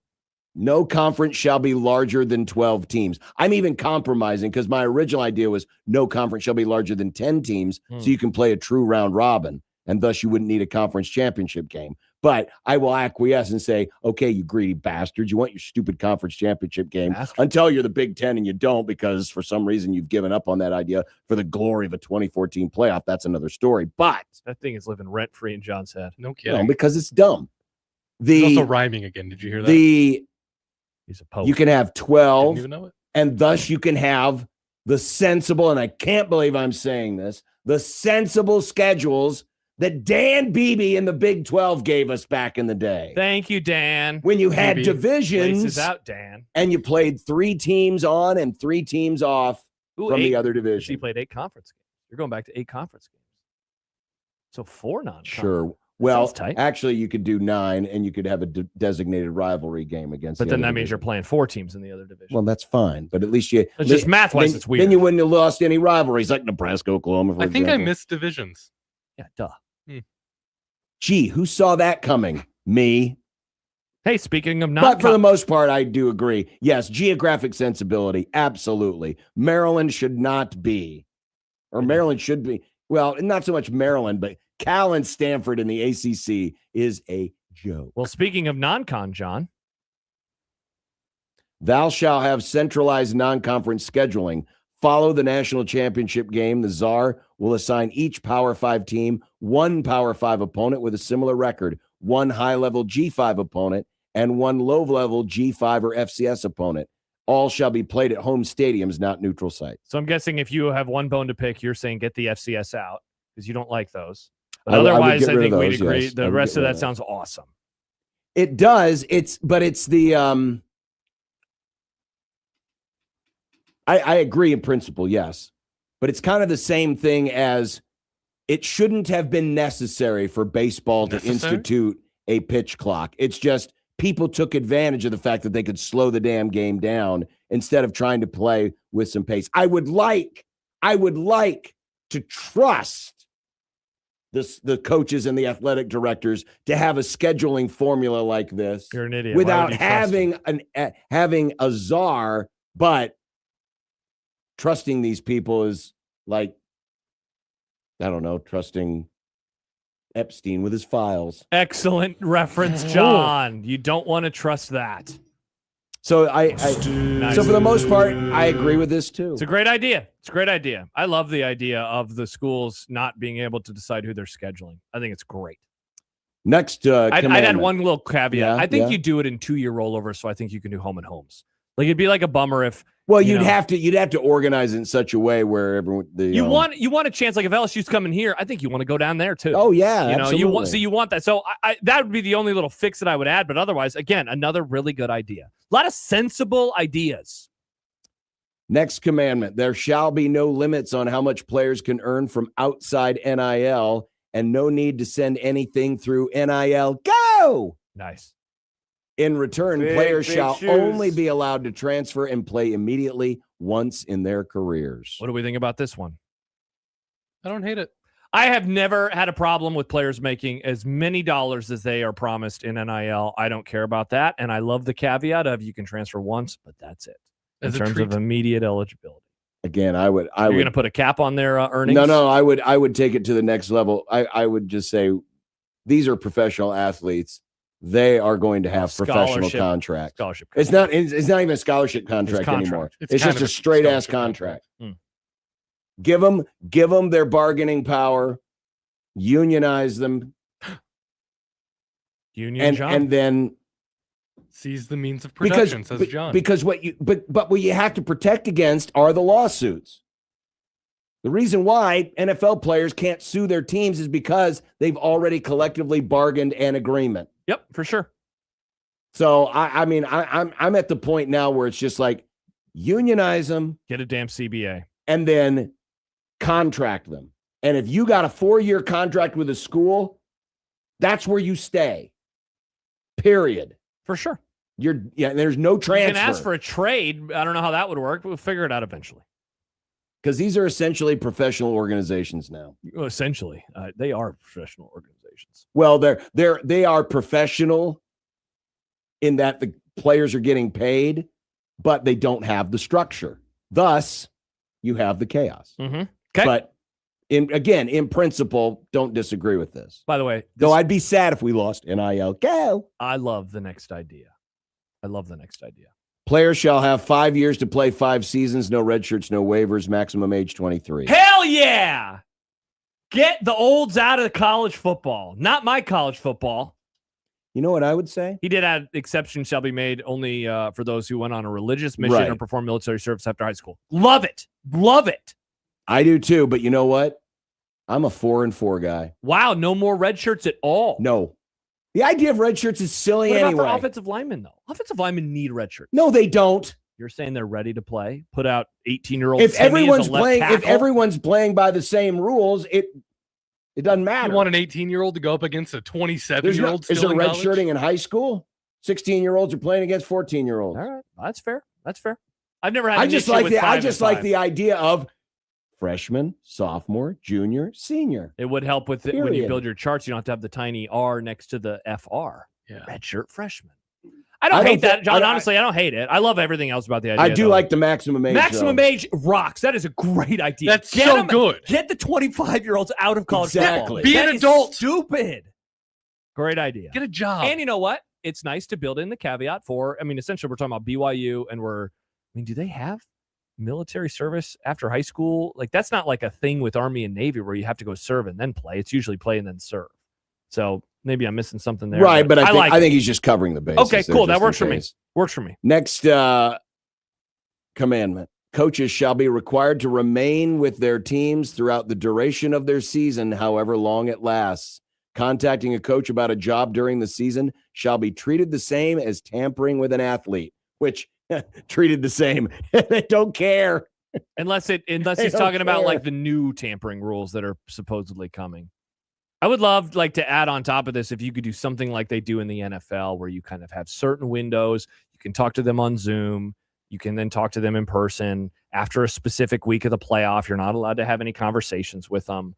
No conference shall be larger than 12 teams. I'm even compromising because my original idea was no conference shall be larger than 10 teams so you can play a true round robin, and thus you wouldn't need a conference championship game. But I will acquiesce and say, okay, you greedy bastards, you want your stupid conference championship game until you're the Big 10 and you don't because for some reason you've given up on that idea for the glory of a 2014 playoff. That's another story. But that thing is living rent-free in John's head. No kidding. Because it's dumb. It's also rhyming again. Did you hear that? He's a poet. You can have 12, Didn't even know it. and thus you can have the sensible, and I can't believe I'm saying this, the sensible schedules that Dan Beebe in the Big 12 gave us back in the day. Thank you, Dan. When you had Beebe. divisions Laces out, Dan. and you played 3 teams on and 3 teams off from the other division. He played 8 conference games. You're going back to 8 conference games. So 4 non-conference. Sure. Well, actually, you could do 9, and you could have a designated rivalry game against. But then that means you're playing 4 teams in the other division. Well, that's fine. But at least you. It's just math-wise, it's weird. Then you wouldn't have lost any rivalries like Nebraska, Oklahoma. For I think example. I missed divisions. Yeah, duh. Gee, who saw that coming? Me. Hey, speaking of non, but for the most part, I do agree. Yes, geographic sensibility, absolutely. Maryland should not be, or Maryland should be. Well, not so much Maryland, but Cal and Stanford in the ACC is a joke. Well, speaking of non-con, John. Thou shall have centralized non-conference scheduling. Follow the national championship game. The Czar will assign each Power 5 team 1 Power 5 opponent with a similar record, 1 high-level G5 opponent, and 1 low-level G5 or FCS opponent. All shall be played at home stadiums, not neutral sites. So I'm guessing if you have one bone to pick, you're saying get the FCS out because you don't like those. But otherwise, I think we'd agree. Yes. The rest of that sounds awesome. It does. It's the I agree in principle, yes. But it's kind of the same thing as it shouldn't have been necessary for baseball to institute a pitch clock. It's just people took advantage of the fact that they could slow the damn game down instead of trying to play with some pace. I would like to trust the coaches and the athletic directors to have a scheduling formula like this. You're an idiot. Without having a czar, but trusting these people is like, I don't know, trusting Epstein with his files. Excellent reference, John. You don't want to trust that. So so for the most part, I agree with this too. It's a great idea. It's a great idea. I love the idea of the schools not being able to decide who they're scheduling. I think it's great. Next, I'd add one little caveat. Yeah, I think you do it in 2-year rollovers, so I think you can do home and homes. Like it'd be like a bummer if. Well, you'd have to organize it in such a way where everyone you want a chance. Like if LSU's coming here, I think you want to go down there too. Oh yeah, absolutely. you want that. So that would be the only little fix that I would add. But otherwise, again, another really good idea. A lot of sensible ideas. Next commandment: there shall be no limits on how much players can earn from outside NIL, and no need to send anything through NIL. Go. Nice. In return, players shall only be allowed to transfer and play immediately once in their careers. What do we think about this one? I don't hate it. I have never had a problem with players making as many dollars as they are promised in NIL. I don't care about that. And I love the caveat of you can transfer once, but that's it. In terms of immediate eligibility. Again, I would. You're going to put a cap on their earnings? No, I would take it to the next level. I would just say these are professional athletes. They are going to have professional contracts. Scholarship. It's not even a scholarship contract anymore. It's just a straight ass contract. Give them their bargaining power, unionize them, and then seize the means of production, says John. Because what you have to protect against are the lawsuits. The reason why NFL players can't sue their teams is because they've already collectively bargained an agreement. Yep, for sure. So I'm at the point now where it's just like unionize them, get a damn CBA, and then contract them. And if you got a 4-year contract with a school, that's where you stay. Period. For sure. There's no transfer. You can ask for a trade. I don't know how that would work, but we'll figure it out eventually. Because these are essentially professional organizations now. Essentially, they are professional organizations. Well, they are professional in that the players are getting paid, but they don't have the structure. Thus, you have the chaos. Mm-hmm. Okay. But in principle, don't disagree with this. By the way, though I'd be sad if we lost NIL. Go. I love the next idea. Players shall have 5 years to play 5 seasons, no red shirts, no waivers, maximum age 23. Hell yeah! Get the olds out of college football. Not my college football. You know what I would say? He did add exceptions shall be made only for those who went on a religious mission or perform military service after high school. Love it. Love it. I do too, but you know what? I'm a 4-4 guy. Wow, no more red shirts at all. No. The idea of red shirts is silly What anyway. about for offensive linemen, though? Offensive linemen need red shirts. No, they don't. You're saying they're ready to play? Put out 18-year-old If everyone's tackle? playing by the same rules, it doesn't matter. You want an 18-year-old to go up against a 27-year-old Is still there in red college? shirting in high school? 16-year-olds are playing against 14-year-olds. All right, that's fair. That's fair. I've never had. I an just issue like with the 5 I and just like 5. the idea of freshman, sophomore, junior, senior. It would help with it when you Period. build your charts. You don't have to have the tiny R next to the FR. Yeah. Red shirt freshman. I don't hate that, John. Honestly, I don't hate it. I love everything else about the idea. I do though. like the maximum age. Maximum though. age rocks. That is a great idea. That's so good. Get the 25-year-olds out of college Exactly. football. Be an That is adult. Stupid. Great idea. Get a job. And you know what? It's nice to build in the caveat for, essentially we're talking about BYU and do they have military service after high school? Like that's not like a thing with Army and Navy where you have to go serve and then play. It's usually play and then serve. So maybe I'm missing something there. Right, but I it. think he's just covering the bases. Okay, there cool. That just in works for me. case. Works for me. Next commandment. Coaches shall be required to remain with their teams throughout the duration of their season, however long it lasts. Contacting a coach about a job during the season shall be treated the same as tampering with an athlete, which treated the same. They don't care. Unless They he's don't talking about care. like the new tampering rules that are supposedly coming. I would love like to add on top of this if you could do something like they do in the NFL where you kind of have certain windows. You can talk to them on Zoom. You can then talk to them in person after a specific week of the playoff. You're not allowed to have any conversations with them.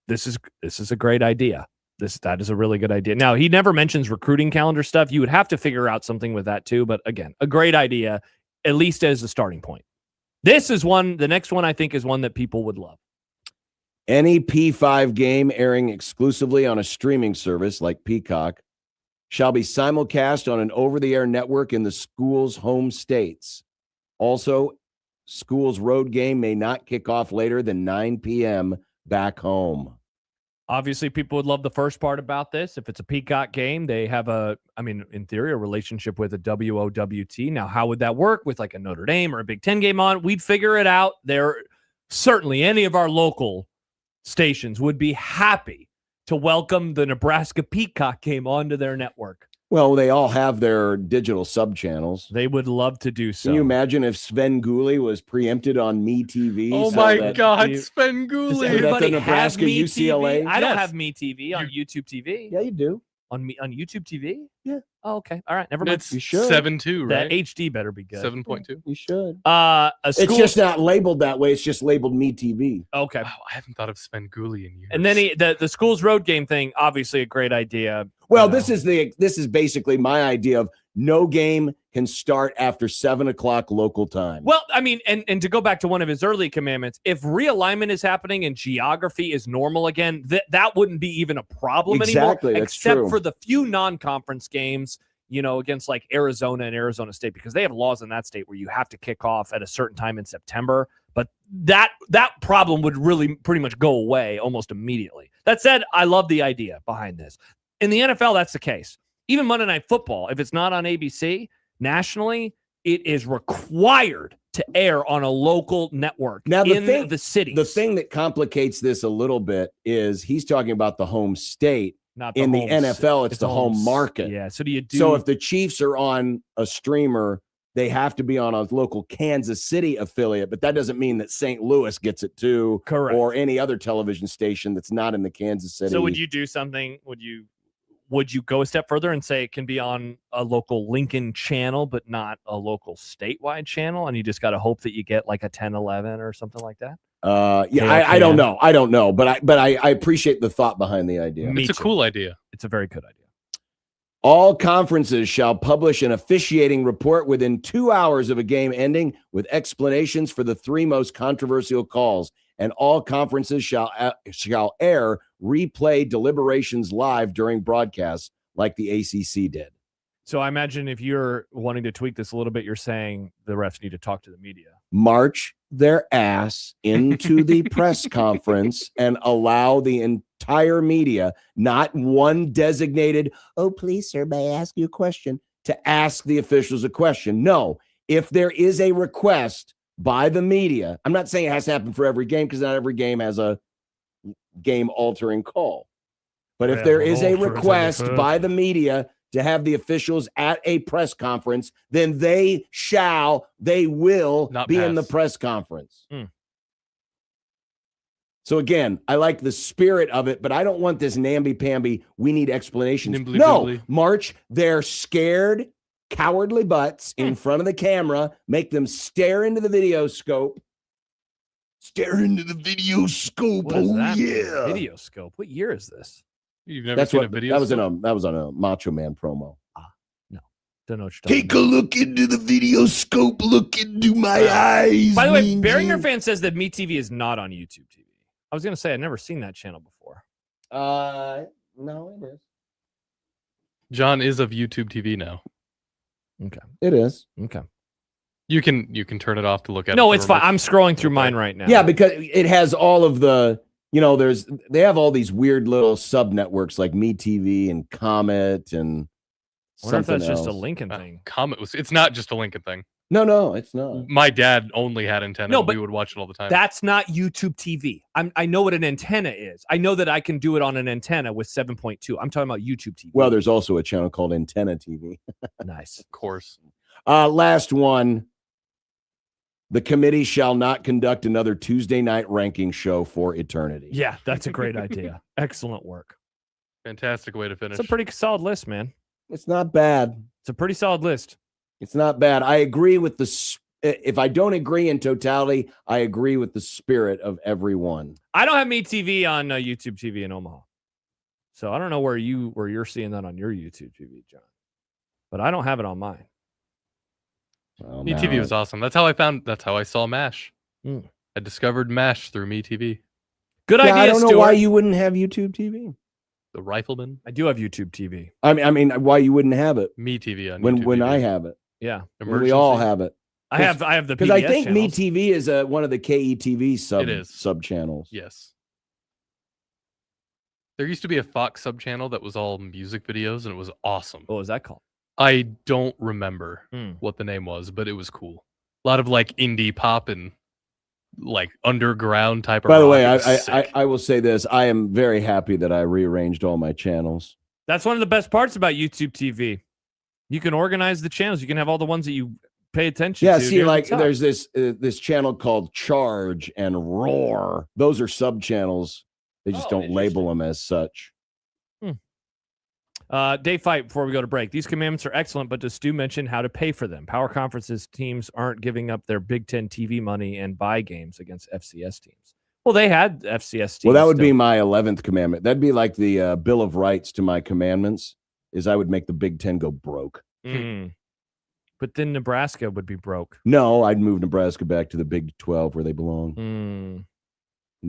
This is a great idea. That is a really good idea. Now, he never mentions recruiting calendar stuff. You would have to figure out something with that too. But again, a great idea, at least as a starting point. This is one. The next one I think is one that people would love. Any P5 game airing exclusively on a streaming service like Peacock shall be simulcast on an over-the-air network in the school's home states. Also, school's road game may not kick off later than 9 p.m. back home. Obviously, people would love the first part about this. If it's a Peacock game, they have in theory, a relationship with a WOWT. Now, how would that work with like a Notre Dame or a Big Ten game on? We'd figure it out. There, certainly any of our local stations would be happy to welcome the Nebraska Peacock game onto their network. Well, they all have their digital sub-channels. They would love to do so. Can you imagine if Sven Gulli was preempted on MeTV? Oh my God, Sven Gulli. Does everybody the Nebraska have UCLA? I don't have MeTV on YouTube TV. Yeah, you do. On YouTube TV? Yeah. Oh, okay. All right. Never mind. It's 7.2, right? The HD better be good. 7.2. You should. It's just not labeled that way. It's just labeled MeTV. Okay. Wow, I haven't thought of Sven Gulli in years. And then the school's road game thing, obviously a great idea. Well, this is basically my idea of no game can start after 7:00 local time. Well, and to go back to one of his early commandments, if realignment is happening and geography is normal again, that wouldn't be even a problem Exactly, anymore, that's except true. for the few non-conference games, against like Arizona and Arizona State, because they have laws in that state where you have to kick off at a certain time in September. But that problem would really pretty much go away almost immediately. That said, I love the idea behind this. In the NFL, that's the case. Even Monday Night Football, if it's not on ABC nationally, it is required to air on a local network Now, the city. The thing that complicates this a little bit is he's talking about the home state. Not in the home NFL, it's the home market. Yeah. So do you do? So if the Chiefs are on a streamer, they have to be on a local Kansas City affiliate, but that doesn't mean that St. Louis gets it too. Correct. Or any other television station that's not in the Kansas City. So would you do something? Would you go a step further and say it can be on a local Lincoln channel, but not a local statewide channel? And you just got to hope that you get like a 10-11 or something like that? I don't know. I don't know, but I appreciate the thought behind the idea. It's a cool idea. It's a very good idea. All conferences shall publish an officiating report within 2 hours of a game ending with explanations for the 3 most controversial calls. And all conferences shall air replay deliberations live during broadcasts like the ACC did. So I imagine if you're wanting to tweak this a little bit, you're saying the refs need to talk to the media. March their ass into the press conference and allow the entire media, not one designated, oh, please, sir, may I ask you a question, to ask the officials a question. No, if there is a request by the media, I'm not saying it has to happen for every game because not every game has a game-altering call. But if there is a request by the media to have the officials at a press conference, then they will Not be in the pass. press conference. So again, I like the spirit of it, but I don't want this namby-pamby, we need explanations. Nimbly No, boobly. March their scared, cowardly butts in front of the camera, make them stare into the video scope. Stare into the video scope. What is Oh, that? yeah. Video scope. What year is this? You've never That's seen what a video? that was scope? that was on a Macho Man promo. Don't know what you're talking Take a look into the video scope. Look into my eyes. By the way, Mean Beringer Gene. fan says that MeTV is not on YouTube TV. I was going to say I'd never seen that channel before. No, it is. John is of YouTube TV now. Okay. It is. Okay. You can turn it off to look at. No, it it's fine. I'm scrolling through mine right now. Yeah, because it has all of the, they have all these weird little sub networks like MeTV and Comet and I wonder if something that's just a else. Lincoln thing. Comet was. It's not just a Lincoln thing. No, it's not. My dad only had antenna. No, and but we would watch it all the time. That's not YouTube TV. I know what an antenna is. I know that I can do it on an antenna with 7.2. I'm talking about YouTube TV. Well, there's also a channel called Antenna TV. Nice. Of course. Last one. The committee shall not conduct another Tuesday night ranking show for eternity. Yeah, that's a great idea. Excellent work. Fantastic way to finish. It's a pretty solid list, man. It's not bad. It's a pretty solid list. It's not bad. I agree with if I don't agree in totality, I agree with the spirit of everyone. I don't have MeTV on YouTube TV in Omaha, so I don't know where you're seeing that on your YouTube TV, John. But I don't have it on mine. Well, MeTV was awesome. That's how I saw MASH. Mm. I discovered MASH through MeTV. Good idea, I don't know Stuart. why you wouldn't have YouTube TV. The Rifleman. I do have YouTube TV. I mean, why you wouldn't have it? MeTV on when YouTube TV. I have it. Yeah, When we all have it. I have the because I PBS think channels. MeTV is one of the KETV sub channels. Yes. There used to be a Fox sub channel that was all music videos, and it was awesome. What was that called? I don't remember Hmm. what the name was, but it was cool. A lot of like indie pop and like underground type of By the rock. way, It was sick. I will say this: I am very happy that I rearranged all my channels. That's one of the best parts about YouTube TV. You can organize the channels. You can have all the ones that you pay attention Yeah, to. see, near the like top. there's this channel called Charge and Roar. Those are sub channels. They just don't label them as such. Day fight before we go to break. These commandments are excellent, but does Stu mention how to pay for them? Power conferences teams aren't giving up their Big Ten TV money and buy games against FCS teams. Well, they had FCS teams. Well, that would be still. my 11th commandment. That'd be like the Bill of Rights to my commandments. Is I would make the Big Ten go broke. Mm. But then Nebraska would be broke. No, I'd move Nebraska back to the Big 12 where they belong. Mm. And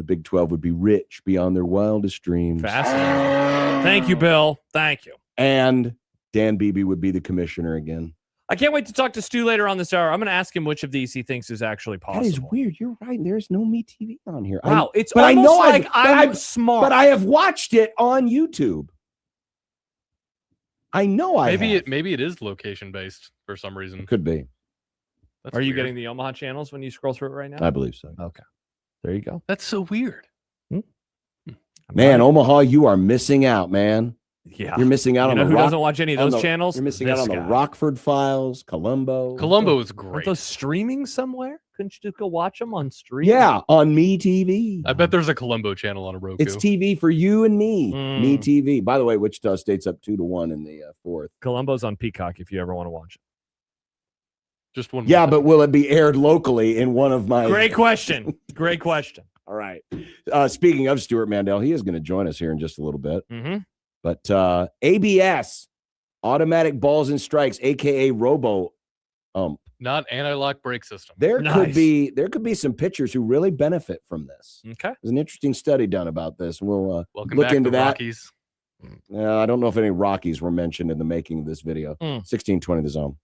the Big 12 would be rich beyond their wildest dreams. Fascinating. Thank you, Bill. Thank you. And Dan Beebe would be the commissioner again. I can't wait to talk to Stu later on this hour. I'm going to ask him which of these he thinks is actually possible. That is weird. You're right. There's no MeTV on here. Wow, it's but almost I know like I'm but smart. But I have watched it on YouTube. I know I have. Maybe it is location based for some reason. Could be. That's Are you weird. getting the Omaha channels when you scroll through it right now? I believe so. Okay. There you go. That's so weird. Man, Omaha, you are missing out, man. Yeah. You're missing out You on know the who Rock- doesn't watch any of on those the- channels? You're missing out This on the guy. Rockford Files, Columbo. Columbo is Aren't great. those streaming somewhere? Couldn't you just go watch them on stream? Yeah, on MeTV. I bet there's a Columbo channel on a Roku. It's TV for you and me. Mm. MeTV. By the way, Wichita State's up 2-1 in the fourth. Columbo's on Peacock if you ever want to watch it. Just one. Yeah, more but thing. will it be aired locally in one of my... Great question. Great question. All right. Speaking of Stuart Mandel, he is going to join us here in just a little bit. Mm-hmm. But ABS, automatic balls and strikes, aka Robo Ump. Not anti-lock brake system. There Nice. could be some pitchers who really benefit from this. Okay. There's an interesting study done about this. We'll Welcome look back into to that. Rockies. I don't know if any Rockies were mentioned in the making of this video. 1620 the zone.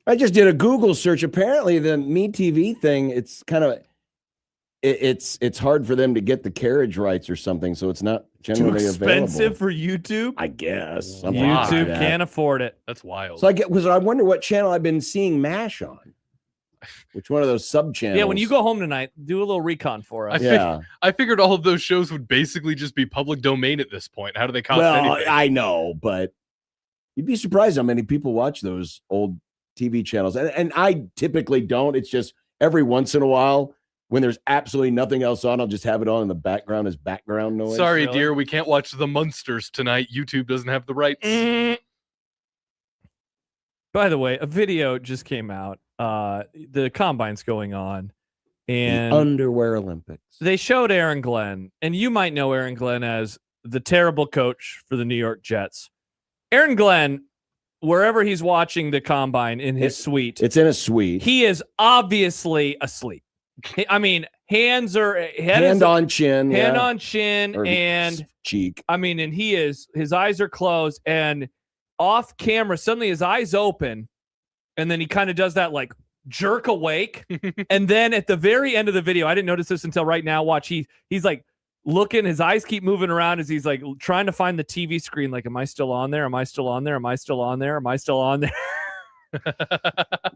I just did a Google search. Apparently, the MeTV thing, it's kind of it's hard for them to get the carriage rights or something, so it's not generally Too expensive available. for YouTube? I guess. YouTube can't afford it. That's wild. So I wonder what channel I've been seeing MASH on. Which one of those sub channels? Yeah, when you go home tonight, do a little recon for us. I figured all of those shows would basically just be public domain at this point. How do they cost Well, anything? I know, but you'd be surprised how many people watch those old TV channels. And I typically don't. It's just every once in a while when there's absolutely nothing else on, I'll just have it on in the background as background noise. Sorry, dear, we can't watch The Munsters tonight. YouTube doesn't have the rights. By the way, a video just came out. The combine's going on, and the Underwear Olympics. They showed Aaron Glenn, and you might know Aaron Glenn as the terrible coach for the New York Jets. Aaron Glenn, wherever he's watching the combine in his suite, it's in a suite. He is obviously asleep. I mean, hand on chin, and cheek. I mean, and his eyes are closed, and off camera, suddenly his eyes open. And then he kind of does that like jerk awake. And then at the very end of the video, I didn't notice this until right now. Watch, he's like looking, his eyes keep moving around as he's like trying to find the TV screen. Like, am I still on there? Am I still on there? Am I still on there? Am I still on there?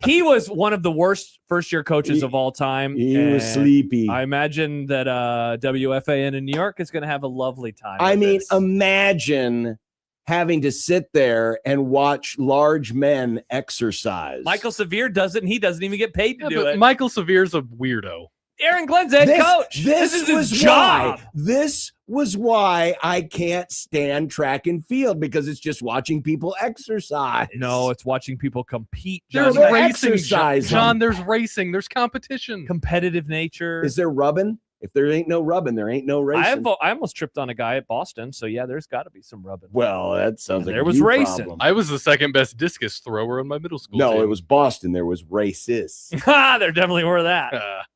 He was one of the worst first-year coaches of all time. He was sleepy. I imagine that WFAN in New York is going to have a lovely time. I mean, imagine having to sit there and watch large men exercise. Michael Severe doesn't, and he doesn't even get paid to do it. Michael Severe's a weirdo. Aaron Glenn's head coach. This is his job. This was why I can't stand track and field, because it's just watching people exercise. No, it's watching people compete. There's John. racing, John. There's racing. There's competition. Competitive nature. Is there rubbing? If there ain't no rubbing, there ain't no racing. I almost tripped on a guy at Boston, so yeah, there's got to be some rubbing. Well, that sounds like there was racing. Problem. I was the second best discus thrower in my middle school. No, team. it was Boston. There was racists. There definitely were that.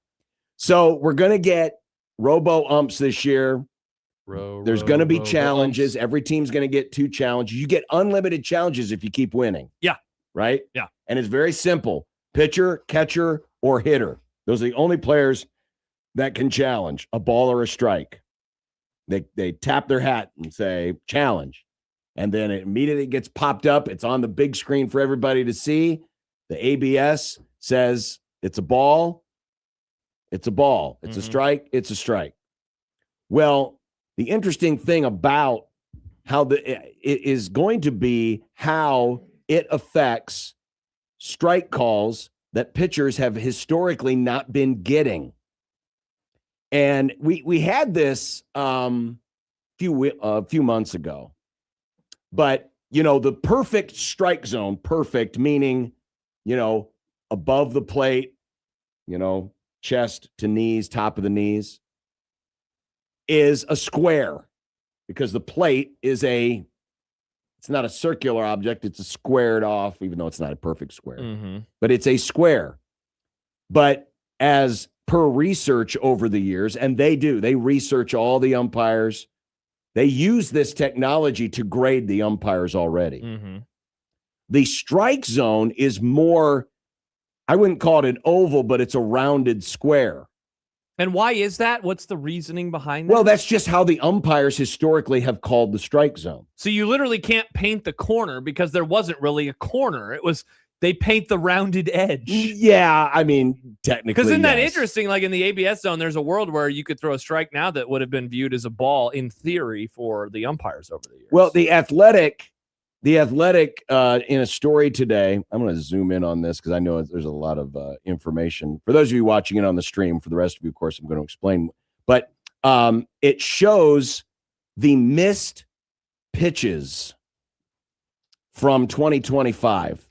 So we're gonna get robo umps this year. There's gonna be challenges. Every team's gonna get 2 challenges. You get unlimited challenges if you keep winning. Yeah. Right. Yeah. And it's very simple: pitcher, catcher, or hitter. Those are the only players that can challenge a ball or a strike. They tap their hat and say challenge, and then it immediately gets popped up. It's on the big screen for everybody to see. The ABS says it's a ball. It's a ball. It's a strike. It's a strike. Well, the interesting thing about how it is going to be how it affects strike calls that pitchers have historically not been getting. And we had this a few months ago, but the perfect strike zone, perfect meaning, above the plate, chest to knees, top of the knees, is a square, because the plate is it's not a circular object. It's a squared off, even though it's not a perfect square, but it's a square. But as per research over the years, and they research all the umpires. They use this technology to grade the umpires already. The strike zone is more, I wouldn't call it an oval, but it's a rounded square. And why is that? What's the reasoning behind that? Well, that's just how the umpires historically have called the strike zone. So you literally can't paint the corner because there wasn't really a corner. It was, they paint the rounded edge. Yeah, I mean, technically. Because isn't that interesting? Like in the ABS zone, there's a world where you could throw a strike now that would have been viewed as a ball in theory for the umpires over the years. Well, the Athletic, in a story today, I'm going to zoom in on this because I know there's a lot of information. For those of you watching it on the stream, for the rest of you, of course, I'm going to explain. But it shows the missed pitches from 2025.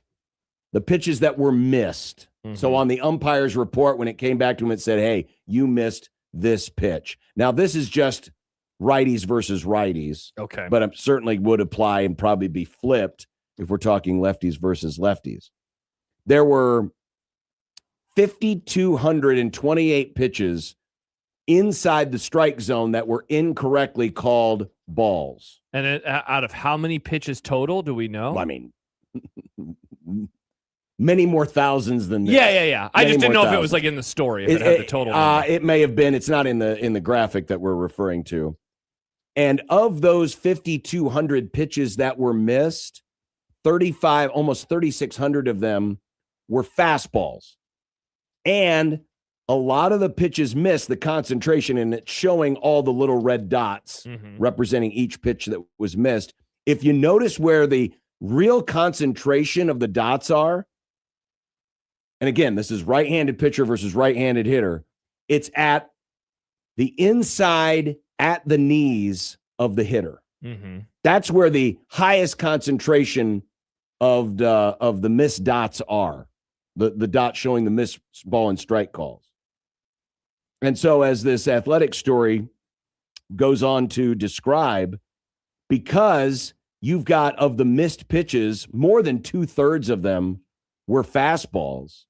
The pitches that were missed. So on the umpire's report, when it came back to him, it said, hey, you missed this pitch. Now, this is just righties versus righties. Okay. But it certainly would apply and probably be flipped if we're talking lefties versus lefties. There were 5,228 pitches inside the strike zone that were incorrectly called balls. And out of how many pitches total do we know? I mean, many more thousands than this. Yeah. I Many just didn't know more if it was thousands. like in the story, if it had the total. It may have been. It's not in the graphic that we're referring to. And of those 5,200 pitches that were missed, 35, almost 3,600 of them were fastballs. And a lot of the pitches missed, the concentration, and it's showing all the little red dots representing each pitch that was missed. If you notice where the real concentration of the dots are, and again, this is right-handed pitcher versus right-handed hitter, it's at the inside at the knees of the hitter. That's where the highest concentration of the missed dots are. The dots showing the missed ball and strike calls. And so as this athletic story goes on to describe, because you've got of the missed pitches, more than 2/3 of them were fastballs.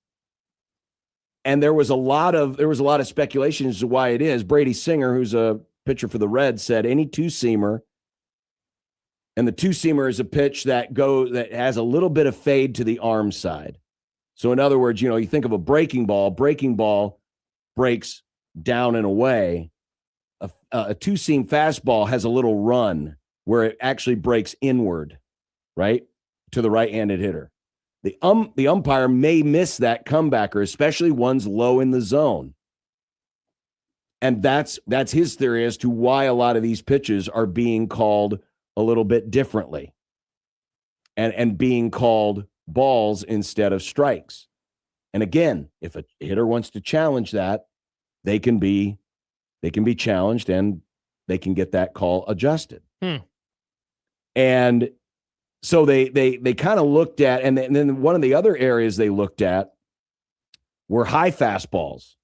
And there was a lot of speculation as to why it is. Brady Singer, who's a pitcher for the Reds, said any two-seamer, and the two-seamer is a pitch that has a little bit of fade to the arm side. So in other words, you think of a breaking ball breaks down and away. A two-seam fastball has a little run where it actually breaks inward, right, to the right-handed hitter. The umpire may miss that comebacker, especially ones low in the zone. And that's his theory as to why a lot of these pitches are being called a little bit differently and being called balls instead of strikes. And again, if a hitter wants to challenge that, they can be challenged and they can get that call adjusted. And so they kind of looked at, and then one of the other areas they looked at were high fastballs.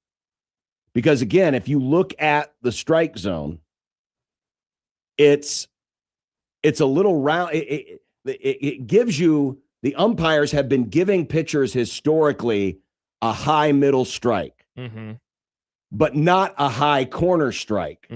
Because again, if you look at the strike zone, it's a little round. It gives you, the umpires have been giving pitchers historically a high middle strike, but not a high corner strike.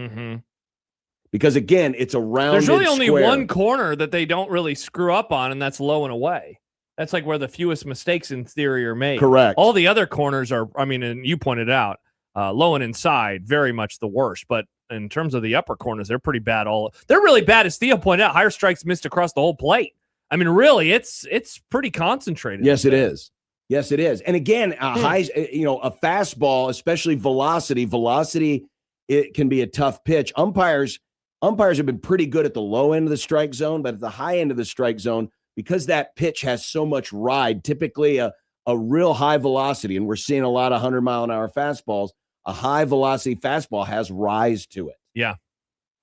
Because again, it's a rounded There's really only square. one corner that they don't really screw up on, and that's low and away. That's like where the fewest mistakes in theory are made. Correct. All the other corners are, and you pointed out, low and inside, very much the worst. But in terms of the upper corners, they're pretty bad. They're really bad, as Theo pointed out. Higher strikes missed across the whole plate. Really, it's pretty concentrated. Yes, it is. Yes, it is. And again, a fastball, especially velocity, it can be a tough pitch. Umpires have been pretty good at the low end of the strike zone, but at the high end of the strike zone, because that pitch has so much ride, typically a real high velocity, and we're seeing a lot of 100-mile-an-hour fastballs, a high velocity fastball has rise to it. Yeah.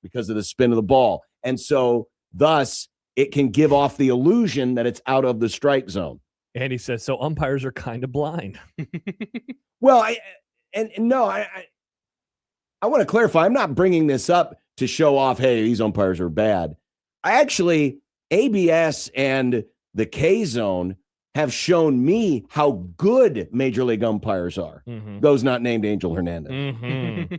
Because of the spin of the ball. And so thus it can give off the illusion that it's out of the strike zone. And he says, so umpires are kind of blind. Well, I want to clarify. I'm not bringing this up to show off, hey, these umpires are bad. ABS and the K zone have shown me how good Major League umpires are. Those not named Angel Hernandez.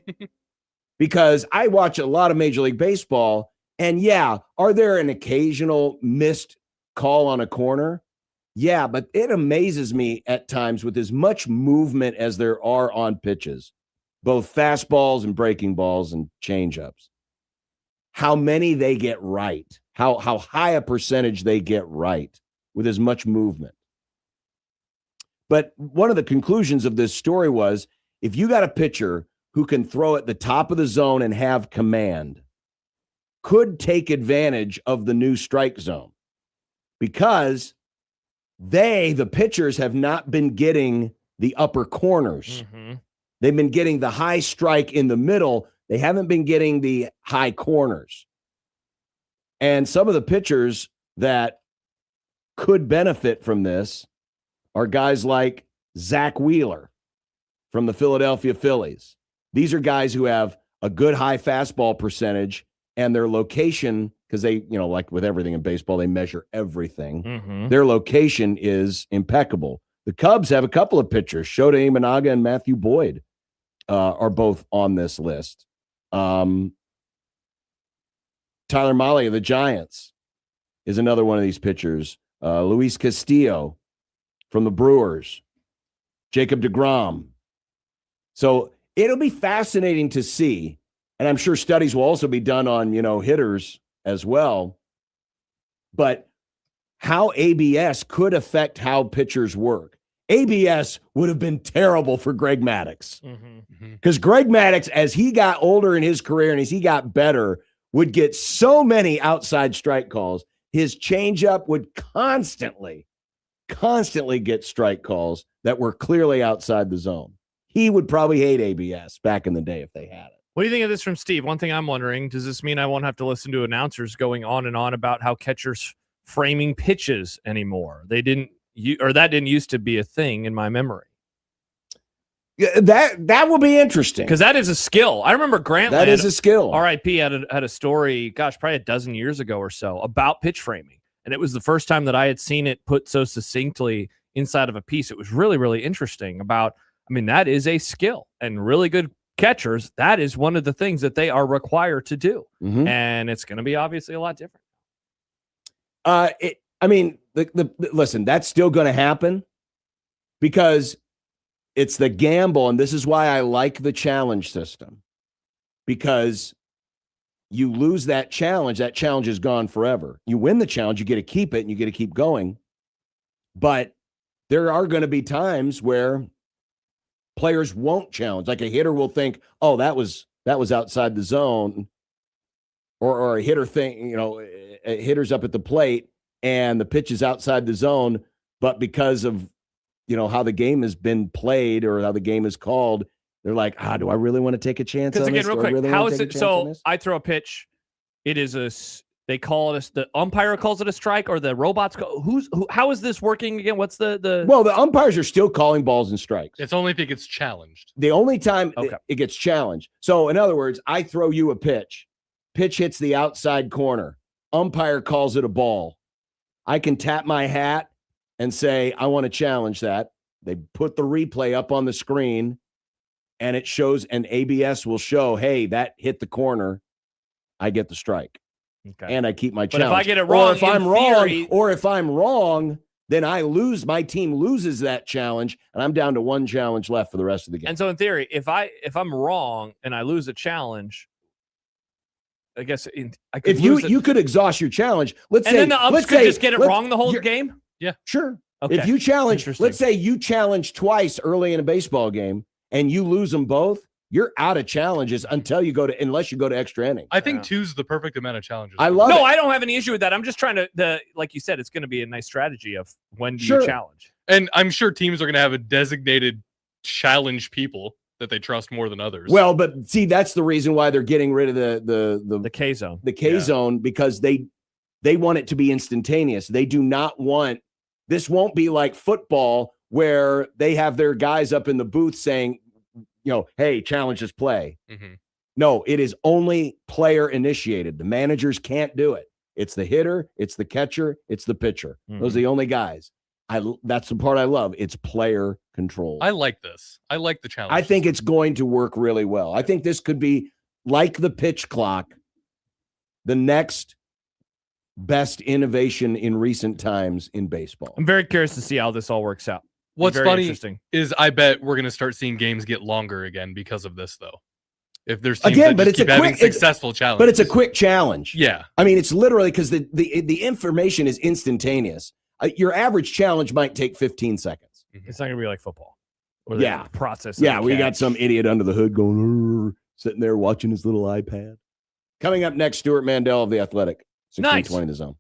Because I watch a lot of Major League Baseball, and yeah, are there an occasional missed call on a corner? Yeah, but it amazes me at times with as much movement as there are on pitches, both fastballs and breaking balls and changeups, how many they get right, how high a percentage they get right with as much movement. But one of the conclusions of this story was, if you got a pitcher who can throw at the top of the zone and have command, could take advantage of the new strike zone, because the pitchers have not been getting the upper corners. They've been getting the high strike in the middle. They haven't been getting the high corners. And some of the pitchers that could benefit from this are guys like Zach Wheeler from the Philadelphia Phillies. These are guys who have a good high fastball percentage, and their location, because they, like with everything in baseball, they measure everything. Their location is impeccable. The Cubs have a couple of pitchers. Shota Imanaga and Matthew Boyd are both on this list. Tyler Mahle of the Giants is another one of these pitchers. Luis Castillo from the Brewers, Jacob deGrom. So it'll be fascinating to see, and I'm sure studies will also be done on, hitters as well, but how ABS could affect how pitchers work. ABS would have been terrible for Greg Maddux because Greg Maddux, as he got older in his career and as he got better, would get so many outside strike calls. His changeup would constantly get strike calls that were clearly outside the zone. He would probably hate ABS back in the day if they had it. What do you think of this from Steve? One thing I'm wondering, does this mean I won't have to listen to announcers going on and on about how catchers framing pitches anymore? That didn't used to be a thing in my memory. Yeah, that will be interesting because that is a skill. I remember Grantland. That is a skill. RIP had a story, probably a dozen years ago or so, about pitch framing, and it was the first time that I had seen it put so succinctly inside of a piece. It was really, really interesting. That is a skill, and really good catchers, that is one of the things that they are required to do, and it's going to be obviously a lot different. Listen, that's still going to happen because it's the gamble, and this is why I like the challenge system, because you lose that challenge is gone forever. You win the challenge, you get to keep it, and you get to keep going. But there are going to be times where players won't challenge. Like a hitter will think, oh, that was outside the zone, or a hitter a hitter's up at the plate and the pitch is outside the zone, but because of how the game has been played or how the game is called, they're like, do I really want to take a chance on this? Because again, real quick, how is it? So I throw a pitch, it is they call it the umpire calls it a strike, or the robots how is this working again? What's the Well, the umpires are still calling balls and strikes. It's only if it gets challenged. The only time it gets challenged. So in other words, I throw you a pitch hits the outside corner, umpire calls it a ball. I can tap my hat and say, I want to challenge that. They put the replay up on the screen and it shows, and ABS will show, hey, that hit the corner. I get the strike. Okay. And I keep my challenge. But if I get it wrong, or if I'm wrong, then I lose. My team loses that challenge, and I'm down to one challenge left for the rest of the game. And so in theory, if I'm wrong and I lose a challenge, I guess I could you could exhaust your challenge. Then the umps could just get it wrong the whole game? Yeah. Sure. Okay. If you challenge, let's say you challenge twice early in a baseball game and you lose them both, you're out of challenges unless you go to extra innings. I think two's the perfect amount of challenges. I love it. I don't have any issue with that. I'm just trying to, like you said, it's going to be a nice strategy of when do you challenge. And I'm sure teams are going to have a designated challenge people that they trust more than others. Well, but see, that's the reason why they're getting rid of the K zone. The K zone, because they want it to be instantaneous. They do not want, this won't be like football where they have their guys up in the booth saying, hey, challenge this play. No, it is only player initiated. The managers can't do it. It's the hitter, it's the catcher, it's the pitcher. Those are the only guys. That's the part I love. It's player control. I like this. I like the challenge. I think it's going to work really well. I think this could be like the pitch clock, the next best innovation in recent times in baseball. I'm very curious to see how this all works out. What's funny is I bet we're going to start seeing games get longer again because of this, though. If there's teams that keep having successful challenges. But it's a quick challenge. Yeah. I mean, it's literally because the information is instantaneous. Your average challenge might take 15 seconds. It's not going to be like football. Or the process. Yeah, we got some idiot under the hood going, sitting there watching his little iPad. Coming up next, Stuart Mandel of The Athletic. 1620 The Zone.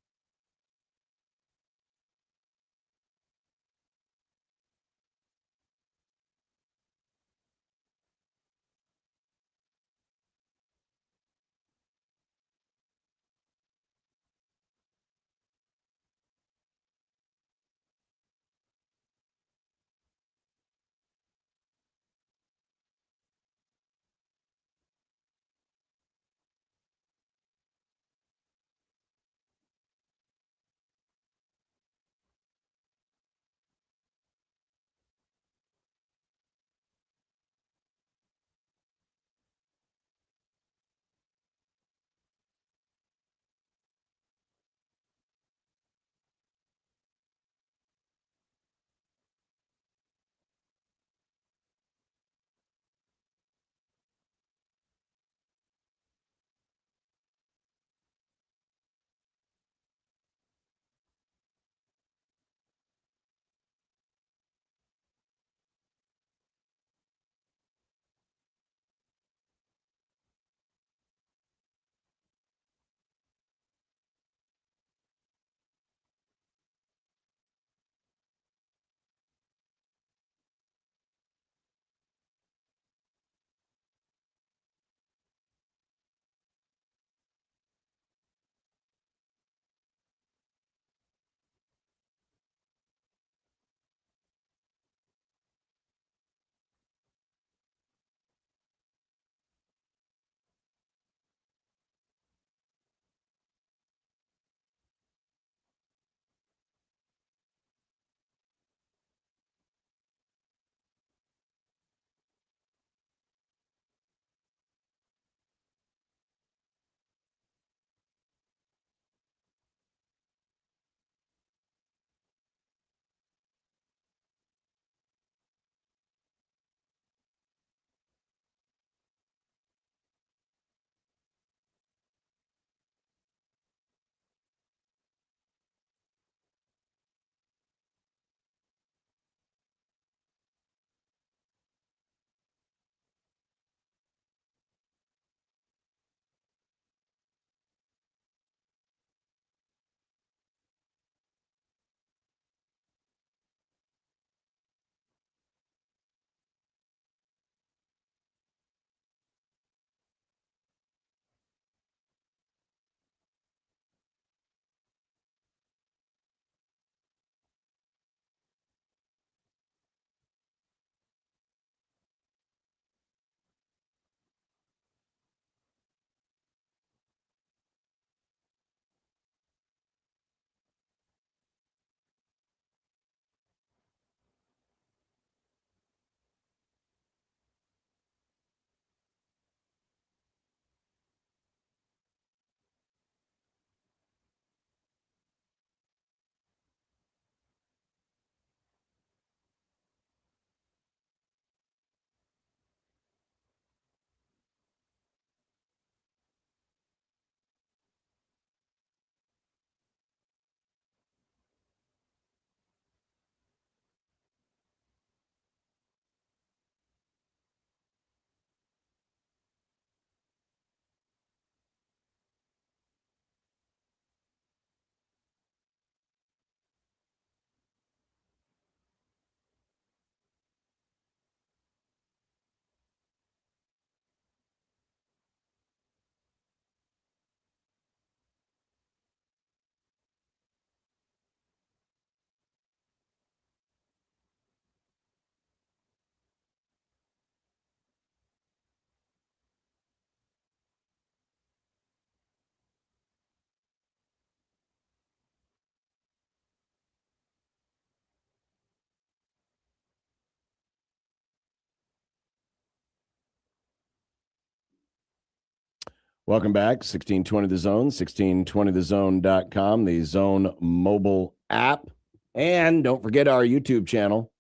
Welcome back. 1620 The Zone, 1620thezone.com, the Zone mobile app. And don't forget our YouTube channel.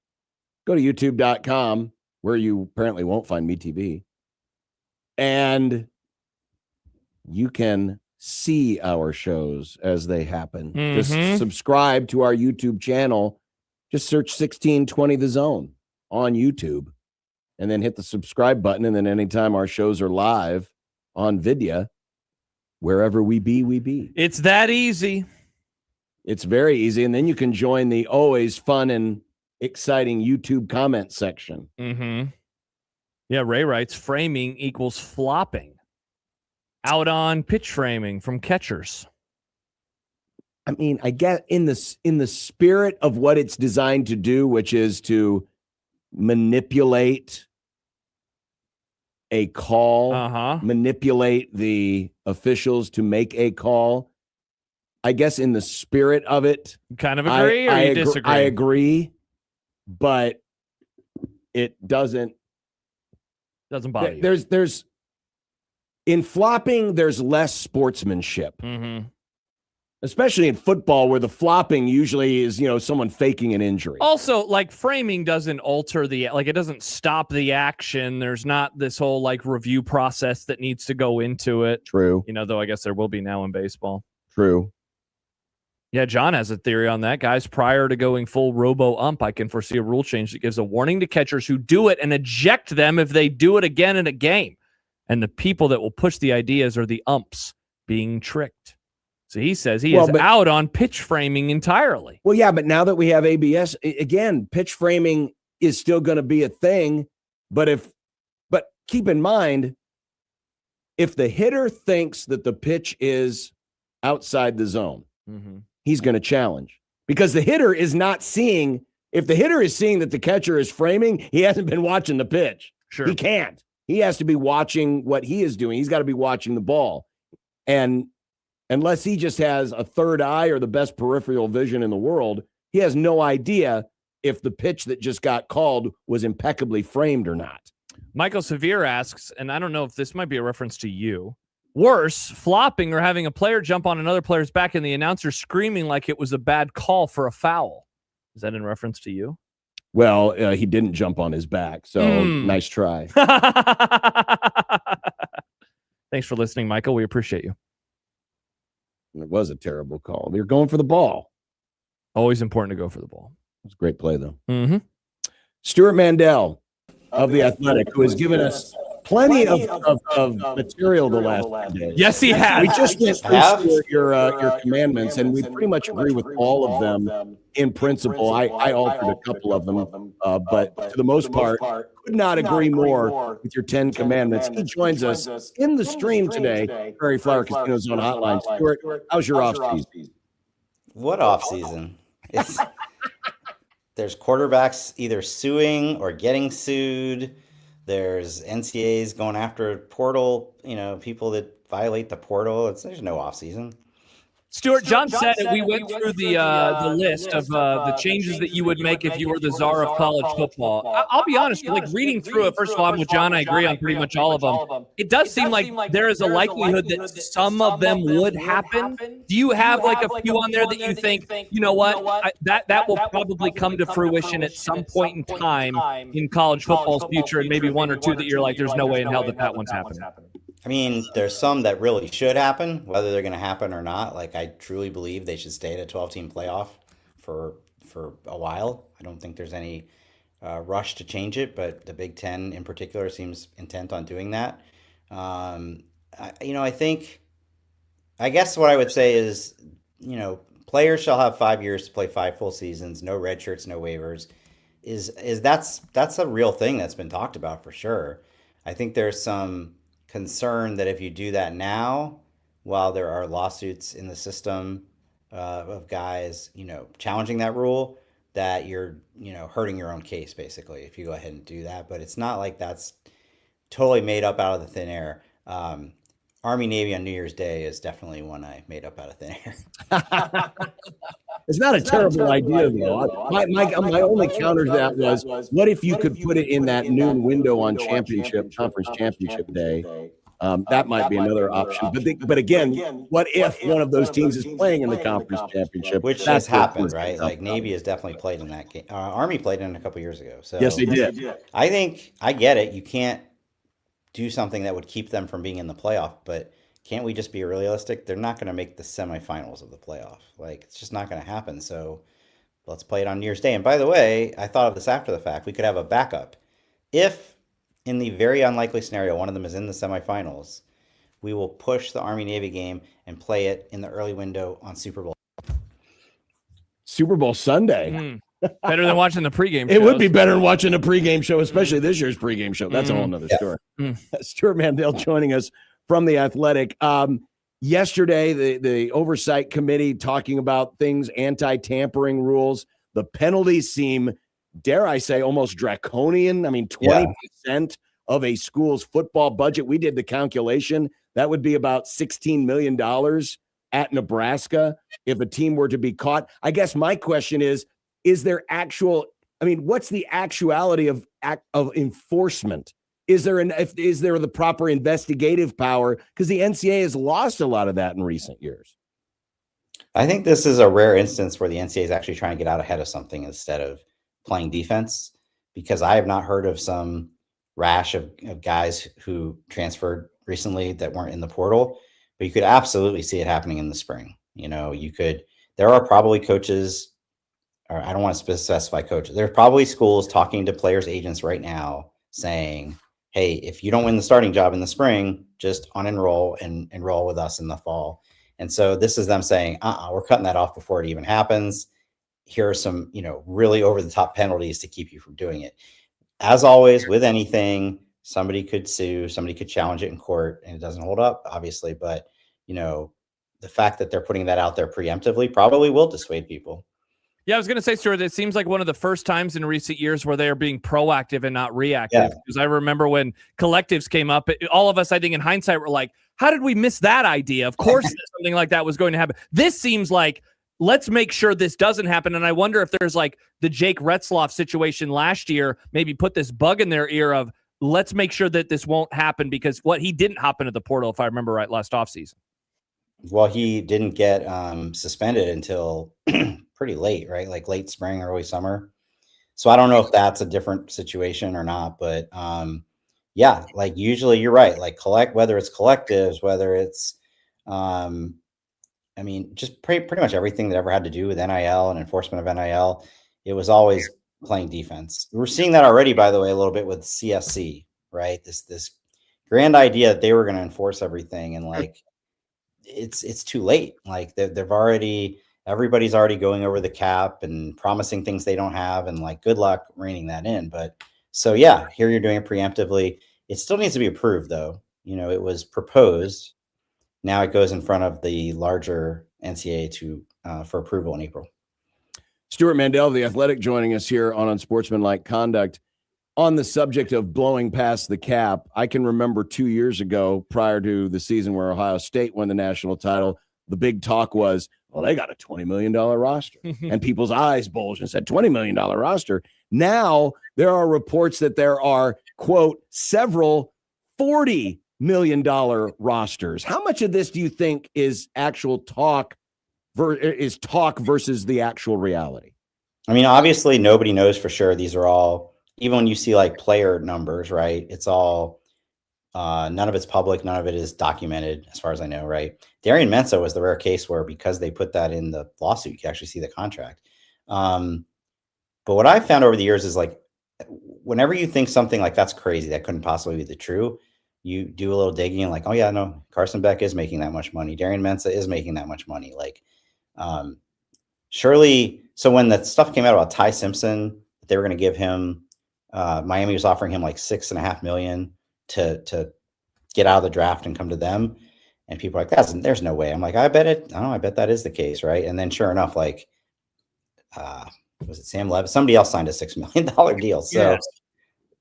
Go to youtube.com, where you apparently won't find MeTV. And you can see our shows as they happen. Just subscribe to our YouTube channel. Just search 1620 The Zone on YouTube. And then hit the subscribe button. And then anytime our shows are live on video, wherever we be. It's that easy. It's very easy. And then you can join the always fun and exciting YouTube comment section. Yeah, Ray writes, framing equals flopping. Out on pitch framing from catchers. I mean, I get in the spirit of what it's designed to do, which is to manipulate a call, manipulate the officials to make a call. I guess in the spirit of it, kind of agree, or you disagree? I agree, but it doesn't bother you. There's in flopping, there's less sportsmanship. Especially in football, where the flopping usually is, someone faking an injury. Also, like, framing doesn't alter it doesn't stop the action. There's not this whole review process that needs to go into it. True. Though I guess there will be now in baseball. True. Yeah, John has a theory on that, guys. Prior to going full robo-ump, I can foresee a rule change that gives a warning to catchers who do it and eject them if they do it again in a game. And the people that will push the ideas are the umps being tricked. So he says he is out on pitch framing entirely. Well, yeah, but now that we have ABS, again, pitch framing is still going to be a thing. But keep in mind, if the hitter thinks that the pitch is outside the zone, he's going to challenge, because the hitter is not seeing. If the hitter is seeing that the catcher is framing, he hasn't been watching the pitch. Sure. He can't. He has to be watching what he is doing. He's got to be watching the ball. And unless he just has a third eye or the best peripheral vision in the world, he has no idea if the pitch that just got called was impeccably framed or not. Michael Severe asks, and I don't know if this might be a reference to you, worse, flopping or having a player jump on another player's back and the announcer screaming like it was a bad call for a foul. Is that in reference to you? Well, he didn't jump on his back, so nice try. Thanks for listening, Michael. We appreciate you. It was a terrible call. They were going for the ball. Always important to go for the ball. It was a great play, though. Stuart Mandel of The Athletic, who has given us plenty of material the last days. Yes, he has. We just went through your commandments, and we pretty much agree with all of them in principle. I altered a couple of them, but to the most part, could not agree more with your 10 commandments. He joins us in the stream today, Prairie Flower Casino Zone Hotline. Stuart, how's your off season? What off season? There's quarterbacks either suing or getting sued. There's NCAAs going after portal, people that violate the portal. There's no off season. Stuart, John said that we went through the list of the changes that you would make if you were the czar of college football. I'll be honest, reading through it, first of all, I'm with John. I agree on pretty much all of them. It does seem like there is a likelihood that some of them would happen. Do you have a few on there that you think, you know what, that will probably come to fruition at some point in time in college football's future, and maybe one or two that you're like, there's no way in hell that one's happening? I mean, there's some that really should happen, whether they're going to happen or not. I truly believe they should stay at a 12-team playoff for a while. I don't think there's any rush to change it, but the Big Ten in particular seems intent on doing that. I guess what I would say is, players shall have 5 years to play 5 full seasons, no red shirts, no waivers. That's a real thing that's been talked about for sure. I think there's some concern that if you do that now, while there are lawsuits in the system of guys, challenging that rule, that you're, hurting your own case basically if you go ahead and do that. But it's not like that's totally made up out of the thin air. Army Navy on New Year's Day is definitely one I made up out of thin air. It's not a terrible idea, though. My only counter to that was, what if you could put it in that noon window on conference championship day, That might be another option. But again, what if one of those teams is playing in the conference championship? Which has happened, right? Like Navy has definitely played in that game. Army played in it a couple years ago. So yes, they did. I think I get it. You can't do something that would keep them from being in the playoff, but can't we just be realistic? They're not going to make the semifinals of the playoff. Like, it's just not going to happen. So let's play it on New Year's Day. And by the way, I thought of this after the fact. We could have a backup. If in the very unlikely scenario, one of them is in the semifinals, we will push the Army-Navy game and play it in the early window on Super Bowl Sunday. Better than watching the pregame shows. It would be better than watching a pregame show, especially this year's pregame show. That's a whole nother story. Stuart Mandel joining us from The Athletic. Yesterday, the oversight committee talking about things, anti-tampering rules. The penalties seem, dare I say, almost draconian. I mean, 20% of a school's football budget. We did the calculation. That would be about $16 million at Nebraska if a team were to be caught. I guess my question is there actual, I mean, what's the actuality of enforcement? Is there the proper investigative power? Because the NCAA has lost a lot of that in recent years. I think this is a rare instance where the NCAA is actually trying to get out ahead of something instead of playing defense, because I have not heard of some rash of guys who transferred recently that weren't in the portal, but you could absolutely see it happening in the spring. You know, there are probably coaches, or I don't want to specify coaches. There's probably schools talking to players' agents right now saying, hey, if you don't win the starting job in the spring, just unenroll and enroll with us in the fall. And so this is them saying, we're cutting that off before it even happens. Here are some, really over the top penalties to keep you from doing it. As always, with anything, somebody could sue, somebody could challenge it in court, and it doesn't hold up, obviously. But, the fact that they're putting that out there preemptively probably will dissuade people. Yeah, I was going to say, Stuart, it seems like one of the first times in recent years where they are being proactive and not reactive. Because I remember when collectives came up, all of us, I think in hindsight, were like, how did we miss that idea? Of course, something like that was going to happen. This seems like, let's make sure this doesn't happen. And I wonder if there's like the Jake Retzloff situation last year, maybe put this bug in their ear of, let's make sure that this won't happen, because he didn't hop into the portal, if I remember right, last offseason. Well, he didn't get suspended until pretty late, right? Like late spring, early summer. So I don't know if that's a different situation or not, but like usually you're right. Like whether it's collectives, whether it's, just pretty much everything that ever had to do with NIL and enforcement of NIL, it was always playing defense. We're seeing that already, by the way, a little bit with CSC, right? This grand idea that they were going to enforce everything, and like it's too late. Like everybody's already going over the cap and promising things they don't have, and like good luck reining that in. But so here you're doing it preemptively. It still needs to be approved, though. It was proposed. Now it goes in front of the larger NCAA for approval in April. Stuart Mandel of The Athletic joining us here on Unsportsmanlike Conduct. On the subject of blowing past the cap, I can remember 2 years ago, prior to the season where Ohio State won the national title, the big talk was, well, they got a $20 million roster. And people's eyes bulged and said, $20 million roster. Now there are reports that there are, quote, several $40 million rosters. How much of this do you think is actual talk versus the actual reality? I mean, obviously nobody knows for sure. These are all, even when you see like player numbers, right? It's all, none of it's public. None of it is documented as far as I know, right? Darian Mensah was the rare case where, because they put that in the lawsuit, you can actually see the contract. But what I've found over the years is like, whenever you think something like that's crazy, that couldn't possibly be the true, you do a little digging and like, oh yeah, no, Carson Beck is making that much money. Darian Mensah is making that much money. Like, surely. So when the stuff came out about Ty Simpson, they were going to give him, Miami was offering him like $6.5 million to get out of the draft and come to them. And people are like, there's no way. I'm like, I bet that is the case. Right. And then sure enough, like, was it Sam Levis? Somebody else signed a $6 million deal. So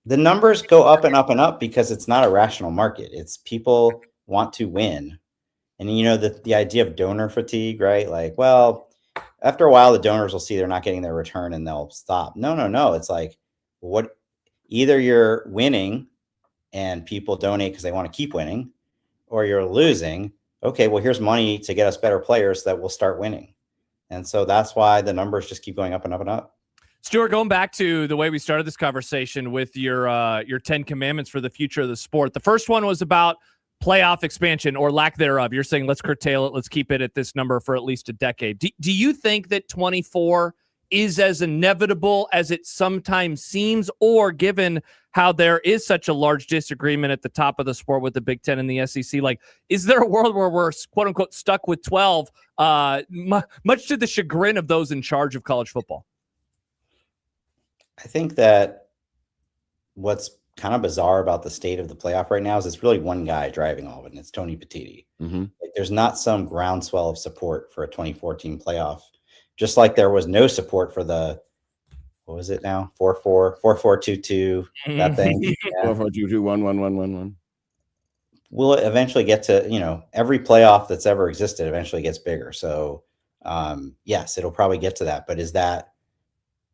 the numbers go up and up and up because it's not a rational market. It's people want to win. And the idea of donor fatigue, right? Like, well, after a while, the donors will see they're not getting their return and they'll stop. No. It's like, either you're winning and people donate because they want to keep winning, or you're losing, okay, well, here's money to get us better players that will start winning. And so that's why the numbers just keep going up and up and up. Stuart, going back to the way we started this conversation with your 10 commandments for the future of the sport. The first one was about playoff expansion or lack thereof. You're saying let's curtail it. Let's keep it at this number for at least a decade. Do you think that 24 is as inevitable as it sometimes seems, or given how there is such a large disagreement at the top of the sport with the Big Ten and the SEC, like, is there a world where we're quote unquote stuck with 12, much to the chagrin of those in charge of college football? I think that what's kind of bizarre about the state of the playoff right now is it's really one guy driving all of it, and it's Tony Petitti. Like, there's not some groundswell of support for a 2014 playoff, just like there was no support for the, what was it now? 4-4, 4-4-2-2, that thing. Yeah. 4-4-2-2-1-1-1-1-1. Will it eventually get to, every playoff that's ever existed eventually gets bigger. So, yes, it'll probably get to that. But is that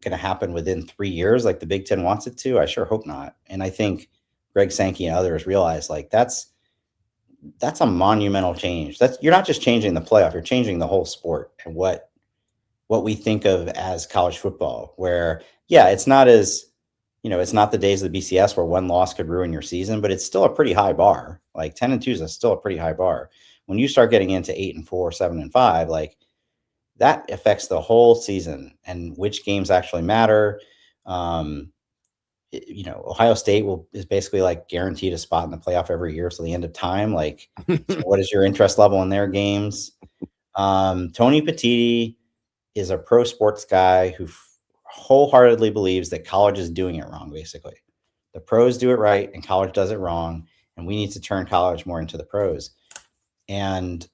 going to happen within 3 years like the Big Ten wants it to? I sure hope not. And I think Greg Sankey and others realize, like, that's a monumental change. You're not just changing the playoff, you're changing the whole sport and what we think of as college football, where, yeah, it's not as, it's not the days of the BCS where one loss could ruin your season, but it's still a pretty high bar. Like 10-2 is still a pretty high bar. When you start getting into 8-4, 7-5, like, that affects the whole season and which games actually matter. Ohio State is basically like guaranteed a spot in the playoff every year till the end of time. Like, what is your interest level in their games? Tony Petitti is a pro sports guy who wholeheartedly believes that college is doing it wrong. Basically, the pros do it right and college does it wrong, and we need to turn college more into the pros. And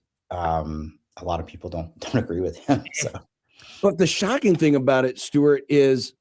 a lot of people don't agree with him. So, but the shocking thing about it, Stuart, is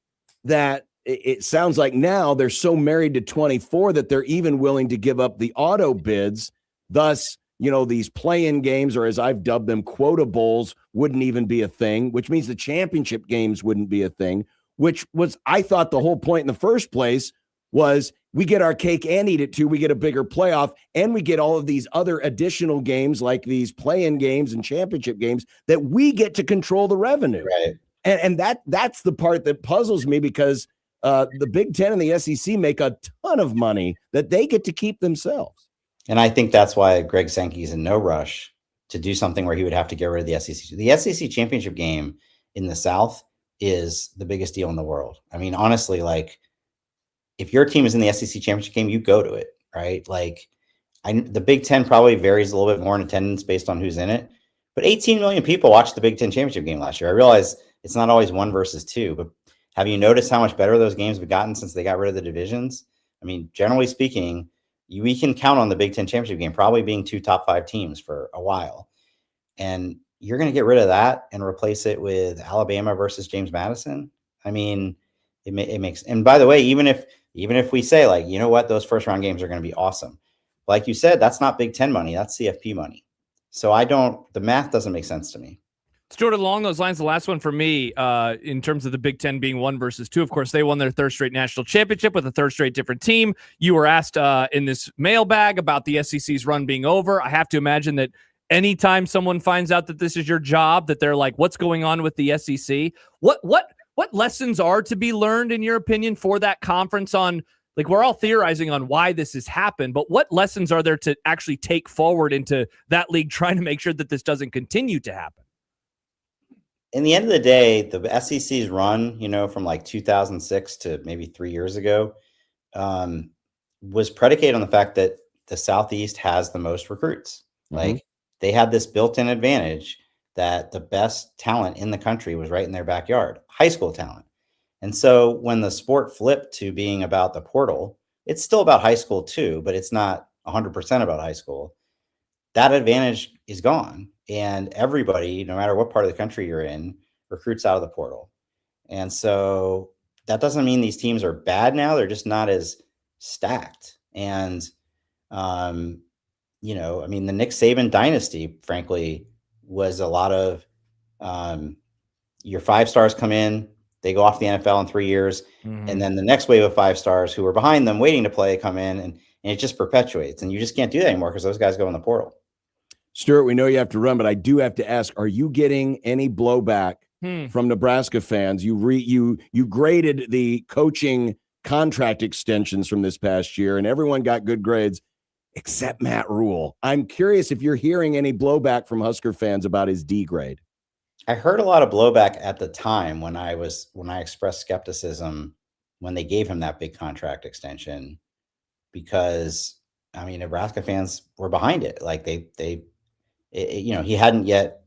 that it sounds like now they're so married to 24 that they're even willing to give up the auto bids. Thus, these play-in games, or as I've dubbed them, quota bowls, wouldn't even be a thing, which means the championship games wouldn't be a thing, which was, I thought, the whole point in the first place was we get our cake and eat it too. We get a bigger playoff, and we get all of these other additional games like these play-in games and championship games that we get to control the revenue. Right. And that's the part that puzzles me, because the Big Ten and the SEC make a ton of money that they get to keep themselves. And I think that's why Greg Sankey is in no rush to do something where he would have to get rid of the SEC. The SEC championship game in the South is the biggest deal in the world. I mean, honestly, like, if your team is in the SEC championship game, you go to it, right? Like, the Big Ten probably varies a little bit more in attendance based on who's in it, but 18 million people watched the Big Ten championship game last year. I realize it's not always 1 versus 2, but have you noticed how much better those games have gotten since they got rid of the divisions? I mean, generally speaking, we can count on the Big Ten championship game probably being 2 top 5 teams for a while. And you're going to get rid of that and replace it with Alabama versus James Madison. I mean, it makes, and by the way, even if we say, like, you know what, those first round games are going to be awesome. Like you said, that's not Big Ten money. That's CFP money. So the math doesn't make sense to me. Stuart, along those lines, the last one for me, in terms of the Big Ten being 1 versus 2, of course, they won their 3rd straight national championship with a 3rd straight different team. You were asked in this mailbag about the SEC's run being over. I have to imagine that anytime someone finds out that this is your job, that they're like, what's going on with the SEC? What lessons are to be learned, in your opinion, for that conference on, like, we're all theorizing on why this has happened, but what lessons are there to actually take forward into that league, trying to make sure that this doesn't continue to happen? In the end of the day, the SEC's run, from like 2006 to maybe 3 years ago, was predicated on the fact that the Southeast has the most recruits. Mm-hmm. Like, they had this built-in advantage that the best talent in the country was right in their backyard, high school talent. And so when the sport flipped to being about the portal, it's still about high school too, but it's not 100% about high school. That advantage is gone. And everybody, no matter what part of the country you're in, recruits out of the portal. And so that doesn't mean these teams are bad now. They're just not as stacked. And, the Nick Saban dynasty, frankly, was a lot of your 5 stars come in, they go off the NFL in 3 years, and then the next wave of 5 stars who were behind them waiting to play come in, and and it just perpetuates. And you just can't do that anymore because those guys go in the portal. Stuart, we know you have to run, but I do have to ask: are you getting any blowback from Nebraska fans? You graded the coaching contract extensions from this past year, and everyone got good grades except Matt Rule. I'm curious if you're hearing any blowback from Husker fans about his D grade. I heard a lot of blowback at the time when I expressed skepticism when they gave him that big contract extension, because I mean, Nebraska fans were behind it. Like he hadn't yet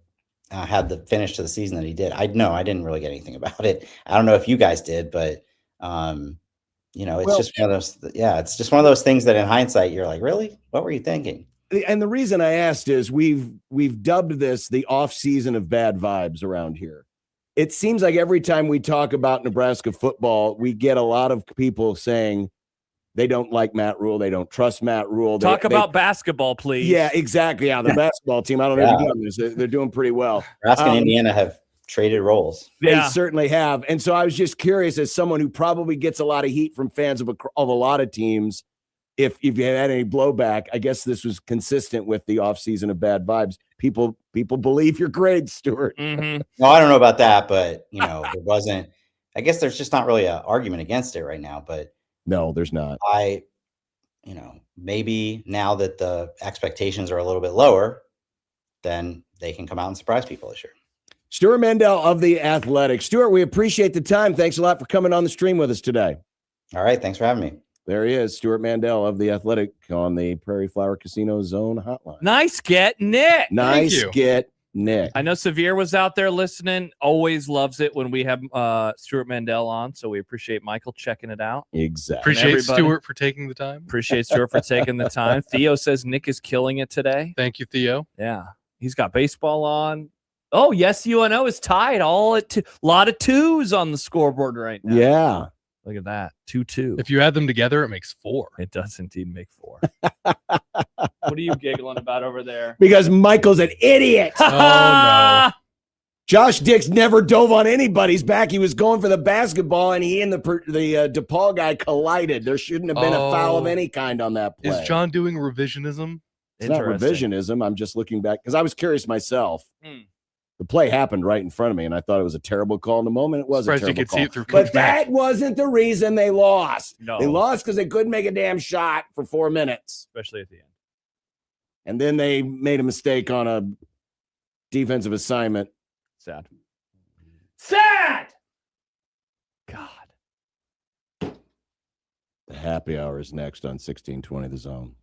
had the finish to the season that he did. I didn't really get anything about it. I don't know if you guys did, but it's just one of those. Yeah, it's just one of those things that in hindsight you're like, really, what were you thinking? And the reason I asked is we've dubbed this the off season of bad vibes around here. It seems like every time we talk about Nebraska football, we get a lot of people saying they don't like Matt Rule. They don't trust Matt Rule. Talk about basketball, please. Yeah, exactly. Yeah, the basketball team. I don't know if you've done this. They're doing pretty well. Nebraska and Indiana have traded roles. They certainly have. And so I was just curious, as someone who probably gets a lot of heat from fans of a lot of teams, if you had any blowback. I guess this was consistent with the offseason of bad vibes. People believe your grades, Stuart. Mm-hmm. No, I don't know about that, but there wasn't. I guess there's just not really an argument against it right now. But no, there's not. Maybe now that the expectations are a little bit lower, then they can come out and surprise people this year. Stuart Mandel of The Athletic. Stuart, we appreciate the time. Thanks a lot for coming on the stream with us today. All right. Thanks for having me. There he is, Stuart Mandel of The Athletic on the Prairie Flower Casino Zone hotline. Nice get, Nick. Nice get, Nick. I know Severe was out there listening. Always loves it when we have Stuart Mandel on, so we appreciate Michael checking it out. Exactly. Appreciate Stuart for taking the time. Appreciate Stuart for taking the time. Theo says Nick is killing it today. Thank you, Theo. Yeah. He's got baseball on. Oh, yes, UNO is tied. All at a lot of twos on the scoreboard right now. Yeah. Look at that. 2-2. If you add them together, it makes 4. It does indeed make 4. What are you giggling about over there? Because Michael's an idiot. Oh, no. Josh Dix never dove on anybody's back. He was going for the basketball, and he and the DePaul guy collided. There shouldn't have been a foul of any kind on that play. Is John doing revisionism? It's not revisionism. I'm just looking back because I was curious myself. The play happened right in front of me, and I thought it was a terrible call in the moment. It was a terrible call. But that wasn't the reason they lost. No. They lost because they couldn't make a damn shot for 4 minutes. Especially at the end. And then they made a mistake on a defensive assignment. Sad. Sad! God. The happy hour is next on 1620 The Zone.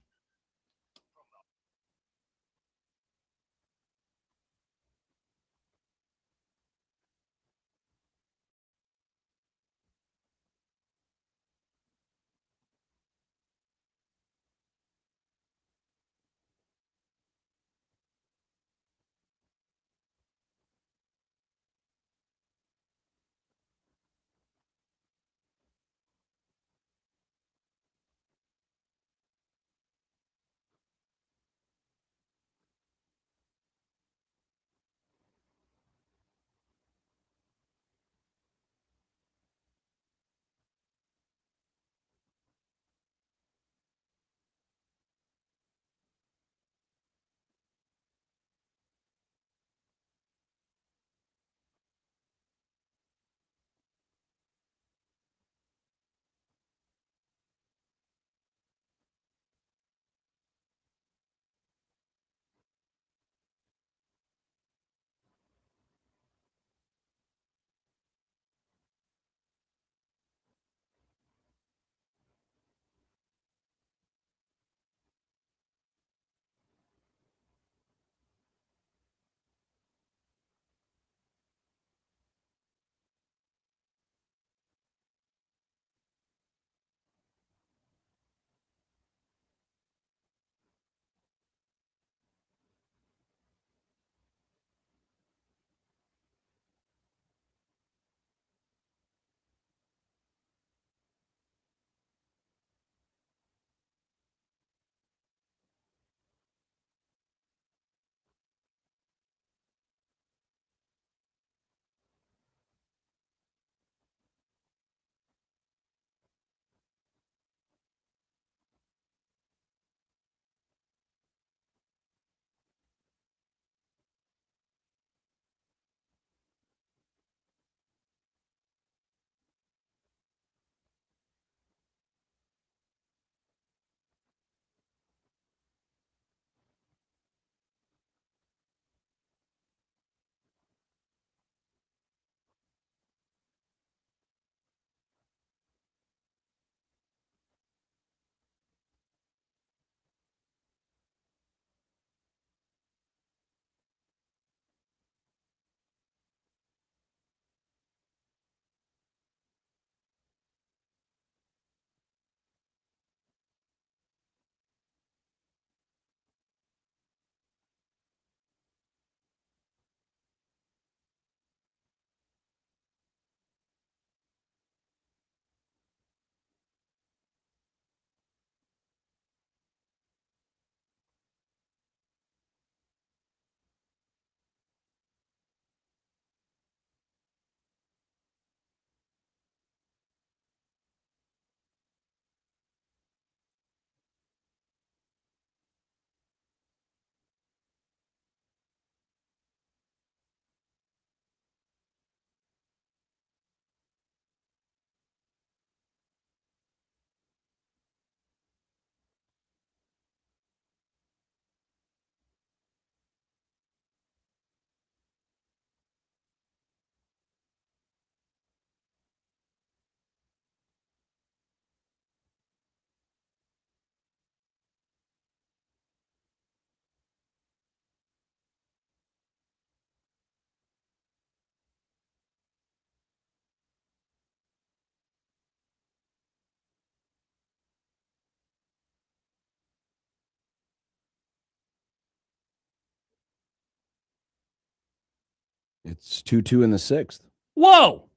It's 2-2 in the 6th. Whoa!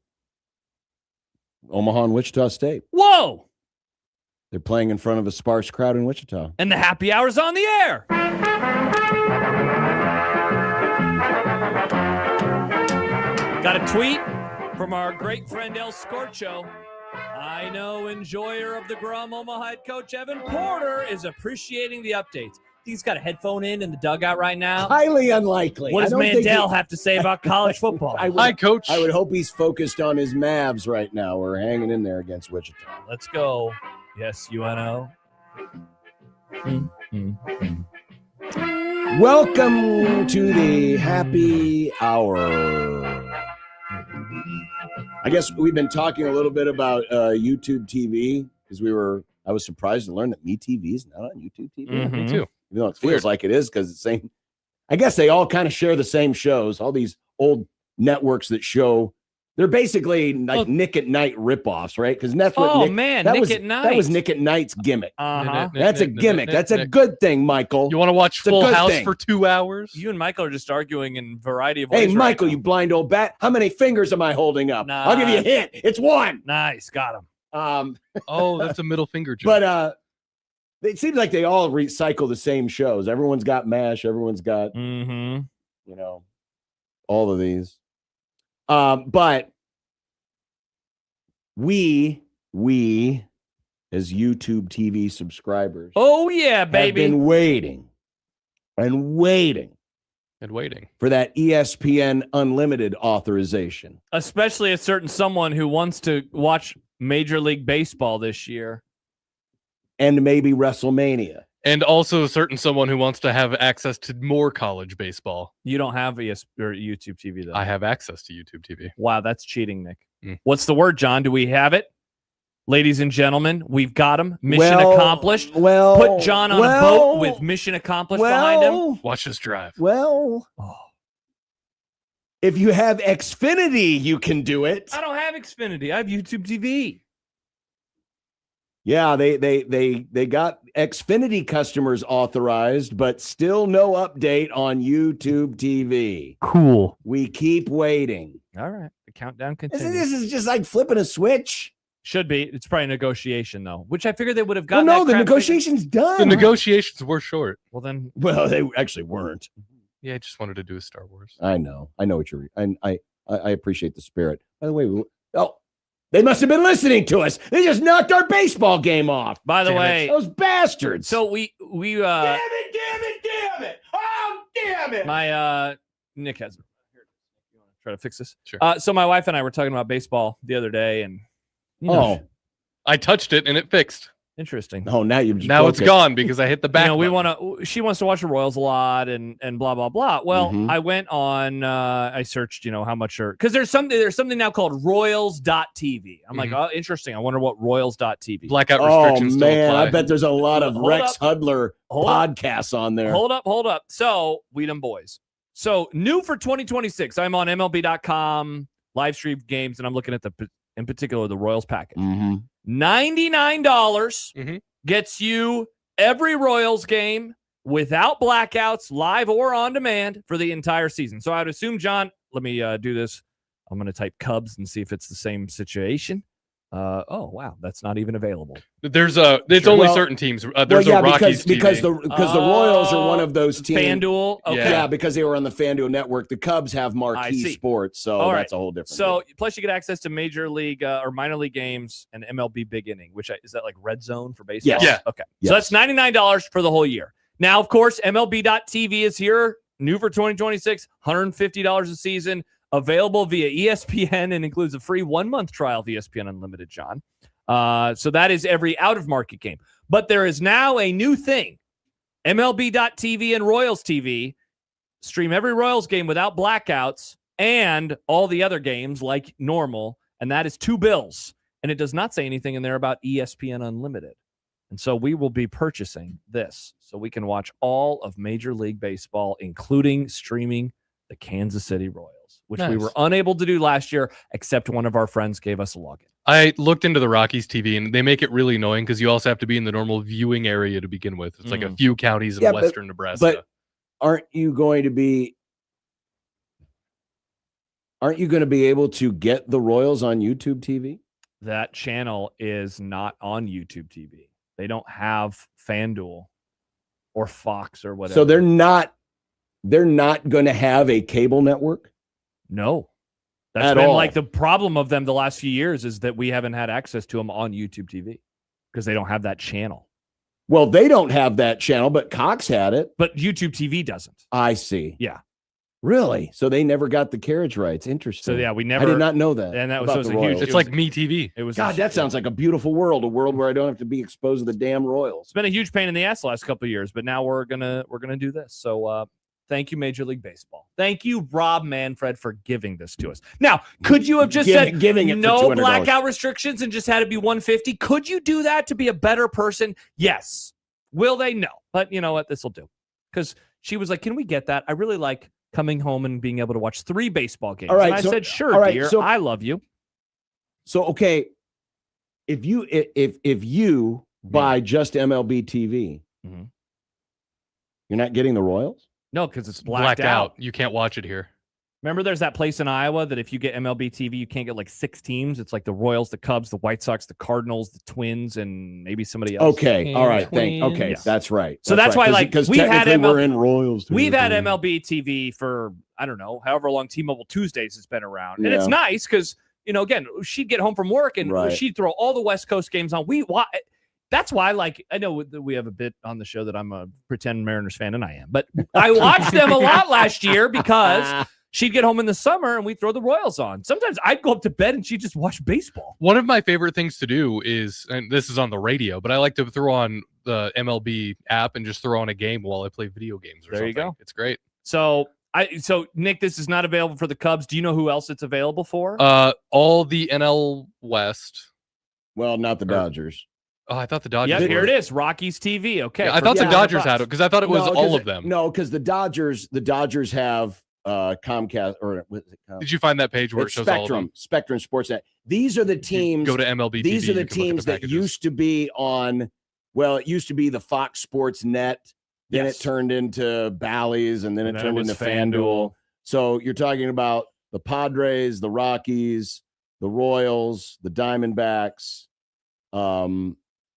Omaha and Wichita State. Whoa! They're playing in front of a sparse crowd in Wichita. And the happy hour's on the air. Got a tweet from our great friend El Scorcho. I know enjoyer of the Grum Omaha head coach Evan Porter is appreciating the updates. He's got a headphone in the dugout right now. Highly unlikely. What does Mandel have to say about college football? Hi, Coach. I would hope he's focused on his Mavs right now. We're hanging in there against Wichita. Let's go. Yes, UNO. Welcome to the happy hour. I guess we've been talking a little bit about YouTube TV because I was surprised to learn that MeTV is not on YouTube TV. Me too. Even though it feels like it is because it's the same. I guess they all kind of share the same shows. All these old networks that show, they're basically like Nick at Night ripoffs, right? Because that's what Nick at Night. That was Nick at Night's gimmick. Uh-huh. That's a gimmick. That's a good thing, Michael. You want to watch Full House for 2 hours? You and Michael are just arguing in a variety of Hey, ways. Michael, right you blind old bat. How many fingers am I holding up? Nah. I'll give you a hint. It's one. Nice. Got him. Oh, that's a middle finger joke. But it seems like they all recycle the same shows. Everyone's got MASH. Everyone's got, all of these. But we as YouTube TV subscribers. Oh, yeah, baby. Have been waiting for that ESPN Unlimited authorization. Especially a certain someone who wants to watch Major League Baseball this year. And maybe WrestleMania. And also a certain someone who wants to have access to more college baseball. You don't have YouTube TV, though. I have access to YouTube TV. Wow, that's cheating, Nick. What's the word, John? Do we have it? Ladies and gentlemen, we've got him. Mission accomplished. Put John on a boat with mission accomplished behind him. Watch this drive. If you have Xfinity, you can do it. I don't have Xfinity. I have YouTube TV. Yeah, they got Xfinity customers authorized, but still no update on YouTube TV. Cool. We keep waiting. All right. The countdown continues. This is just like flipping a switch. Should be. It's probably a negotiation, though, which I figured they would have Well, gotten. no, the negotiation's done. The negotiations were short. Well, then. Well, they actually weren't. Yeah, I just wanted to do a Star Wars. I know what you're. I appreciate the spirit. By the way, they must have been listening to us. They just knocked our baseball game off. By the way, those bastards. So we damn it! Oh, damn it! My Nick has it. Here, you want to try to fix this? Sure. So my wife and I were talking about baseball the other day, and I touched it and it fixed. Interesting. Oh, now it's gone because I hit the back. She wants to watch the Royals a lot and blah blah blah. Well, I went on. I searched, how much because there's something now called Royals.tv. I'm like, oh, interesting. I wonder what Royals.tv. Blackout restrictions. Oh man, I bet there's a lot of Rex Hudler podcasts on there. Hold up. So we them boys. So new for 2026. I'm on MLB.com live stream games, and I'm looking at in particular the Royals package. $99 gets you every Royals game without blackouts, live or on demand for the entire season. So I would assume, John, let me do this. I'm going to type Cubs and see if it's the same situation. Oh, wow. That's not even available. It's only certain teams. There's a Rockies because the Royals are one of those teams. FanDuel? Okay. Yeah, because they were on the FanDuel network. The Cubs have Marquee Sports, so that's a whole different So, deal. plus you get access to Major League or minor league games and MLB Big Inning, is that like Red Zone for baseball? Yes. Yeah. Okay. Yes. So that's $99 for the whole year. Now, of course, MLB.TV is here, new for 2026, $150 a season. Available via ESPN and includes a free 1-month trial of ESPN Unlimited, John. So that is every out-of-market game. But there is now a new thing. MLB.TV and Royals TV stream every Royals game without blackouts and all the other games like normal, and that is $2. And it does not say anything in there about ESPN Unlimited. And so we will be purchasing this so we can watch all of Major League Baseball, including streaming the Kansas City Royals, which we were unable to do last year, except one of our friends gave us a login. I looked into the Rockies TV, and they make it really annoying because you also have to be in the normal viewing area to begin with. It's like a few counties in western Nebraska. But aren't you going to be Aren't you going to be able to get the Royals on YouTube TV? That channel is not on YouTube TV. They don't have FanDuel or Fox or whatever. So they're not going to have a cable network? No. That's been like the problem of them the last few years is that we haven't had access to them on YouTube TV because they don't have that channel. Well, they don't have that channel, but Cox had it. But YouTube TV doesn't. I see. Yeah. Really? So they never got the carriage rights. Interesting. So yeah, we never. I did not know that. And that was, about so it was the a huge. Royals. It's like Me TV. It was God, that sounds like a beautiful world, a world where I don't have to be exposed to the damn Royals. It's been a huge pain in the ass the last couple of years, but now we're gonna do this. So thank you, Major League Baseball. Thank you, Rob Manfred, for giving this to us. Now, could you have just said giving it no for $200? blackout restrictions and just had it be 150? Could you do that to be a better person? Yes. Will they? No. But you know what? This will do. Because she was like, can we get that? I really like coming home and being able to watch 3 baseball games. All right, and I said, sure, dear. So, I love you. So, okay, if you buy just MLB TV, you're not getting the Royals? No, because it's blacked out. You can't watch it here. Remember, there's that place in Iowa that if you get MLB TV, you can't get like 6 teams. It's like the Royals, the Cubs, the White Sox, the Cardinals, the Twins, and maybe somebody else. Okay, all right, okay, Yes. that's right. So that's why, like, because we've had technically we're in Royals. We've had MLB TV for, I don't know, however long T-Mobile Tuesdays has been around. And Yeah. it's nice because, you know, again, she'd get home from work and Right. she'd throw all the West Coast games on. That's why, like, I know we have a bit on the show that I'm a pretend Mariners fan, and I am. But I watched them a lot last year because she'd get home in the summer and we'd throw the Royals on. Sometimes I'd go up to bed and she'd just watch baseball. One of my favorite things to do is, and this is on the radio, but I like to throw on the MLB app and just throw on a game while I play video games or There you something. go. It's great. So Nick, this is not available for the Cubs. Do you know who else it's available for? All the NL West. Well, not the Dodgers. Oh, I thought the Dodgers. Yeah, were. here it is. Rockies TV. Okay. Yeah, I thought the Dodgers had it because I thought it was all of them. No, because the Dodgers have Comcast, or what is it called? Did you find that page where It's it shows all of them? Spectrum Sportsnet. These are the teams. Go to MLB These TV, are the you can look at teams the that packages. used to be on. Well, it used to be the Fox Sports Net. Then Yes. it turned into Bally's, and then it And then turned it was into FanDuel. So you're talking about the Padres, the Rockies, the Royals, the Diamondbacks,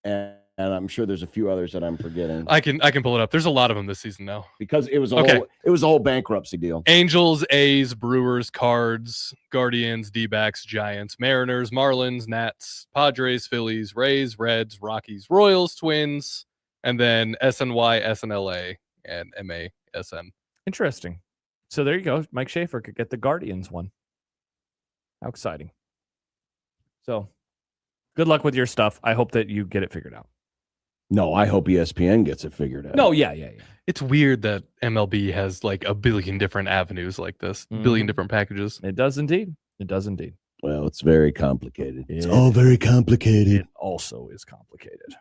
and I'm sure there's a few others that I'm forgetting. I can pull it up. There's a lot of them this season now. Because it was a whole bankruptcy deal. Angels, A's, Brewers, Cards, Guardians, D-backs, Giants, Mariners, Marlins, Nats, Padres, Phillies, Rays, Reds, Rockies, Royals, Twins, and then SNY, SNLA, and MASN. Interesting. So there you go. Mike Schaefer could get the Guardians one. How exciting. So good luck with your stuff. I hope that you get it figured out. No, I hope ESPN gets it figured out. No, yeah. It's weird that MLB has like a billion different avenues like this, billion different packages. It does indeed. Well, it's very complicated. It's all very complicated. It also is complicated.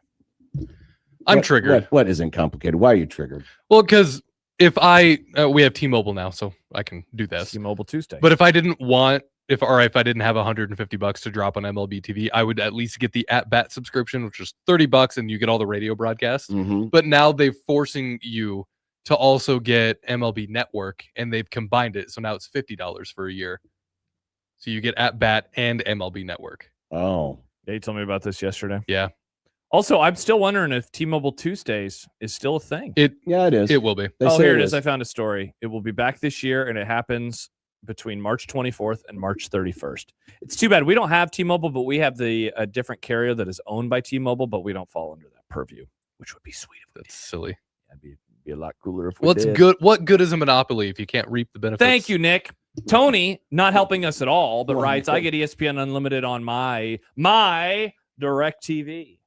I'm triggered. What isn't complicated? Why are you triggered? Well, because if we have T-Mobile now, so I can do this. T-Mobile Tuesday. But if I didn't have $150 to drop on MLB TV, I would at least get the at-bat subscription, which is $30, and you get all the radio broadcasts. Mm-hmm. But now they're forcing you to also get MLB Network, and they've combined it, so now it's $50 for a year. So you get at-bat and MLB Network. Oh. Yeah, you told me about this yesterday. Yeah. Also, I'm still wondering if T-Mobile Tuesdays is still a thing. Yeah, it is. It will be. Here it is. I found a story. It will be back this year, and it happens between March 24th and March 31st. It's too bad we don't have T-Mobile, but we have a different carrier that is owned by T-Mobile, but we don't fall under that purview, which would be sweet. That's silly. That'd be a lot cooler if we did. Good? What good is a monopoly if you can't reap the benefits? Thank you, Nick. Tony, not helping us at all, but writes, I get ESPN Unlimited on my DirecTV.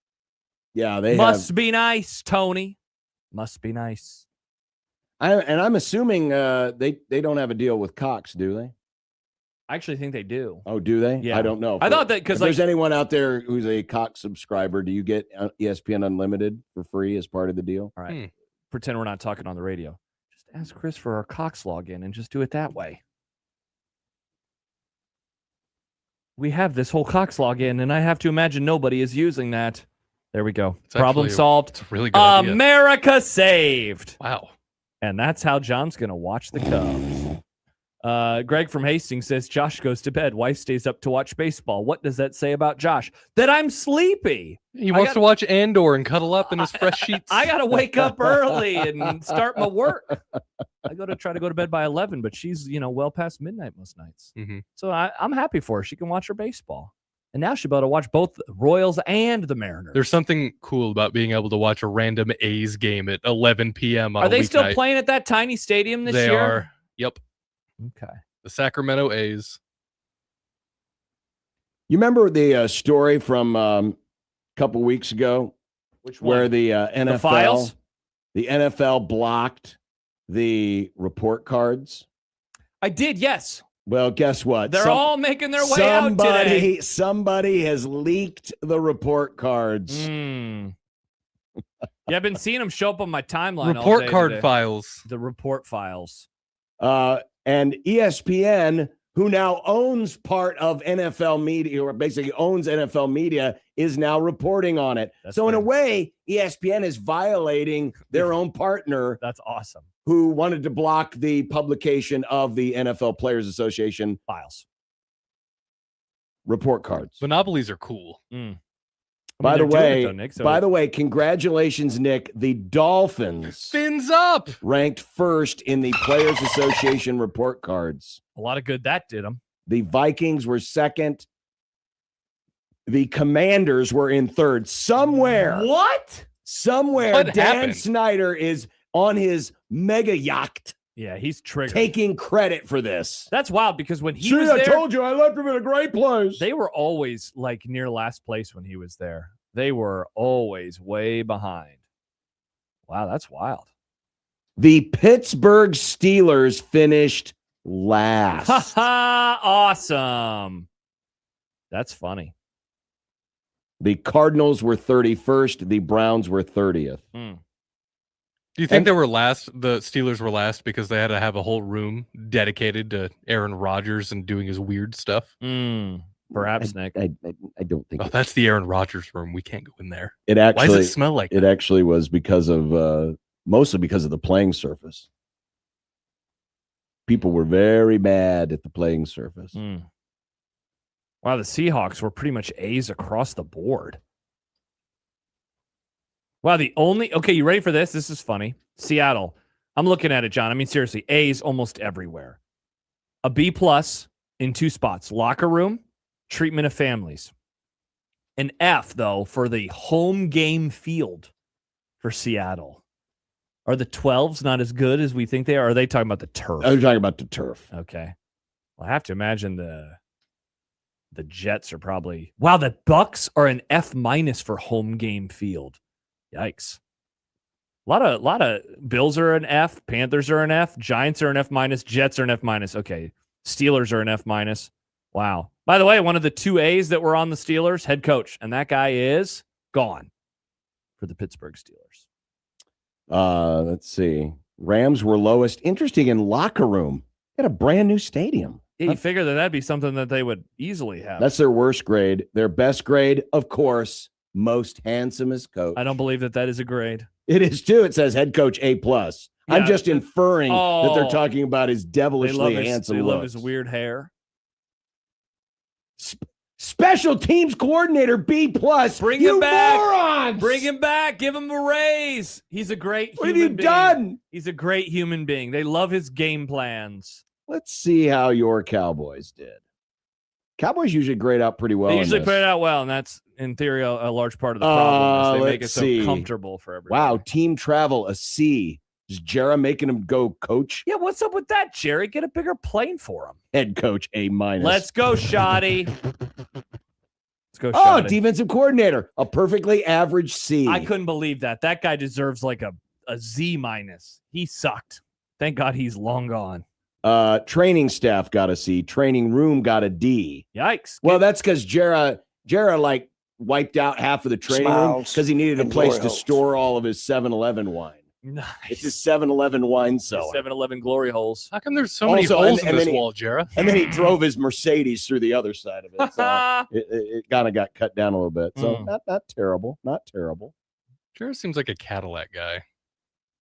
Yeah, they Must be nice, Tony. Must be nice. I'm assuming they don't have a deal with Cox, do they? I actually think they do. Oh, do they? Yeah. I don't know. I thought that because if there's anyone out there who's a Cox subscriber, do you get ESPN Unlimited for free as part of the deal? All right. Pretend we're not talking on the radio. Just ask Chris for our Cox login and just do it that way. We have this whole Cox login, and I have to imagine nobody is using that. There we go. Problem solved. It's a really good idea. America saved. Wow. And that's how John's going to watch the Cubs. Greg from Hastings says Josh goes to bed. Wife stays up to watch baseball. What does that say about Josh? That I'm sleepy. He wants to watch Andor and cuddle up in his fresh sheets. I got to wake up early and start my work. I try to go to bed by 11, but she's, well past midnight most nights. Mm-hmm. So I'm happy for her. She can watch her baseball. And now she'll be able to watch both the Royals and the Mariners. There's something cool about being able to watch a random A's game at 11 p.m. on Are they weeknight. still playing at that tiny stadium this year? They are. Yep. Okay. The Sacramento A's. You remember the story from a couple weeks ago? Which one? Where the NFL, Files? the NFL blocked the report cards? I did, yes. Well, guess what? They're all making their way out today. Somebody has leaked the report cards. Yeah, I've been seeing them show up on my timeline. Report card files. The report files. And ESPN, who now owns part of NFL media, or basically owns NFL media, is now reporting on it. So in a way, ESPN is violating their own partner. That's awesome. Who wanted to block the publication of the NFL Players Association files. Report cards. Monopolies are cool. By the way, congratulations, Nick. The Dolphins fins up, ranked first in the Players Association report cards. A lot of good that did them. The Vikings were second. The Commanders were in third. Somewhere what Dan happened? Snyder is on his mega yacht. Yeah, he's triggered. Taking credit for this. That's wild because when he was there, I told you I left him in a great place. They were always like near last place when he was there. They were always way behind. Wow, that's wild. The Pittsburgh Steelers finished last. Ha ha! Awesome. That's funny. The Cardinals were 31st. The Browns were 30th. Do you think they were last? The Steelers were last because they had to have a whole room dedicated to Aaron Rodgers and doing his weird stuff? Perhaps, Nick. I don't think. Oh, that's the Aaron Rodgers room. We can't go in there. It actually. Why does it smell like? It actually was because of mostly because of the playing surface. People were very mad at the playing surface. Wow, the Seahawks were pretty much A's across the board. Wow, okay, you ready for this? This is funny. Seattle. I'm looking at it, John. I mean, seriously, A's almost everywhere. A B+ in 2 spots. Locker room, treatment of families. An F, though, for the home game field for Seattle. Are the 12s not as good as we think they are? Or are they talking about the turf? I'm talking about the turf. Okay. Well, I have to imagine the Jets are probably... Wow, the Bucks are an F- for home game field. Yikes. A lot of Bills are an F, Panthers are an F, Giants are an F-, Jets are an F-. Okay. Steelers are an F-. Wow. By the way, one of the 2 A's that were on the Steelers, head coach, and that guy is gone for the Pittsburgh Steelers. Let's see. Rams were lowest. Interesting in locker room. They had a brand new stadium. Yeah, you figure that'd be something that they would easily have. That's their worst grade. Their best grade, of course, most handsomest coach. I don't believe that is a grade. It is too. It says head coach A+. Yeah, I'm just inferring that they're talking about his devilishly handsome They looks. love his weird hair. Special teams coordinator B+. Bring you him back. morons! Bring him back. Give him a raise. He's a great What have human you being. done? He's a great human being. They love his game plans. Let's see how your Cowboys did. Cowboys usually grade out pretty well. They usually in put this. it out well, and that's in theory a large part of the problem. Is they make it let's so see. comfortable for everyone. Wow, team travel a C. Is Jarrah making him go coach? Yeah, what's up with that, Jerry? Get a bigger plane for him. Head coach A-. Let's go, Shoddy. Let's go, Oh, Shoddy. defensive coordinator, a perfectly average C. I couldn't believe that. That guy deserves like a Z-. He sucked. Thank God he's long gone. Training staff got a C. Training room got a D. Yikes. Well, that's because Jarrah like wiped out half of the training room because he needed a place to store all of his 7-Eleven wine. Nice. It's his 7-Eleven wine cellar. 7-Eleven glory holes. How come there's so many holes in this wall, Jarrah? And then he drove his Mercedes through the other side of it. So it kind of got cut down a little bit. So not terrible. Not terrible. Jarrah seems like a Cadillac guy.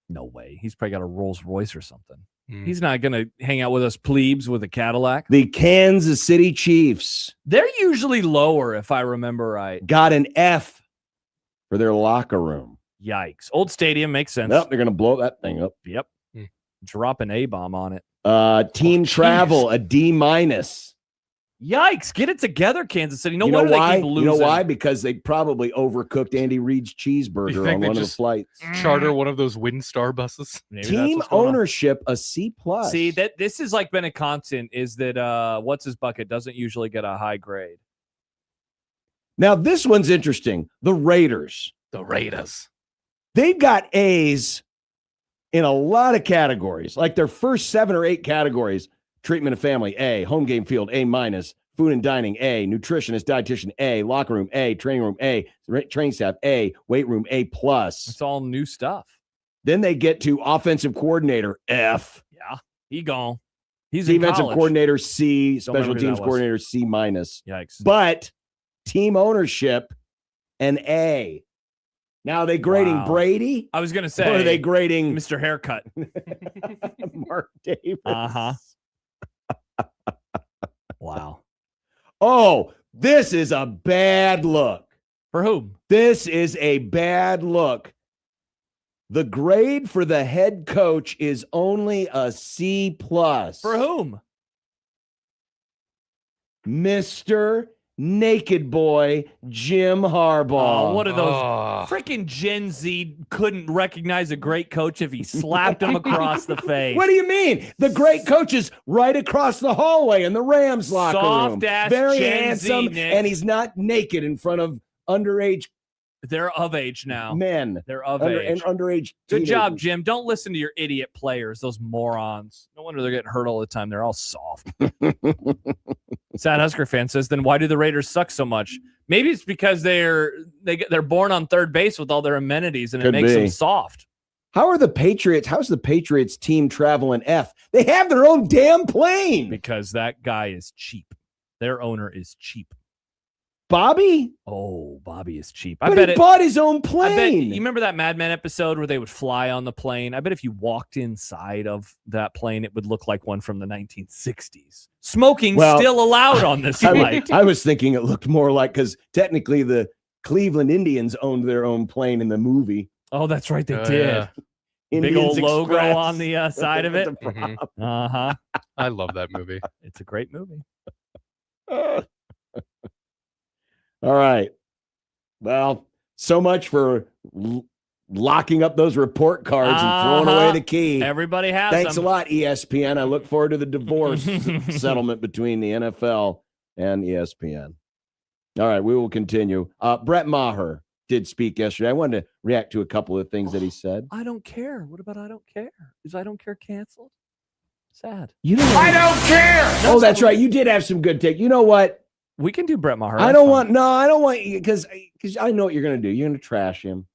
No way. He's probably got a Rolls Royce or something. He's not going to hang out with us plebes with a Cadillac. The Kansas City Chiefs. They're usually lower, if I remember right. Got an F for their locker room. Yikes. Old stadium makes sense. Nope, they're going to blow that thing up. Yep. Drop an A-bomb on it. Team travel, a D-. Yikes. Get it together, Kansas City. No You know wonder why? they keep losing. You know why? Because they probably overcooked Andy Reid's cheeseburger on one of the flights. Charter one of those Windstar buses. Maybe Team that's what's going on. ownership, a C+. See, that this has like been a constant is that what's his bucket doesn't usually get a high grade. Now, this one's interesting. The Raiders. The Raiders. They've got A's in a lot of categories, like their first 7 or 8 categories. Treatment of family, A. Home game field, A-. Food and dining, A. Nutritionist, dietitian, A. Locker room, A. Training room, A. Training staff, A. Weight room, A+. It's all new stuff. Then they get to offensive coordinator, F. Yeah, he gone. He's in Defensive college. coordinator, C. Don't Special remember who teams that was. coordinator, C-. Yikes. But team ownership, an A. Now, are they grading Wow. Brady? I was going to say. Or are they grading Mr. Haircut? Mark Davis? Uh-huh. Wow. Oh, this is a bad look. For whom? This is a bad look. The grade for the head coach is only a C+. For whom? Mr. Naked Boy Jim Harbaugh. Oh, what are those freaking Gen Z couldn't recognize a great coach if he slapped him across the face. What do you mean? The great coach is right across the hallway in the Rams locker room. Soft-ass Very Gen Z, handsome, Nick. and he's not naked in front of underage They're of age now. men. They're of And age. underage Good job, teenagers. Jim. Don't listen to your idiot players, those morons. No wonder they're getting hurt all the time. They're all soft. Sad Husker fan says, then why do the Raiders suck so much? Maybe it's because they're born on third base with all their amenities, and it Could makes them be. soft. How are the Patriots? How's the Patriots team traveling F? They have their own damn plane. Because that guy is cheap. Their owner is cheap. Bobby? Oh, Bobby is cheap. But he bought his own I bet, plane. you remember that Mad Men episode where they would fly on the plane? I bet if you walked inside of that plane, it would look like one from the 1960s. Smoking still allowed on this flight. I was thinking it looked more like, because technically the Cleveland Indians owned their own plane in the movie. Oh, that's right. They did. Yeah. Big Indians old logo Express. on the side of it. The prop. Uh-huh. I love that movie. It's a great movie. All right. Well, so much for locking up those report cards and throwing away the key. Everybody has Thanks them. a lot, ESPN. I look forward to the divorce settlement between the NFL and ESPN. All right, we will continue. Brett Maher did speak yesterday. I wanted to react to a couple of things that he said. I don't care. What about I don't care? Is I don't care canceled? Sad. You know, I don't care. Oh, that's right. You did have some good take. You know what? We can do Brett Maher. I don't want you because I know what you're going to do. You're going to trash him.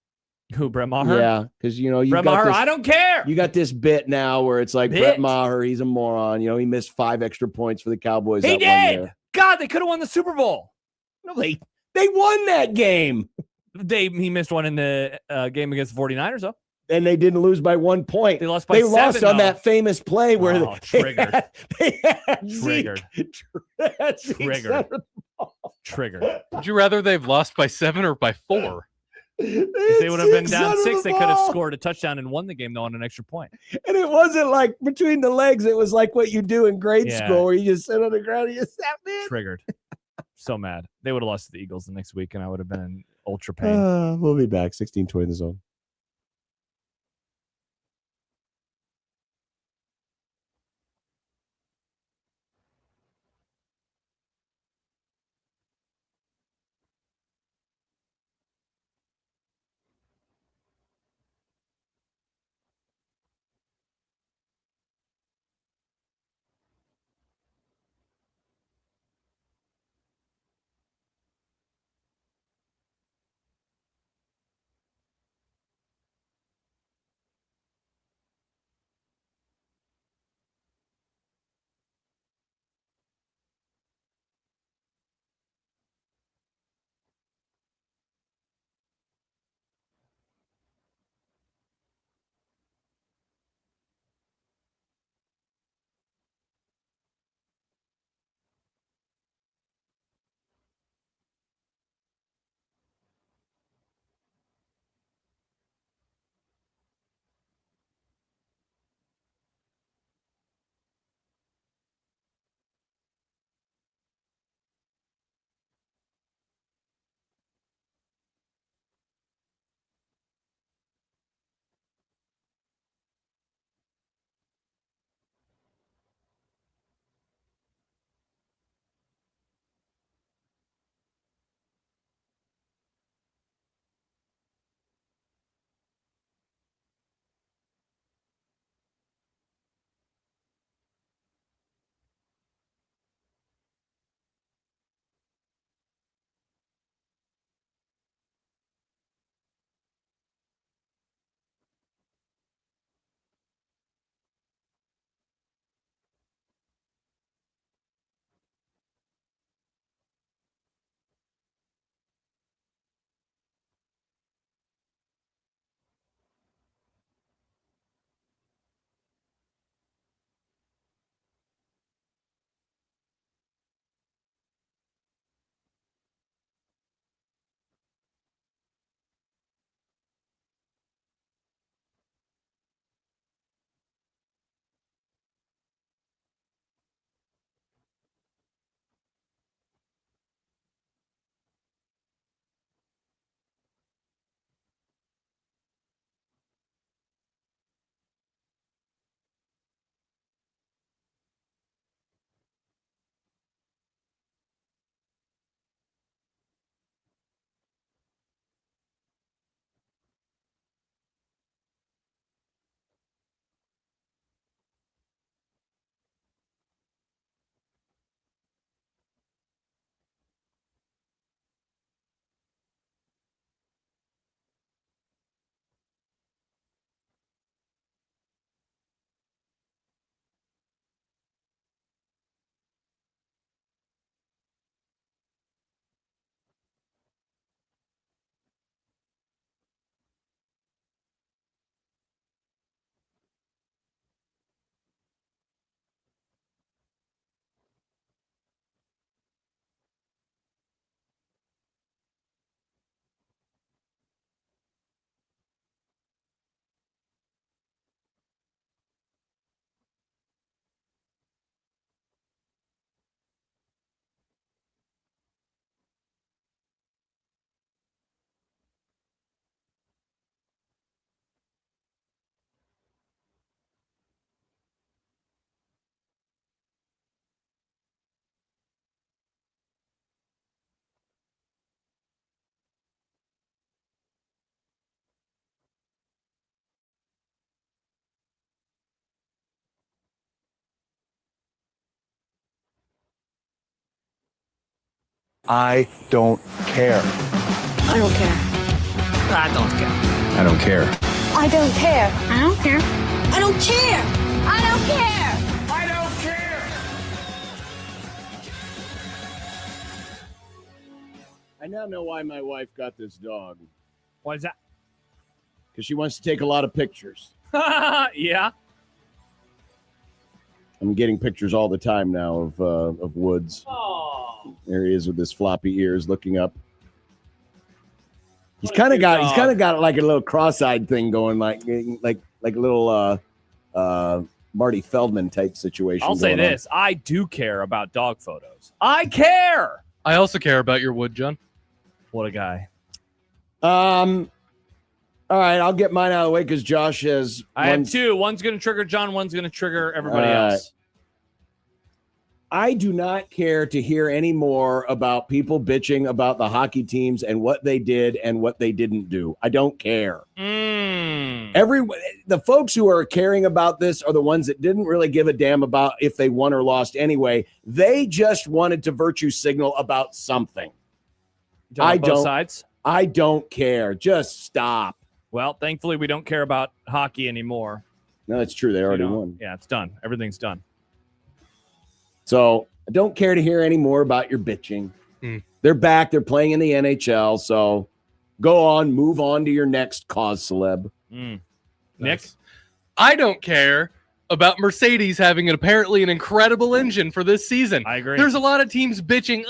Who, Brett Maher? Yeah, because you know you Brett got Maher, this, I don't care. You got this bit now where it's like Bit? Brett Maher, he's a moron. You know, he missed 5 extra points for the Cowboys. He that one did. year. God, they could have won the Super Bowl. No, they won that game. He missed one in the game against the 49ers, though. And they didn't lose by 1 point. They lost by 7, lost on though. that famous play where Oh, triggered. they had Triggered. Zeke Triggered. center the ball. Triggered. Would you rather they've lost by 7 or by 4? If they would have been down Center 6, the they could have ball. scored a touchdown and won the game, though, on an extra point. And it wasn't like between the legs. It was like what you do in grade Yeah. school where you just sit on the ground and you snap it. Triggered. So mad. They would have lost to the Eagles the next week, and I would have been in ultra pain. We'll be back. 16:20 in the zone. I don't care. I don't care. I don't care. I don't care. I don't care. I don't care. I don't care. I don't care. I don't care. I now know why my wife got this dog. Why is that? Because she wants to take a lot of pictures. Yeah. I'm getting pictures all the time now of Woods. Oh. There he is with his floppy ears looking up. He's kind of got like a little cross-eyed thing going, like a little Marty Feldman type situation. I'll say this: I do care about dog photos. I care. I also care about your wood, John. What a guy. All right, I'll get mine out of the way because Josh has. I have two. One's going to trigger John. One's going to trigger everybody else. I do not care to hear any more about people bitching about the hockey teams and what they did and what they didn't do. I don't care. The folks who are caring about this are the ones that didn't really give a damn about if they won or lost anyway. They just wanted to virtue signal about something. Both sides? I don't care. Just stop. Well, thankfully, we don't care about hockey anymore. No, that's true. They already won. Yeah, it's done. Everything's done. So I don't care to hear any more about your bitching. They're back. They're playing in the NHL. So go on, move on to your next cause celeb. Nick? I don't care about Mercedes having apparently an incredible engine for this season. I agree. There's a lot of teams bitching,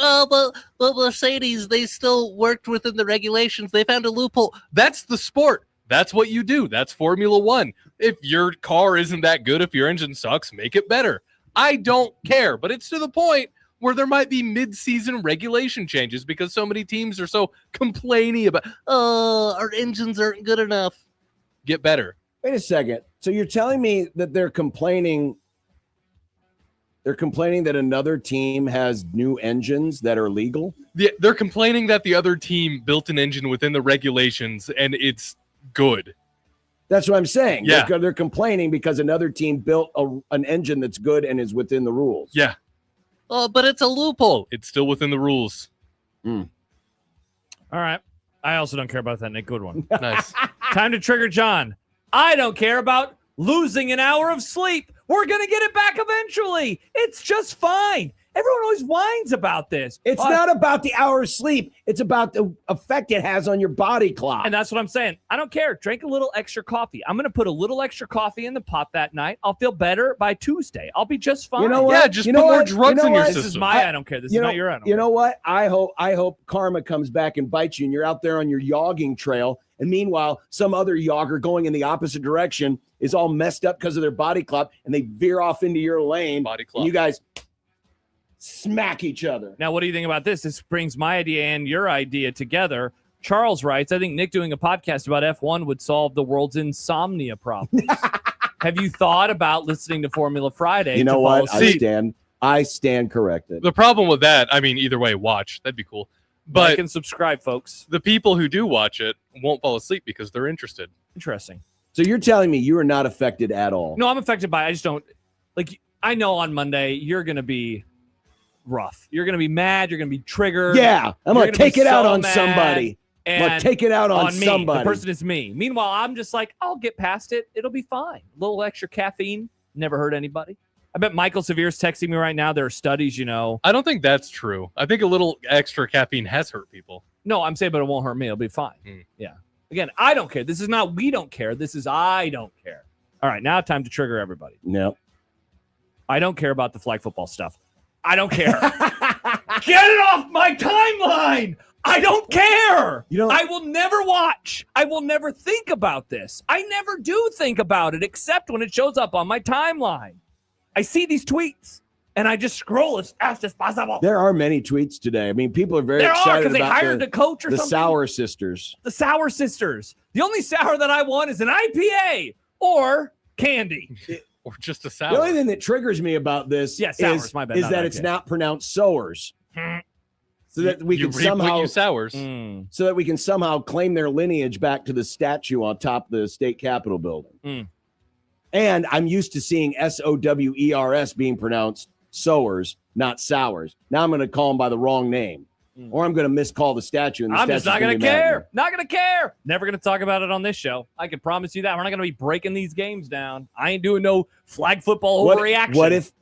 but Mercedes, they still worked within the regulations. They found a loophole. That's the sport. That's what you do. That's Formula One. If your car isn't that good, if your engine sucks, make it better. I don't care, but it's to the point where there might be mid-season regulation changes because so many teams are so complaining about, our engines aren't good enough. Get better. Wait a second. So you're telling me that they're complaining that another team has new engines that are legal? They're complaining that the other team built an engine within the regulations and it's good. That's what I'm saying. Yeah. They're complaining because another team built an engine that's good and is within the rules. Yeah. But it's a loophole. It's still within the rules. All right. I also don't care about that, Nick. Good one. Nice. Time to trigger John. I don't care about losing an hour of sleep. We're going to get it back eventually. It's just fine. Everyone always whines about this. It's not about the hour of sleep. It's about the effect it has on your body clock. And that's what I'm saying. I don't care. Drink a little extra coffee. I'm going to put a little extra coffee in the pot that night. I'll feel better by Tuesday. I'll be just fine. You know what? Yeah, just put more drugs in your system. This is my I don't care. This is not your I don't care. You know what? I hope karma comes back and bites you and you're out there on your yogging trail. And meanwhile, some other jogger going in the opposite direction is all messed up because of their body clock and they veer off into your lane. Body clock. And you guys smack each other. Now, what do you think about this? This brings my idea and your idea together. Charles writes, I think Nick doing a podcast about F1 would solve the world's insomnia problem. Have you thought about listening to Formula Friday? You know what? I stand corrected. The problem with that, I mean, either way, watch. That'd be cool. But like and subscribe, folks. The people who do watch it won't fall asleep because they're interested. Interesting. So you're telling me you are not affected at all? No, I'm affected by it. I just don't. Like, I know on Monday you're going to be rough. You're going to be mad. You're going to be triggered. Yeah, I'm going to take it out on somebody. And I'm going to take it out on me. somebody. The person is me. Meanwhile, I'm just like, I'll get past it. It'll be fine. A little extra caffeine. Never hurt anybody. I bet Michael Severe's texting me right now. There are studies, I don't think that's true. I think a little extra caffeine has hurt people. No, I'm saying, but it won't hurt me. It'll be fine. Yeah. Again, I don't care. This is not we don't care. This is I don't care. All right, now time to trigger everybody. No. I don't care about the flag football stuff. I don't care. Get it off my timeline. I don't care. I will never watch. I will never think about this. I never do think about it except when it shows up on my timeline. I see these tweets and I just scroll as fast as possible. There are many tweets today. I mean, people are very excited about they hired the coach or the something. Sour Sisters. The Sour Sisters. The only sour that I want is an IPA or candy. Or just a sour. The only thing that triggers me about this sours, my bad, is not that IPA. it's not pronounced sowers. So that we can somehow sours. So that we can somehow claim their lineage back to the statue on top of the state capitol building. And I'm used to seeing SOWERS being pronounced sowers, not sours. Now I'm going to call them by the wrong name. or I'm going to miscall the statue. And the I'm just not going to care. Not going to care. Never going to talk about it on this show. I can promise you that. We're not going to be breaking these games down. I ain't doing no flag football overreaction. What if,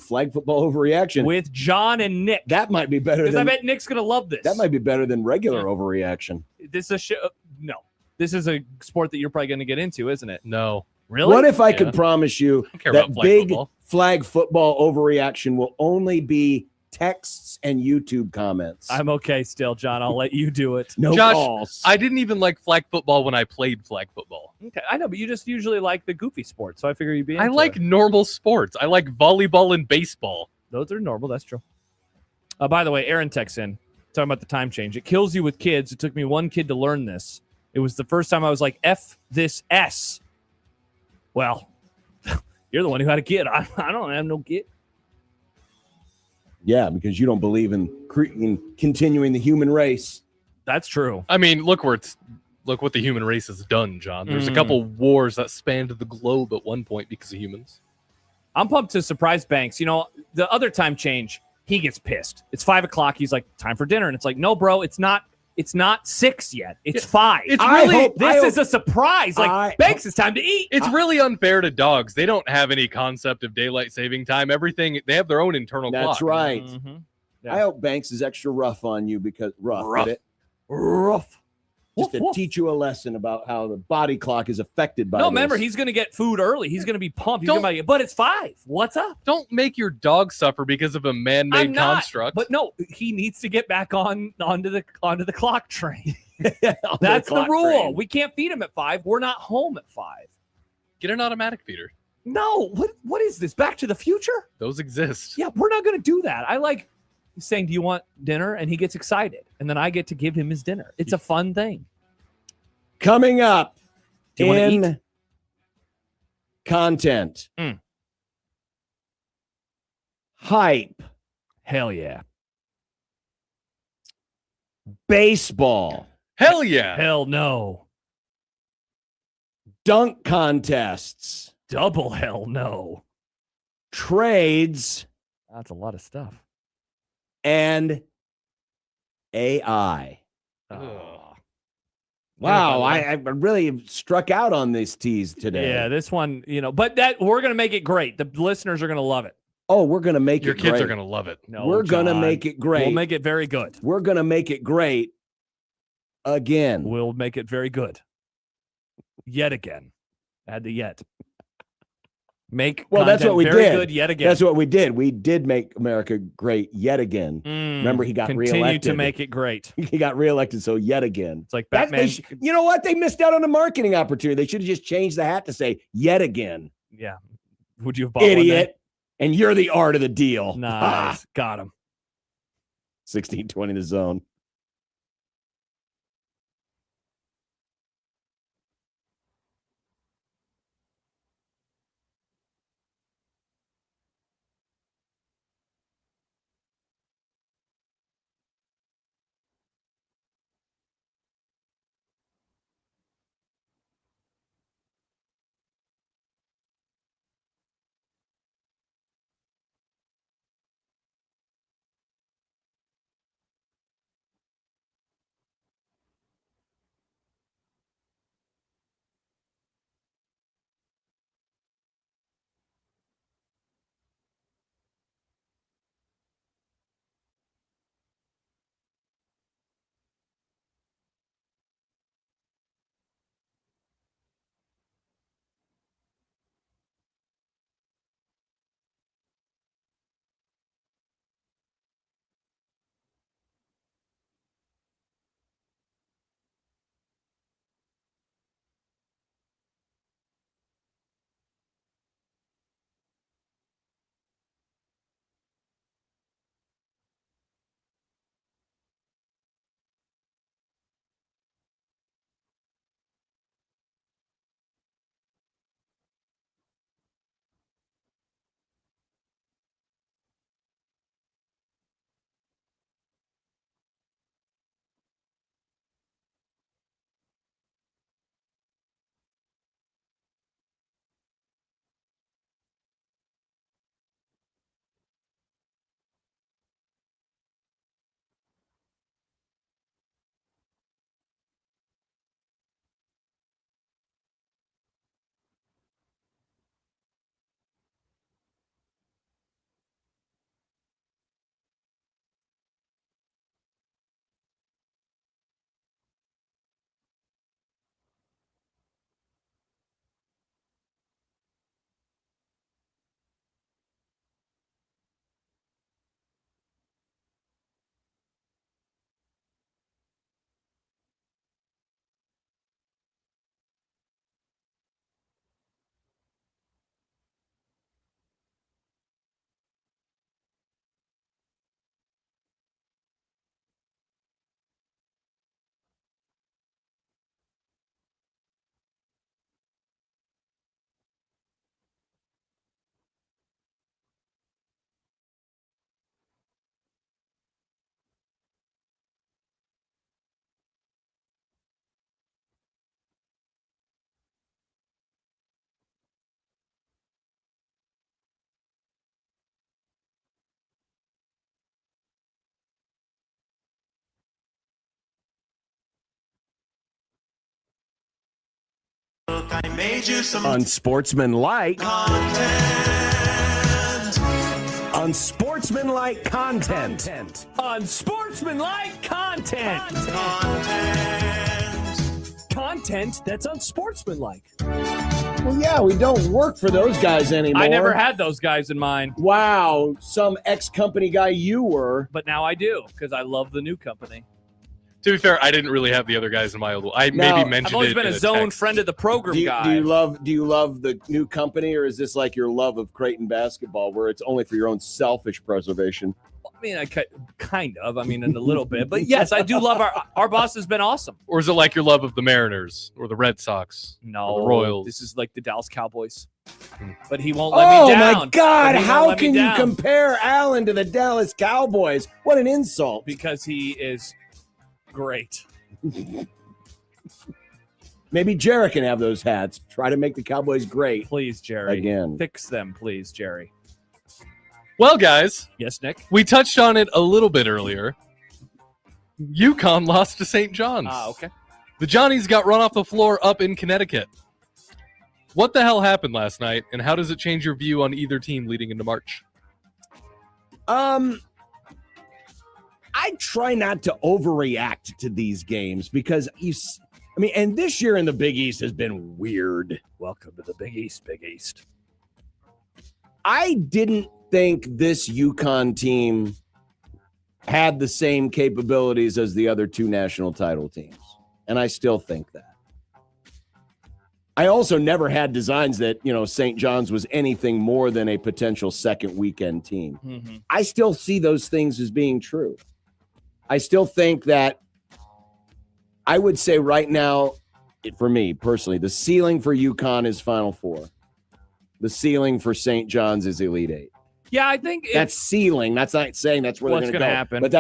flag football overreaction. With John and Nick. That might be better Because I bet Nick's going to love this. That might be better than regular overreaction. This is a show. No. This is a sport that you're probably going to get into, isn't it? No. Really? What if I could promise you that big flag football overreaction will only be texts and YouTube comments? I'm okay still, John. I'll let you do it. No Josh, calls. I didn't even like flag football when I played flag football. Okay, I know, but you just usually like the goofy sports, so I figure you'd be into I like normal sports. I like volleyball and baseball. Those are normal. That's true. By the way, Aaron texts in, talking about the time change. It kills you with kids. It took me one kid to learn this. It was the first time I was like, F this S. Well, you're the one who had a kid. I don't have no kid. Yeah, because you don't believe in continuing the human race. That's true. I mean, look what the human race has done, John. There's a couple wars that spanned the globe at one point because of humans. I'm pumped to surprise Banks. You know, the other time change, he gets pissed. It's 5 o'clock. He's like, time for dinner. And it's like, no, bro, it's not 6 yet. It's 5. It's really this is a surprise. Like, Banks, it's time to eat. It's really unfair to dogs. They don't have any concept of daylight saving time. Everything, they have their own internal clock. That's right. Mm-hmm. Yeah. I hope Banks is extra rough on you because Rough. Get it? Rough. Just to teach you a lesson about how the body clock is affected by No, this. remember, he's going to get food early. He's going to be pumped. He's gonna be like, but it's 5. What's up? Don't make your dog suffer because of a man-made I'm not, construct. But no, he needs to get back onto the clock train. That's the rule. Train. We can't feed him at 5. We're not home at 5. Get an automatic feeder. No, what is this? Back to the Future? Those exist. Yeah, we're not going to do that. I like saying, "Do you want dinner?" and he gets excited, and then I get to give him his dinner. It's a fun thing. Coming up Do you in wanna eat? content. Hype. Hell yeah. Baseball. Hell yeah. Hell no. Dunk contests. Double hell no. Trades. That's a lot of stuff. And AI. Oh. Wow, I really struck out on these teas today. Yeah, this one, but we're going to make it great. The listeners are going to love it. Oh, we're going to make Your it great. kids are going to love it. No, we're going to John. make it great. We'll make it very good. We're going to make it great again. We'll make it very good. Yet again. Add the yet. Make that's what we very did. Good yet again. That's what we did. We did make America great yet again. Remember, he got Continue reelected. to make it great. He got reelected, so yet again. It's like Batman. You know what? They missed out on a marketing opportunity. They should have just changed the hat to say yet again. Yeah. Would you have bought Idiot. And you're the art of the deal. One then? Nice. Got him. 1620 the zone. I made you some Unsportsmanlike content. Unsportsmanlike content. Unsportsmanlike content. Content that's unsportsmanlike. Well, yeah, we don't work for those guys anymore. I never had those guys in mind. Wow, some ex-company guy you were. But now I do, because I love the new company. To be fair, I didn't really have the other guys in my old. I maybe mentioned I've always it been in a zone text. friend of the program guy. Do you love the new company, or is this like your love of Creighton basketball, where it's only for your own selfish preservation? I mean, kind of. I mean, in a little bit. But yes, I do love our boss has been awesome. Or is it like your love of the Mariners or the Red Sox? No, or the Royals. This is like the Dallas Cowboys. But he won't let me down. Oh my God! But he won't How let me can you down compare Allen to the Dallas Cowboys? What an insult! because he is great. Maybe Jarrett can have those hats. Try to make the Cowboys great. Please, Jerry. Again. Fix them, please, Jerry. Well, guys. Yes, Nick? We touched on it a little bit earlier. UConn lost to St. John's. Okay. The Johnnies got run off the floor up in Connecticut. What the hell happened last night, and how does it change your view on either team leading into March? I try not to overreact to these games because and this year in the Big East has been weird. Welcome to the Big East, Big East. I didn't think this UConn team had the same capabilities as the other two national title teams, and I still think that. I also never had designs that, St. John's was anything more than a potential second weekend team. Mm-hmm. I still see those things as being true. I still think that I would say right now, for me personally, the ceiling for UConn is Final Four. The ceiling for St. John's is Elite Eight. Yeah, I think That's ceiling. That's not saying that's where What's they're going to go. happen. But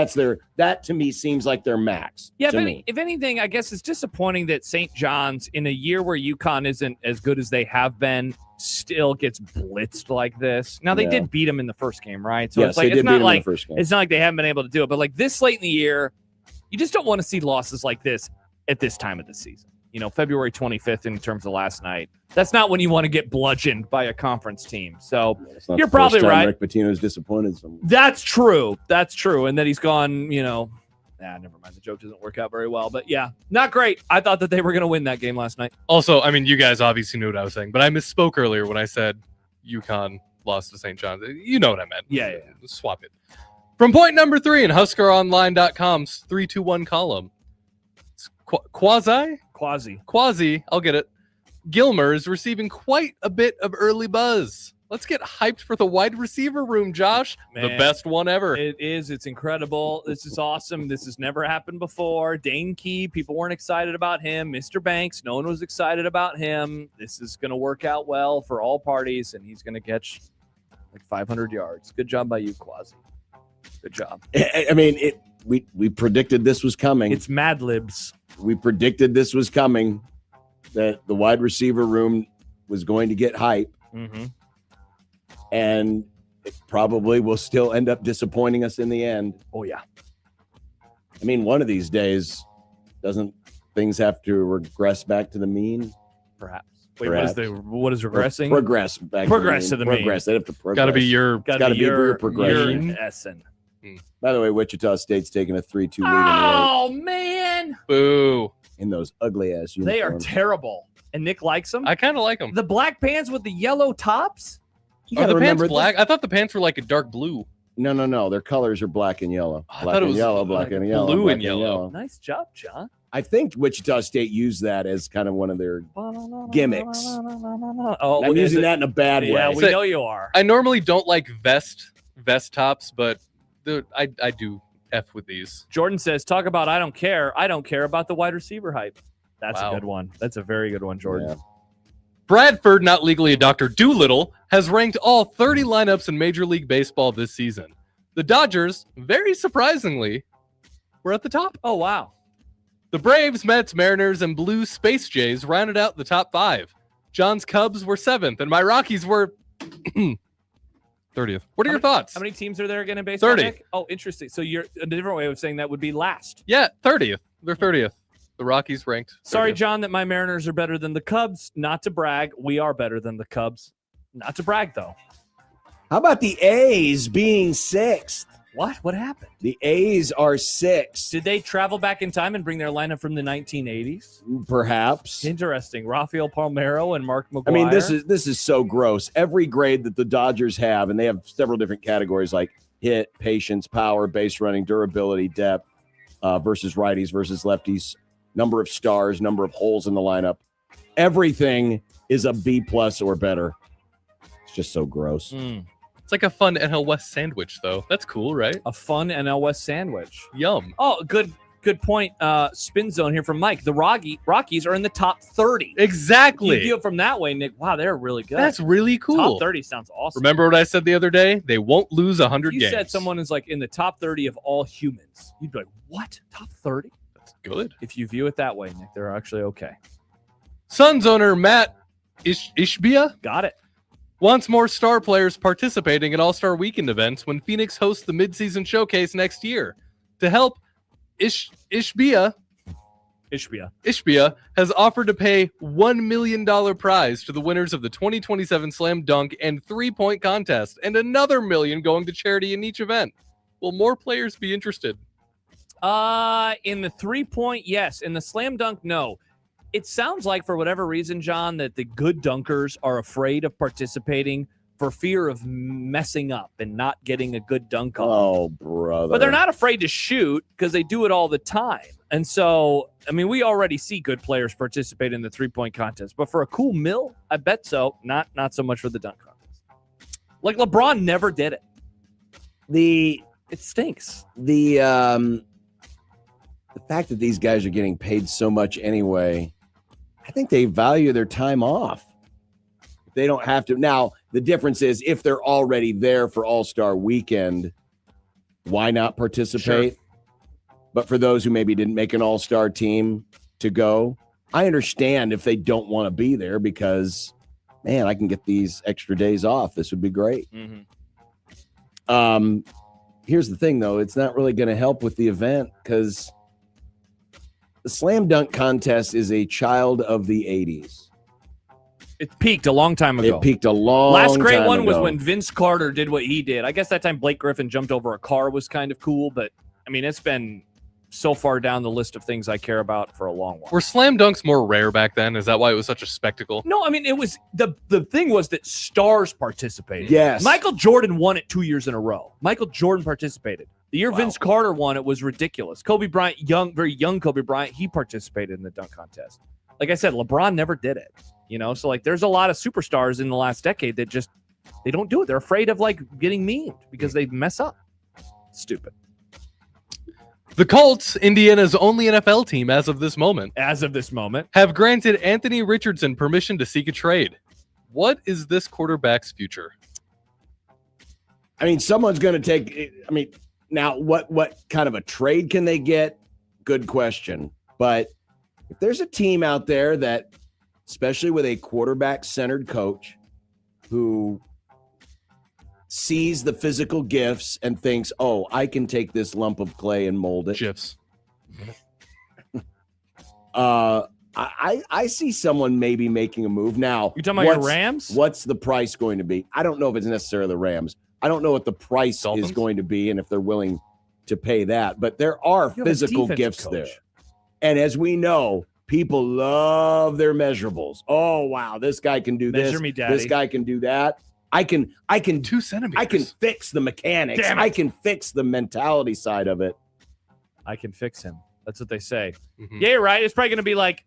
that to me seems like their max. Yeah, to me. if anything, I guess it's disappointing that St. John's, in a year where UConn isn't as good as they have been, still gets blitzed like this. Now, they did beat them in the first game, right? So Yes, it's like they did it's beat not 'em in like the first game. it's not like they haven't been able to do it. But like this late in the year, you just don't want to see losses like this at this time of the season. February 25th in terms of last night. That's not when you want to get bludgeoned by a conference team. So It's not you're the first probably time right. Rick Pitino's disappointed someone. That's true. And that he's gone, never mind. The joke doesn't work out very well. But yeah, not great. I thought that they were going to win that game last night. Also, I mean, you guys obviously knew what I was saying, but I misspoke earlier when I said UConn lost to St. John's. You know what I meant. Yeah. Swap it. From point number 3 in HuskerOnline.com's 3-2-1 column. It's Quasi, I'll get it. Gilmer is receiving quite a bit of early buzz. Let's get hyped for the wide receiver room, Josh. Man, the best one ever. It is. It's incredible. This is awesome. This has never happened before. Dane Key, people weren't excited about him. Mr. Banks, no one was excited about him. This is going to work out well for all parties, and he's going to catch like 500 yards. Good job by you, Quasi. Good job. I mean, we predicted this was coming. It's Mad Libs. We predicted this was coming, that the wide receiver room was going to get hype. Mm-hmm. And it probably will still end up disappointing us in the end. Oh, yeah. I mean, one of these days, doesn't things have to regress back to the mean? Perhaps. Wait, what is regressing? Progress back Progress to the mean. mean. They have to progress. Got to be your progression. Your Essen. By the way, Wichita State's taking a 3-2 lead in the Oh, man. Boo. in those ugly ass uniforms. They are terrible. And Nick likes them. I kind of like them. The black pants with the yellow tops? Are the pants black? I thought the pants were like a dark blue. No. Their colors are black and yellow. I Black thought it and was yellow, like black and yellow. blue black and yellow. Nice job, John. I think Wichita State used that as kind of one of their gimmicks. Oh, I'm using that in a bad way. Yeah, we know you are. I normally don't like vest tops, but I do F with these. Jordan says, talk about I don't care. I don't care about the wide receiver hype. That's Wow. a good one. That's a very good one, Jordan. Yeah. Bradford, not legally a Dr. Doolittle, has ranked all 30 lineups in Major League Baseball this season. The Dodgers, very surprisingly, were at the top. Oh, wow. The Braves, Mets, Mariners, and Blue Space Jays rounded out the top 5. John's Cubs were 7th, and my Rockies were 30th. What are your thoughts? How many teams are there again in baseball, 30. Nick? Oh, interesting. So you're a different way of saying that would be last. Yeah, 30th. They're 30th. The Rockies ranked 30th. Sorry, John, that my Mariners are better than the Cubs. Not to brag. We are better than the Cubs. Not to brag, though. How about the A's being 6th? What? What happened? The A's are 6th. Did they travel back in time and bring their lineup from the 1980s? Perhaps. Interesting. Rafael Palmeiro and Mark McGwire. I mean, this is so gross. Every grade that the Dodgers have, and they have several different categories like hit, patience, power, base running, durability, depth, versus righties versus lefties, number of stars, number of holes in the lineup. Everything is a B+ or better. It's just so gross. It's like a fun NL West sandwich, though. That's cool, right? A fun NL West sandwich. Yum. Oh, good point. Spin zone here from Mike. The Rockies are in the top 30. Exactly. You view it from that way, Nick. Wow, they're really good. That's really cool. Top 30 sounds awesome. Remember what I said the other day? They won't lose 100 games. You said someone is like in the top 30 of all humans. You'd be like, what? Top 30? That's good. If you view it that way, Nick, they're actually okay. Suns owner Matt Ishbia got it. Wants more star players participating in All-Star Weekend events when Phoenix hosts the midseason showcase next year. To help, Ishbia has offered to pay $1 million prize to the winners of the 2027 Slam Dunk and 3-point contest, and another $1 million going to charity in each event. Will more players be interested? In the 3-point, yes. In the Slam Dunk, no. It sounds like, for whatever reason, John, that the good dunkers are afraid of participating for fear of messing up and not getting a good dunk on. Oh, brother. But they're not afraid to shoot because they do it all the time. And so, I mean, we already see good players participate in the 3-point contest. But for a cool mill, I bet so. Not so much for the dunk contest. Like, LeBron never did it. It stinks. The fact that these guys are getting paid so much anyway, I think they value their time off. They don't have to. Now, the difference is if they're already there for All-Star Weekend, why not participate? Sure. But for those who maybe didn't make an All-Star team to go, I understand if they don't want to be there because, man, I can get these extra days off. This would be great. Mm-hmm. Here's the thing, though. It's not really going to help with the event because the Slam Dunk contest is a child of the 80s. It peaked a long time ago. It peaked a long Last great time one ago. was when Vince Carter did what he did. I guess that time Blake Griffin jumped over a car was kind of cool, but I mean, it's been so far down the list of things I care about for a long while. Were slam dunks more rare back then? Is that why it was such a spectacle? No, I mean, it was the thing was that stars participated. Yes. Michael Jordan won it 2 years in a row. Michael Jordan participated. The year Vince Carter won it was ridiculous. Kobe Bryant, very young Kobe Bryant, he participated in the dunk contest. Like I said, LeBron never did it. You know, so like there's a lot of superstars in the last decade that just they don't do it. They're afraid of like getting memed because they mess up. Stupid. The Colts, Indiana's only NFL team as of this moment, have granted Anthony Richardson permission to seek a trade. What is this quarterback's future? I mean, someone's going to take. I mean, now what kind of a trade can they get? Good question. But if there's a team out there that, especially with a quarterback-centered coach who sees the physical gifts and thinks, oh, I can take this lump of clay and mold it. GIFs. I see someone maybe making a move. Now, you talking about your Rams? What's the price going to be? I don't know if it's necessarily the Rams. I don't know what the price Dolphins? is going to be and if they're willing to pay that. But there are physical gifts there. And as we know, people love their measurables. Oh, wow, this guy can do Measure this. me, Daddy. This guy can do that. I can 2 centimeters. I can fix the mechanics. Damn it. I can fix the mentality side of it. I can fix him. That's what they say. Mm-hmm. Yeah, you're right. It's probably going to be like,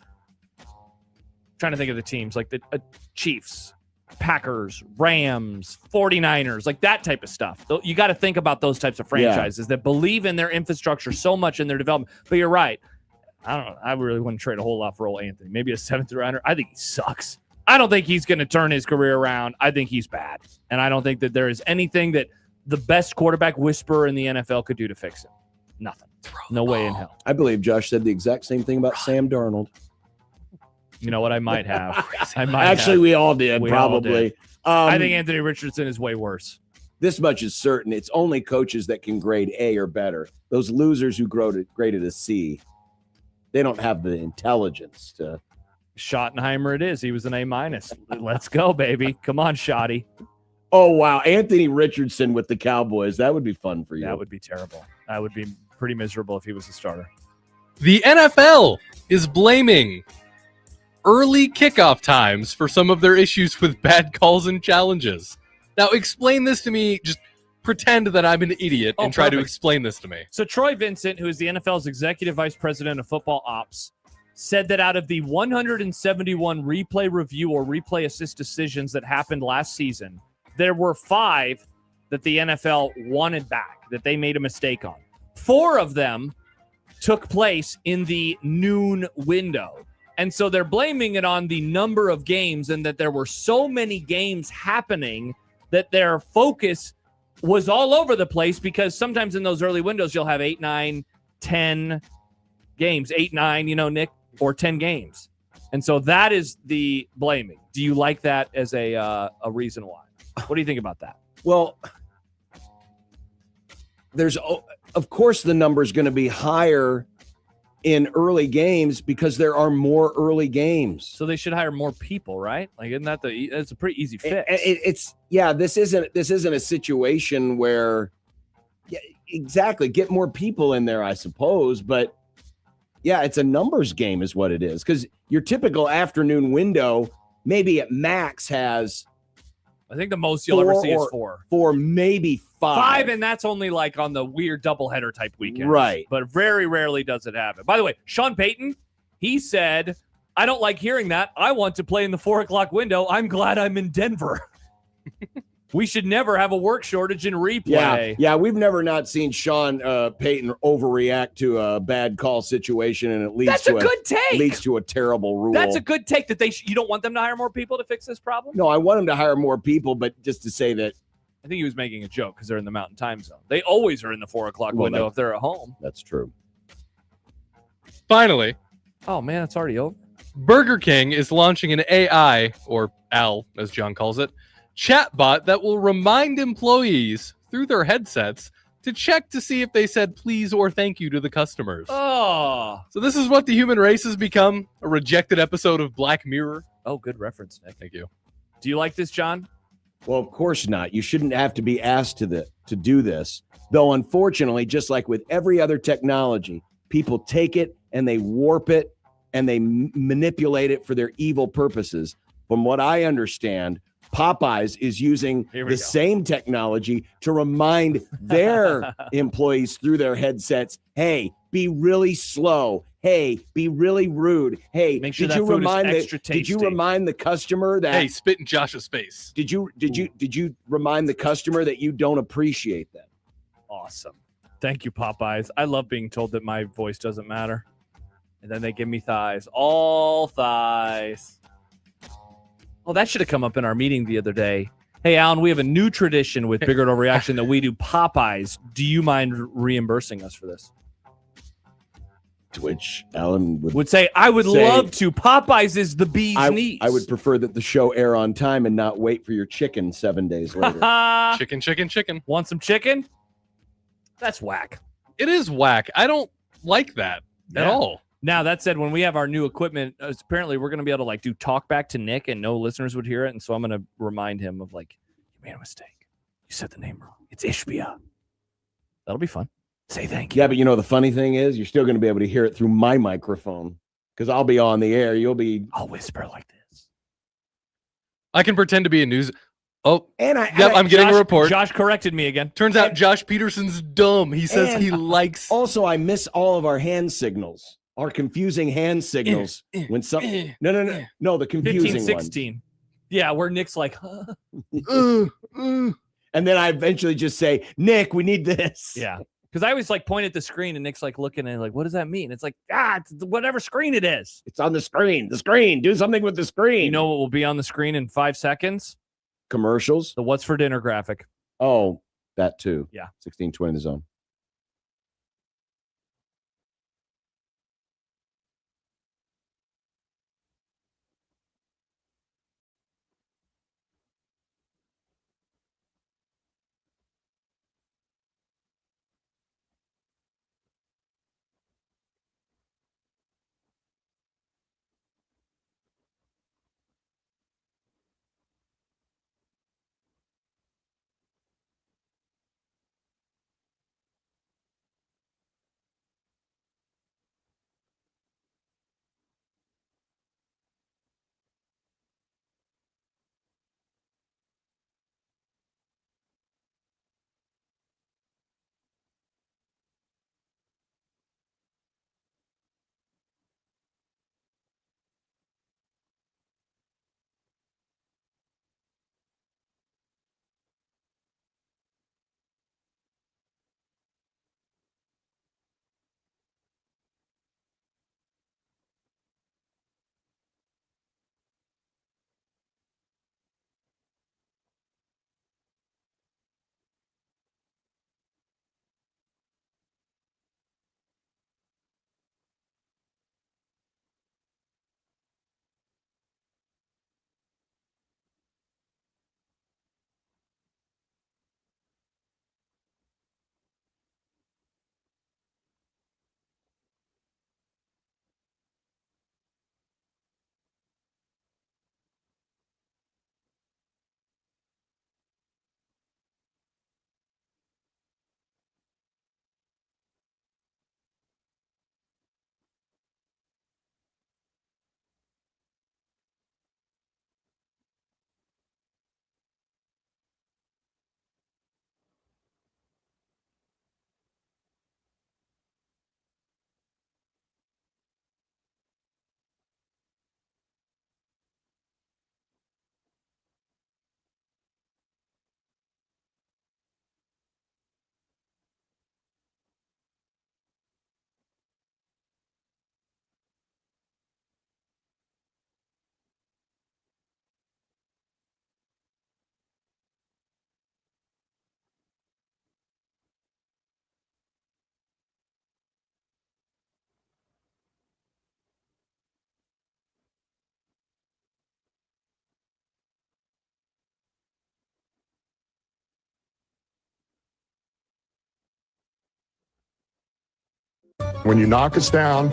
trying to think of the teams, like the Chiefs, Packers, Rams, 49ers, like that type of stuff. You got to think about those types of franchises that believe in their infrastructure so much in their development. But you're right. I don't know. I really wouldn't trade a whole lot for old Anthony. Maybe a 7th rounder. I think he sucks. I don't think he's going to turn his career around. I think he's bad. And I don't think that there is anything that the best quarterback whisperer in the NFL could do to fix him. Nothing. No way in hell. I believe Josh said the exact same thing about Sam Darnold. You know what? I might have. Actually, we all did, We probably. all did. I think Anthony Richardson is way worse. This much is certain. It's only coaches that can grade A or better. Those losers who graded a C, they don't have the intelligence to. Schottenheimer it is. He was an A-. Let's go, baby. Come on, Shotty. Oh, wow. Anthony Richardson with the Cowboys. That would be fun for you. That would be terrible. That would be pretty miserable if he was a starter. The NFL is blaming early kickoff times for some of their issues with bad calls and challenges. Now, explain this to me. Just pretend that I'm an idiot and try to explain this to me. So Troy Vincent, who is the NFL's executive vice president of football ops, said that out of the 171 replay review or replay assist decisions that happened last season, there were 5 that the NFL wanted back, that they made a mistake on. 4 of them took place in the noon window. And so they're blaming it on the number of games and that there were so many games happening that their focus was all over the place, because sometimes in those early windows, you'll have 8, 9, 10 games, 8, 9, Nick, or 10 games. And so that is the blaming. Do you like that as a reason why? What do you think about that? Well, there's, of course, the number is going to be higher in early games because there are more early games. So they should hire more people, right? Like, isn't that it's a pretty easy fix? This isn't a situation where, yeah, exactly, get more people in there, I suppose. But yeah, it's a numbers game is what it is. Because your typical afternoon window, maybe at max has, I think the most you'll ever see is 4. 4, maybe 5. 5, and that's only like on the weird doubleheader type weekend. Right. But very rarely does it happen. By the way, Sean Payton, he said, I don't like hearing that. I want to play in the 4 o'clock window. I'm glad I'm in Denver. We should never have a work shortage in replay. Yeah, we've never not seen Sean Payton overreact to a bad call situation, and it leads to a terrible rule. That's a good take. That you don't want them to hire more people to fix this problem? No, I want them to hire more people, but just to say that. I think he was making a joke because they're in the Mountain Time Zone. They always are in the 4 o'clock window if they're at home. That's true. Finally. Oh, man, it's already over. Burger King is launching an AI, or AL, as John calls it, chatbot that will remind employees through their headsets to check to see if they said please or thank you to the customers. Oh. So this is what the human race has become, a rejected episode of Black Mirror. Oh, good reference, Nick. Thank you. Do you like this, John? Well, of course not. You shouldn't have to be asked to do this. Though, unfortunately, just like with every other technology, people take it and they warp it and they manipulate it for their evil purposes. From what I understand, Popeyes is using the same technology to remind their employees through their headsets, hey, be really slow. Hey, be really rude. Hey, make sure did you remind the customer that hey, spit in Josh's face? Did you remind the customer that you don't appreciate them? Awesome. Thank you, Popeyes. I love being told that my voice doesn't matter. And then they give me thighs. All thighs. Oh, that should have come up in our meeting the other day. Hey, Alan, we have a new tradition with Bigger No Reaction that we do Popeyes. Do you mind reimbursing us for this? To which Alan would say, I would love to. Popeyes is the bee's knees. I would prefer that the show air on time and not wait for your chicken 7 days later. Chicken. Want some chicken? That's whack. It is whack. I don't like that at all. Now, that said, when we have our new equipment, apparently we're going to be able to do talk back to Nick and no listeners would hear it. And so I'm going to remind him of you made a mistake. You said the name wrong. It's Ishbia. That'll be fun. Say thank you. Yeah, but the funny thing is you're still going to be able to hear it through my microphone because I'll be on the air. I'll whisper like this. I can pretend to be a news. Oh, I'm getting a report. Josh corrected me again. Turns out Josh Peterson's dumb. He says he likes. Also, I miss all of our hand signals. Our confusing hand signals when something no the confusing 15, 16. Yeah, where Nick's like, huh? And then I eventually just say, Nick, we need this. Yeah, because I always point at the screen and Nick's looking at it what does that mean? It's it's whatever screen it is. It's on the screen. The screen. Do something with the screen. You know what will be on the screen in 5 seconds? Commercials. The what's for dinner graphic. Oh, that too. Yeah. 16:20 in the zone. When you knock us down,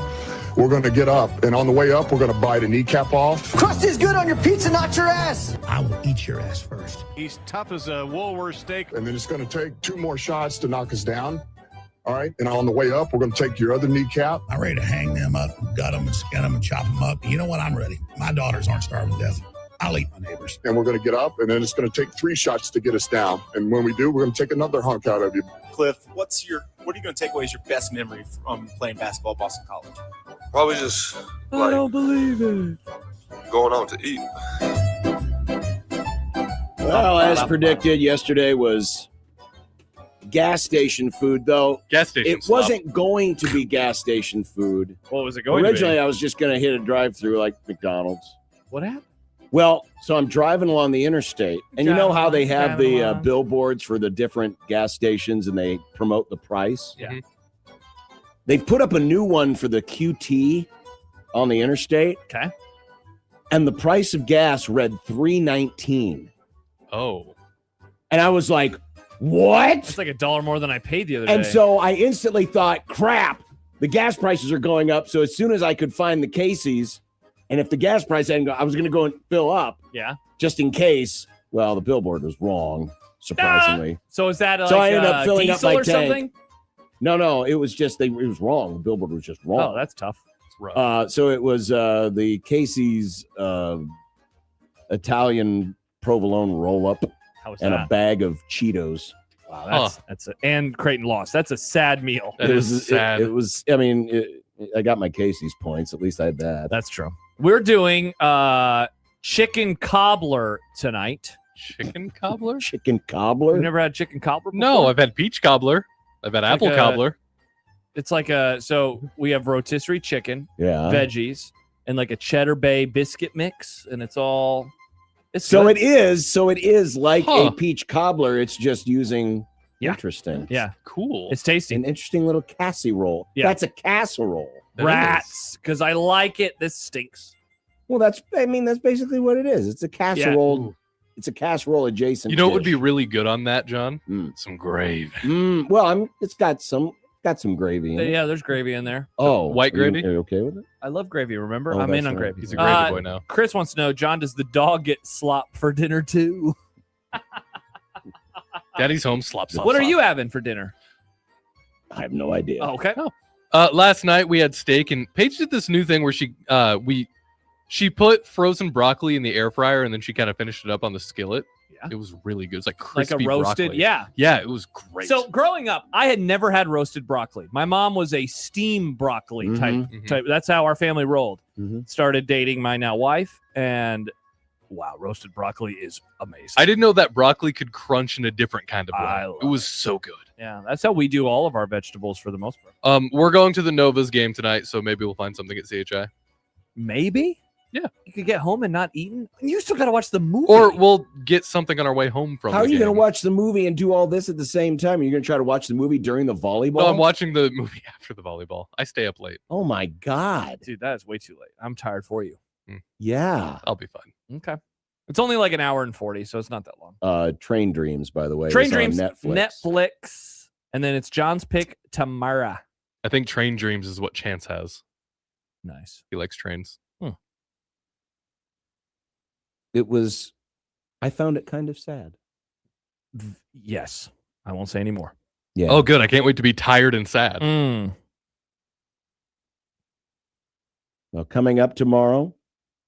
we're going to get up. And on the way up, we're going to bite a kneecap off. Crust is good on your pizza, not your ass. I will eat your ass first. He's tough as a Woolworth steak. And then it's going to take 2 more shots to knock us down. All right. And on the way up, we're going to take your other kneecap. I'm ready to hang them up, gut them, and skin them, and chop them up. You know what? I'm ready. My daughters aren't starving to death. I'll eat my neighbors. And we're going to get up, and then it's going to take 3 shots to get us down. And when we do, we're going to take another hunk out of you. Cliff, what are you going to take away as your best memory from playing basketball at Boston College? Probably just I don't believe it. going out to eat. Well, as predicted, yesterday was gas station food, though. Gas station. It wasn't going to be gas station food. What was it going Originally, to I was just going to hit a drive-through like McDonald's. be? What happened? Well, so I'm driving along the interstate, and you know how they have Driving the along. billboards for the different gas stations, and they promote the price? Yeah. They've put up a new one for the QT on the interstate. Okay. And the price of gas read $3.19. Oh. And I was like, what? It's like $1 more than I paid the other day. And so I instantly thought, crap, the gas prices are going up. So as soon as I could find the Casey's, and if the gas price hadn't gone, I was going to go and fill up. Yeah. Just in case. Well, the billboard was wrong, surprisingly. So is that like So I ended up filling up diesel my or tank. something? No, it was just, it was wrong. The billboard was just wrong. Oh, that's tough. It's rough. So it was the Casey's Italian provolone roll-up How was and that? a bag of Cheetos. Wow, that's and Creighton lost. That's a sad meal. That is sad. It was, I mean, I got my Casey's points. At least I had that. That's true. We're doing chicken cobbler tonight. Chicken cobbler? Chicken cobbler? You never had chicken cobbler before? No, I've had peach cobbler. I've had apple cobbler. It's like so we have rotisserie chicken, Yeah. veggies, and like a cheddar bay biscuit mix, and it's all. It's So good. it is like a peach cobbler. It's just using. Yeah. Interesting. Yeah, cool. It's tasty. An interesting little casserole. Yeah. That's a casserole. Rats, because I like it. This stinks. Well, that's basically what it is. It's a casserole. Ooh. It's a casserole adjacent. You know what would dish. be really good on that, John? Some gravy. Well, it's got some gravy in it. Yeah, there's gravy in there. Oh, white gravy? Are you okay with it? I love gravy. Remember, Oh, I'm in that's on right. gravy. He's a gravy boy now. Chris wants to know, John, does the dog get slop for dinner too? Daddy's home slop. What are you having for dinner? I have no idea. Oh, okay. Last night we had steak, and Paige did this new thing where she put frozen broccoli in the air fryer, and then she kind of finished it up on the skillet. Yeah, it was really good. It's like Like crispy a roasted, broccoli. yeah. Yeah, it was great. So growing up, I had never had roasted broccoli. My mom was a steam broccoli type. That's how our family rolled. Started dating my now wife, and wow, roasted broccoli is amazing. I didn't know that broccoli could crunch in a different kind of I way. It was so good. Yeah, that's how we do all of our vegetables for the most part. We're going to the Novas game tonight, so maybe we'll find something at CHI. Maybe? Yeah. You could get home and not eaten. You still got to watch the movie. Or we'll get something on our way home from How are the you going game. to watch the movie and do all this at the same time? Are you going to try to watch the movie during the volleyball? No, I'm watching the movie after the volleyball. I stay up late. Oh my God. Dude, that is way too late. I'm tired for you. Yeah. I'll be fine. Okay. It's only like an hour and 40, so it's not that long. Train Dreams, by the way. Train is on Dreams, Netflix. And then it's John's pick, Tamara. I think Train Dreams is what Chance has. Nice. He likes trains. I found it kind of sad. Yes. I won't say any more. Yeah. Oh, good. I can't wait to be tired and sad. Well, coming up tomorrow,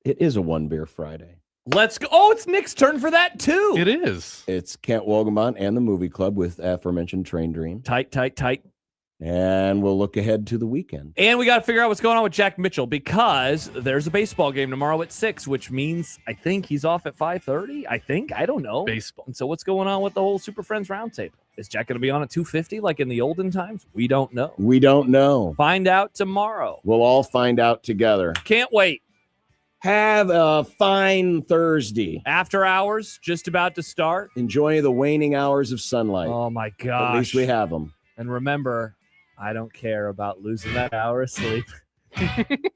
it is a One Beer Friday. Let's go. Oh, it's Nick's turn for that too. It is. It's Kent Wogemont and the Movie Club with aforementioned Train Dream. Tight. And we'll look ahead to the weekend. And we got to figure out what's going on with Jack Mitchell because there's a baseball game tomorrow at 6, which means I think he's off at 5:30. I don't know. Baseball. And so what's going on with the whole Super Friends Roundtable? Is Jack going to be on at 2:50 like in the olden times? We don't know. Find out tomorrow. We'll all find out together. Can't wait. Have a fine Thursday. After hours, just about to start. Enjoy the waning hours of sunlight. Oh my gosh. At least we have them. And remember, I don't care about losing that hour of sleep.